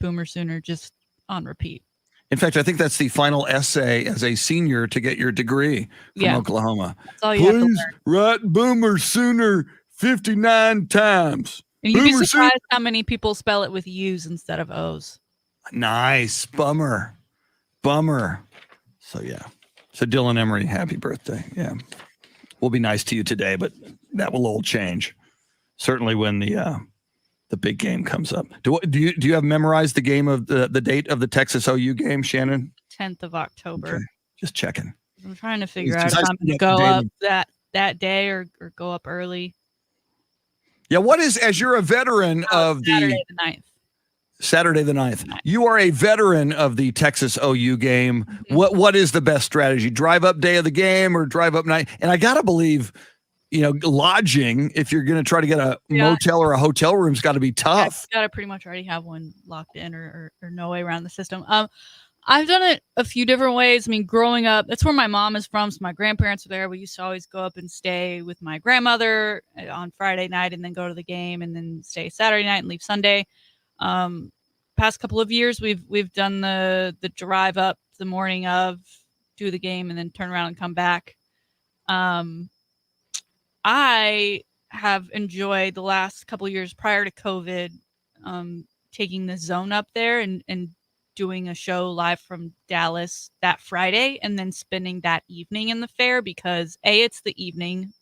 Boomer sooner, just on repeat. In fact, I think that's the final essay as a senior to get your degree from Oklahoma. That's all you have to Please learn. write boomer sooner 59 times. And you'd be Boomer surprised how many people spell it with U's instead of O's. Nice. Bummer. So, yeah. So, Dylan Emery, happy birthday. Yeah. We'll be nice to you today, but that will all change. Certainly when the big game comes up. Do you have memorized the game of the date of the Texas OU game, Shannon? 10th of October. Okay. Just checking. I'm trying to figure It's out if nice I'm to going to get go the up date. that day or go up early. Yeah. What is, as you're a veteran of Saturday the 9th. Saturday the 9th. You are a veteran of the Texas OU game. Mm-hmm. What is the best strategy? Drive up day of the game or drive up night? And I got to believe, lodging, if you're going to try to get a motel or a hotel room, has got to be tough. Got to pretty much already have one locked in or no way around the system. I've done it a few different ways. I mean, growing up, that's where my mom is from. So my grandparents were there. We used to always go up and stay with my grandmother on Friday night and then go to the game and then stay Saturday night and leave Sunday. Past couple of years, we've done the drive up the morning of, do the game, and then turn around and come back. I have enjoyed the last couple of years prior to COVID, taking the zone up there and doing a show live from Dallas that Friday and then spending that evening in the fair because it's the evening,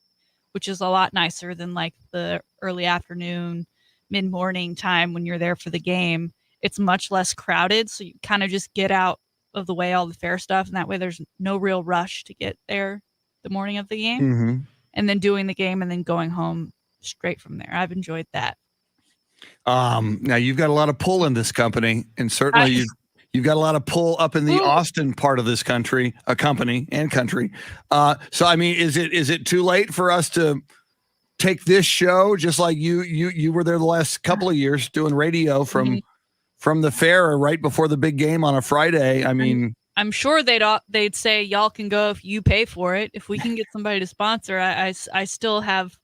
which is a lot nicer than like the early afternoon, mid-morning time when you're there for the game. It's much less crowded, so you kind of just get out of the way all the fair stuff, and that way there's no real rush to get there the morning of the game. Mm-hmm. And then doing the game and then going home straight from there. I've enjoyed that. Now you've got a lot of pull in this company, and certainly you've got a lot of pull up in the Austin part of this country, country. So I mean, is it too late for us to take this show, just like you were there the last couple of years doing radio from the fair right before the big game on a Friday? I mean, I'm sure they'd say y'all can go if you pay for it. If we can get somebody to sponsor, I still have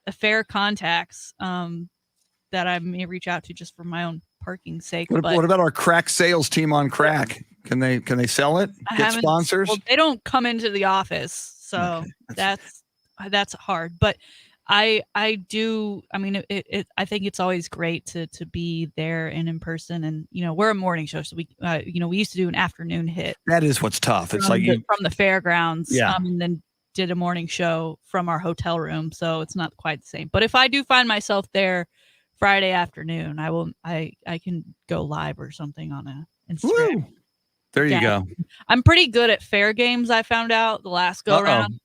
a fair contacts that I may reach out to just for my own parking sake. What about our crack sales team on crack? Can they sell it? Get sponsors? Well, they don't come into the office, so okay. That's hard. But I do. I mean, I think it's always great to be there and in person. And we're a morning show, so we used to do an afternoon hit. That is what's tough. It's like from the fairgrounds, yeah. And then did a morning show from our hotel room, so it's not quite the same. But if I do find myself there Friday afternoon, I can go live or something on a Instagram. Woo! There you go. I'm pretty good at fair games. I found out the last go around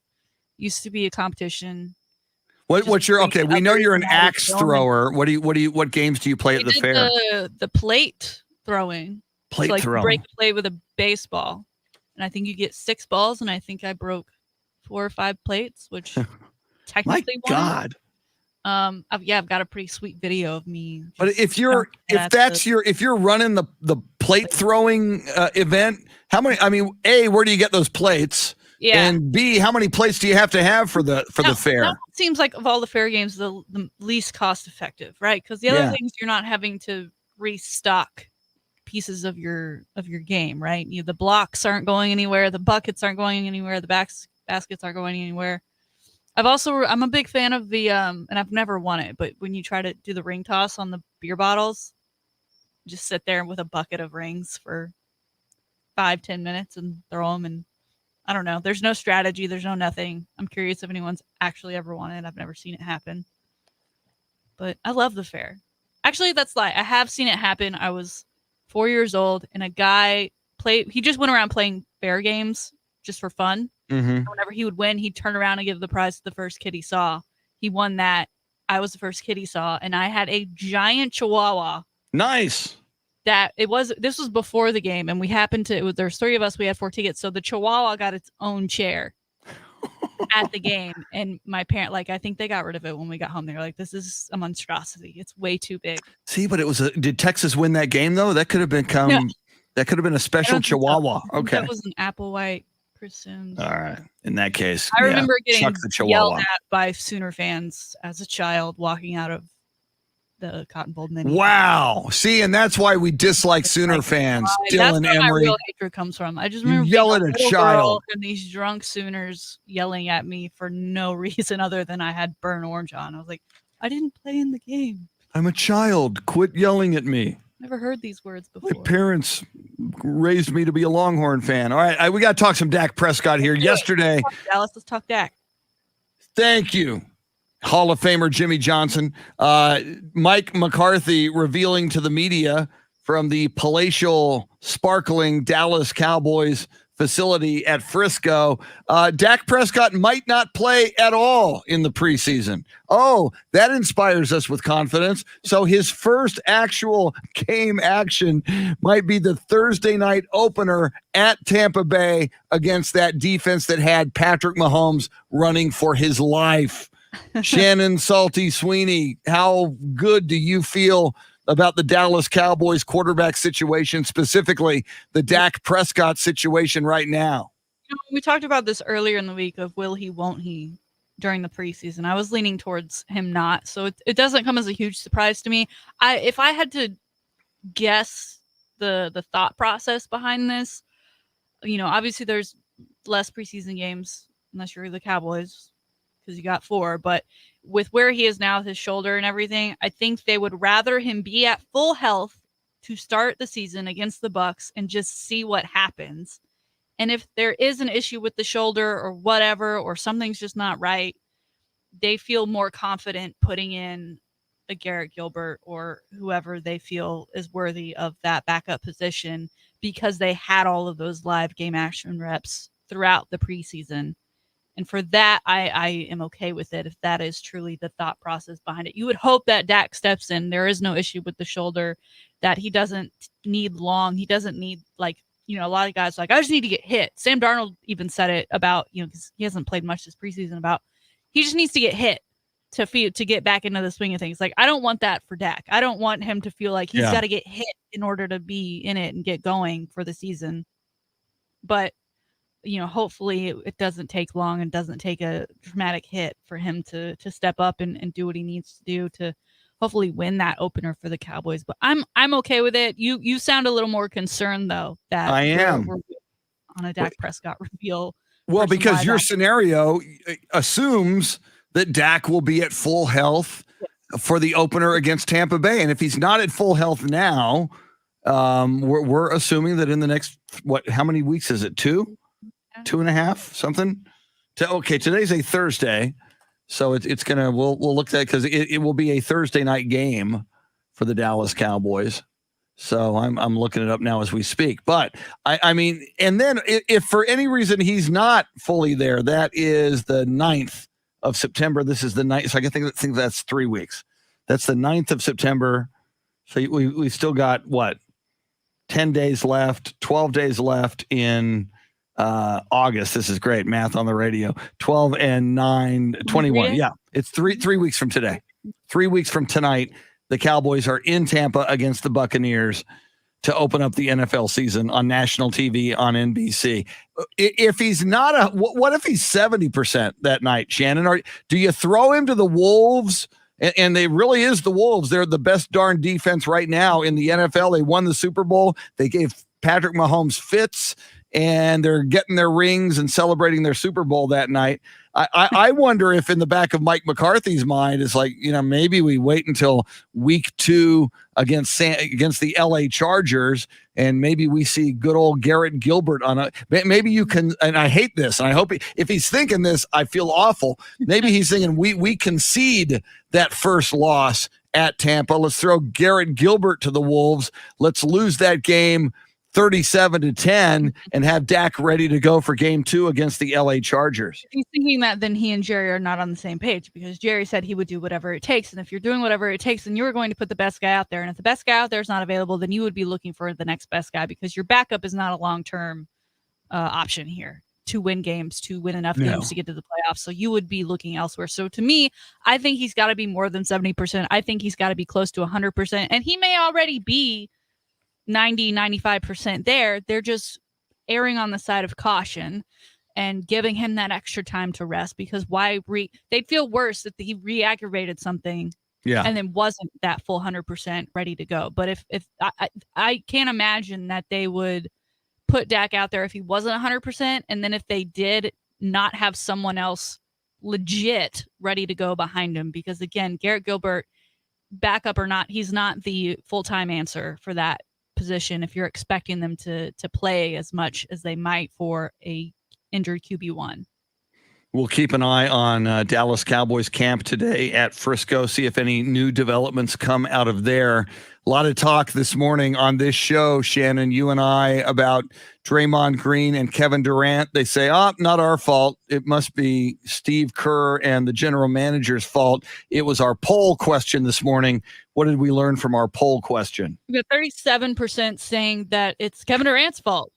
used to be a competition. What's your okay? We know you're an axe thrower. What games do you play at the fair? The plate throwing. Plate throwing. Break the plate with a baseball, and I think you get 6 balls, and I think I broke 4 or 5 plates, which technically my God. I've got a pretty sweet video of me. But if you're running the plate throwing event, how many? I mean, A, where do you get those plates? Yeah. And B, how many plates do you have to have for the fair? That seems like of all the fair games, the least cost effective, right? Because the other things you're not having to restock pieces of your game, right? The blocks aren't going anywhere, the buckets aren't going anywhere, the baskets aren't going anywhere. I'm a big fan of the and I've never won it, but when you try to do the ring toss on the beer bottles, just sit there with a bucket of rings for 5-10 minutes and throw them, and I don't know. There's no strategy. There's no nothing. I'm curious if anyone's actually ever won it. I've never seen it happen. But I love the fair. Actually, that's a lie. I have seen it happen. I was 4 years old, and a guy he just went around playing fair games just for fun. Mm-hmm. Whenever he would win, he'd turn around and give the prize to the first kid he saw. He won that I was the first kid he saw, and I had a giant Chihuahua. Nice. This was before the game, and we happened to, there's 3 of us, we had 4 tickets, so the Chihuahua got its own chair at the game, and my parent, like, I think they got rid of it when we got home. They were like, this is a monstrosity. It's way too big. See, but did Texas win that game though? That could have that could have been a special Chihuahua. Okay. That was an apple white Pursuit. All right. In that case, I remember getting the yelled at by Sooner fans as a child walking out of the Cotton Bowl mini. Wow. See, and that's why we dislike Sooner fans. Dylan That's where Emery. my real hatred comes from. I just remember yell at being a little child. girl and these drunk Sooners yelling at me for no reason other than I had burnt orange on. I was like, I didn't play in the game. I'm a child. Quit yelling at me. Never heard these words before. My parents raised me to be a Longhorn fan. All right, we got to talk some Dak Prescott here. Yesterday, Dallas, let's talk Dak. Thank you, Hall of Famer Jimmy Johnson. Mike McCarthy revealing to the media from the palatial, sparkling Dallas Cowboys facility at Frisco, Dak Prescott might not play at all in the preseason. Oh, that inspires us with confidence. So his first actual game action might be the Thursday night opener at Tampa Bay against that defense that had Patrick Mahomes running for his life. Shannon Salty Sweeney, how good do you feel about the Dallas Cowboys quarterback situation, specifically the Dak Prescott situation right now? We talked about this earlier in the week of will he, won't he during the preseason. I was leaning towards him not. So it doesn't come as a huge surprise to me. If I had to guess the thought process behind this, obviously there's less preseason games unless you're the Cowboys because you got 4, but with where he is now with his shoulder and everything, I think they would rather him be at full health to start the season against the Bucs and just see what happens. And if there is an issue with the shoulder or whatever, or something's just not right, they feel more confident putting in a Garrett Gilbert or whoever they feel is worthy of that backup position because they had all of those live game action reps throughout the preseason. And for that, I am okay with it if that is truly the thought process behind it. You would hope that Dak steps in. There is no issue with the shoulder, that he doesn't need long. He doesn't need, like, a lot of guys like, I just need to get hit. Sam Darnold even said it about, because he hasn't played much this preseason, about he just needs to get hit to get back into the swing of things. Like, I don't want that for Dak. I don't want him to feel like he's got to get hit in order to be in it and get going for the season. But hopefully it doesn't take long and doesn't take a dramatic hit for him to step up and do what he needs to do to hopefully win that opener for the Cowboys. But I'm okay with it. You sound a little more concerned though that I am we're on a Dak Prescott reveal. Well, because your scenario assumes that Dak will be at full health for the opener against Tampa Bay, and if he's not at full health now, we're assuming that in the next how many weeks is it? 2.5, something. Today's a Thursday, so it's gonna we'll look at, because it will be a Thursday night game for the Dallas Cowboys. So I'm looking it up now as we speak. But I mean, and then if for any reason he's not fully there, that is the 9th of September. This is the 9th. So I think that's 3 weeks. That's the 9th of September. So we still got 10 days left, 12 days left in August. This is great math on the radio. 12 and 9, 21. Yeah, it's three weeks from today. 3 weeks from tonight, the Cowboys are in Tampa against the Buccaneers to open up the NFL season on national TV on NBC. If he's not what if he's 70% that night, Shannon? Or do you throw him to the Wolves? And they really is the Wolves. They're the best darn defense right now in the NFL. They won the Super Bowl. They gave Patrick Mahomes fits, and they're getting their rings and celebrating their Super Bowl that night. I wonder if in the back of Mike McCarthy's mind is like, maybe we wait until week 2 against the LA Chargers, and maybe we see good old Garrett Gilbert maybe you can, and I hate this, and I hope if he's thinking this, I feel awful. Maybe he's thinking we concede that first loss at Tampa. Let's throw Garrett Gilbert to the Wolves. Let's lose that game 37-10 and have Dak ready to go for game 2 against the LA Chargers. If he's thinking that, then he and Jerry are not on the same page, because Jerry said he would do whatever it takes. And if you're doing whatever it takes, then you're going to put the best guy out there. And if the best guy out there is not available, then you would be looking for the next best guy, because your backup is not a long-term option here to win games, to win enough games to get to the playoffs. So you would be looking elsewhere. So to me, I think he's got to be more than 70%. I think he's got to be close to 100%. And he may already be 90, 95% there. They're just erring on the side of caution and giving him that extra time to rest, because they'd feel worse if he re-aggravated something and then wasn't that full 100% ready to go. But if I can't imagine that they would put Dak out there if he wasn't 100%, and then if they did, not have someone else legit ready to go behind him, because again, Garrett Gilbert, backup or not, he's not the full-time answer for that position if you're expecting them to play as much as they might for a injured QB1. We'll keep an eye on Dallas Cowboys camp today at Frisco, see if any new developments come out of there. A lot of talk this morning on this show, Shannon, you and I, about Draymond Green and Kevin Durant. They say, not our fault. It must be Steve Kerr and the general manager's fault. It was our poll question this morning. What did we learn from our poll question? We got 37% saying that it's Kevin Durant's fault.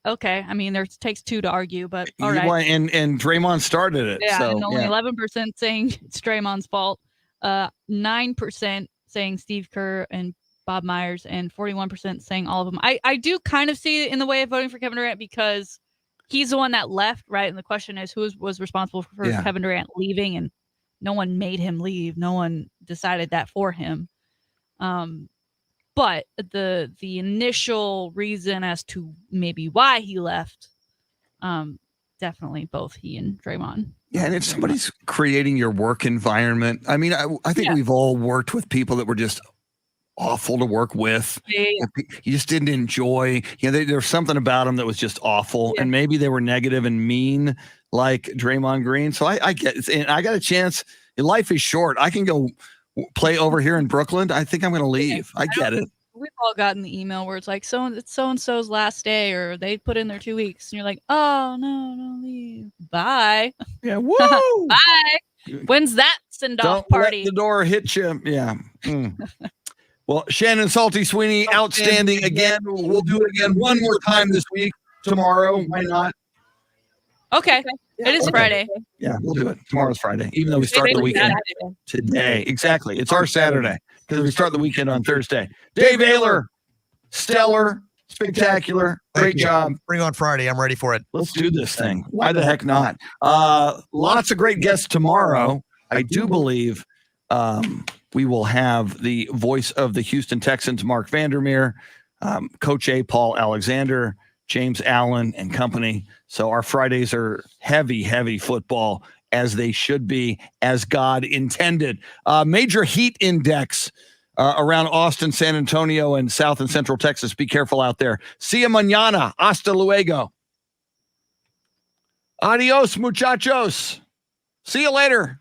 Okay. I mean, there takes two to argue, but all right. And Draymond started it. Yeah, so, and only 11% saying it's Draymond's fault. 9% saying Steve Kerr and Bob Myers, and 41% saying all of them. I do kind of see it in the way of voting for Kevin Durant, because he's the one that left, right? And the question is, who was responsible for Kevin Durant leaving? And no one made him leave. No one decided that for him. But the initial reason as to maybe why he left, definitely both he and Draymond. Yeah, and if somebody's creating your work environment, I mean, I think we've all worked with people that were just awful to work with. Yeah. You just didn't enjoy. There's something about them that was just awful, and maybe they were negative and mean, like Draymond Green. So I get it. And I got a chance. Life is short. I can go play over here in Brooklyn. I think I'm going to leave. I get it. We've all gotten the email where it's like, it's so-and-so's last day, or they put in their 2 weeks, and you're like, oh, no, don't leave. Bye. Yeah, woo! Bye. When's that send-off party? Let the door hit you. Yeah. Well, Shannon Salty Sweeney, outstanding again. We'll do it again one more time this week. Tomorrow, why not? Okay. It is Friday. Yeah, we'll do it. Tomorrow's Friday, even though we start the weekend today. Exactly. It's our Saturday, because we start the weekend on Thursday. Dave Ayler, stellar, spectacular, great job. Bring on Friday. I'm ready for it. Let's do this thing. Why the heck not? Lots of great guests tomorrow. I do believe we will have the voice of the Houston Texans, Mark Vandermeer, Coach A, Paul Alexander, James Allen and company. So our Fridays are heavy football, as they should be, as God intended. Major heat index around Austin, San Antonio, and South and Central Texas. Be careful out there. See you mañana. Hasta luego. Adios, muchachos. See you later.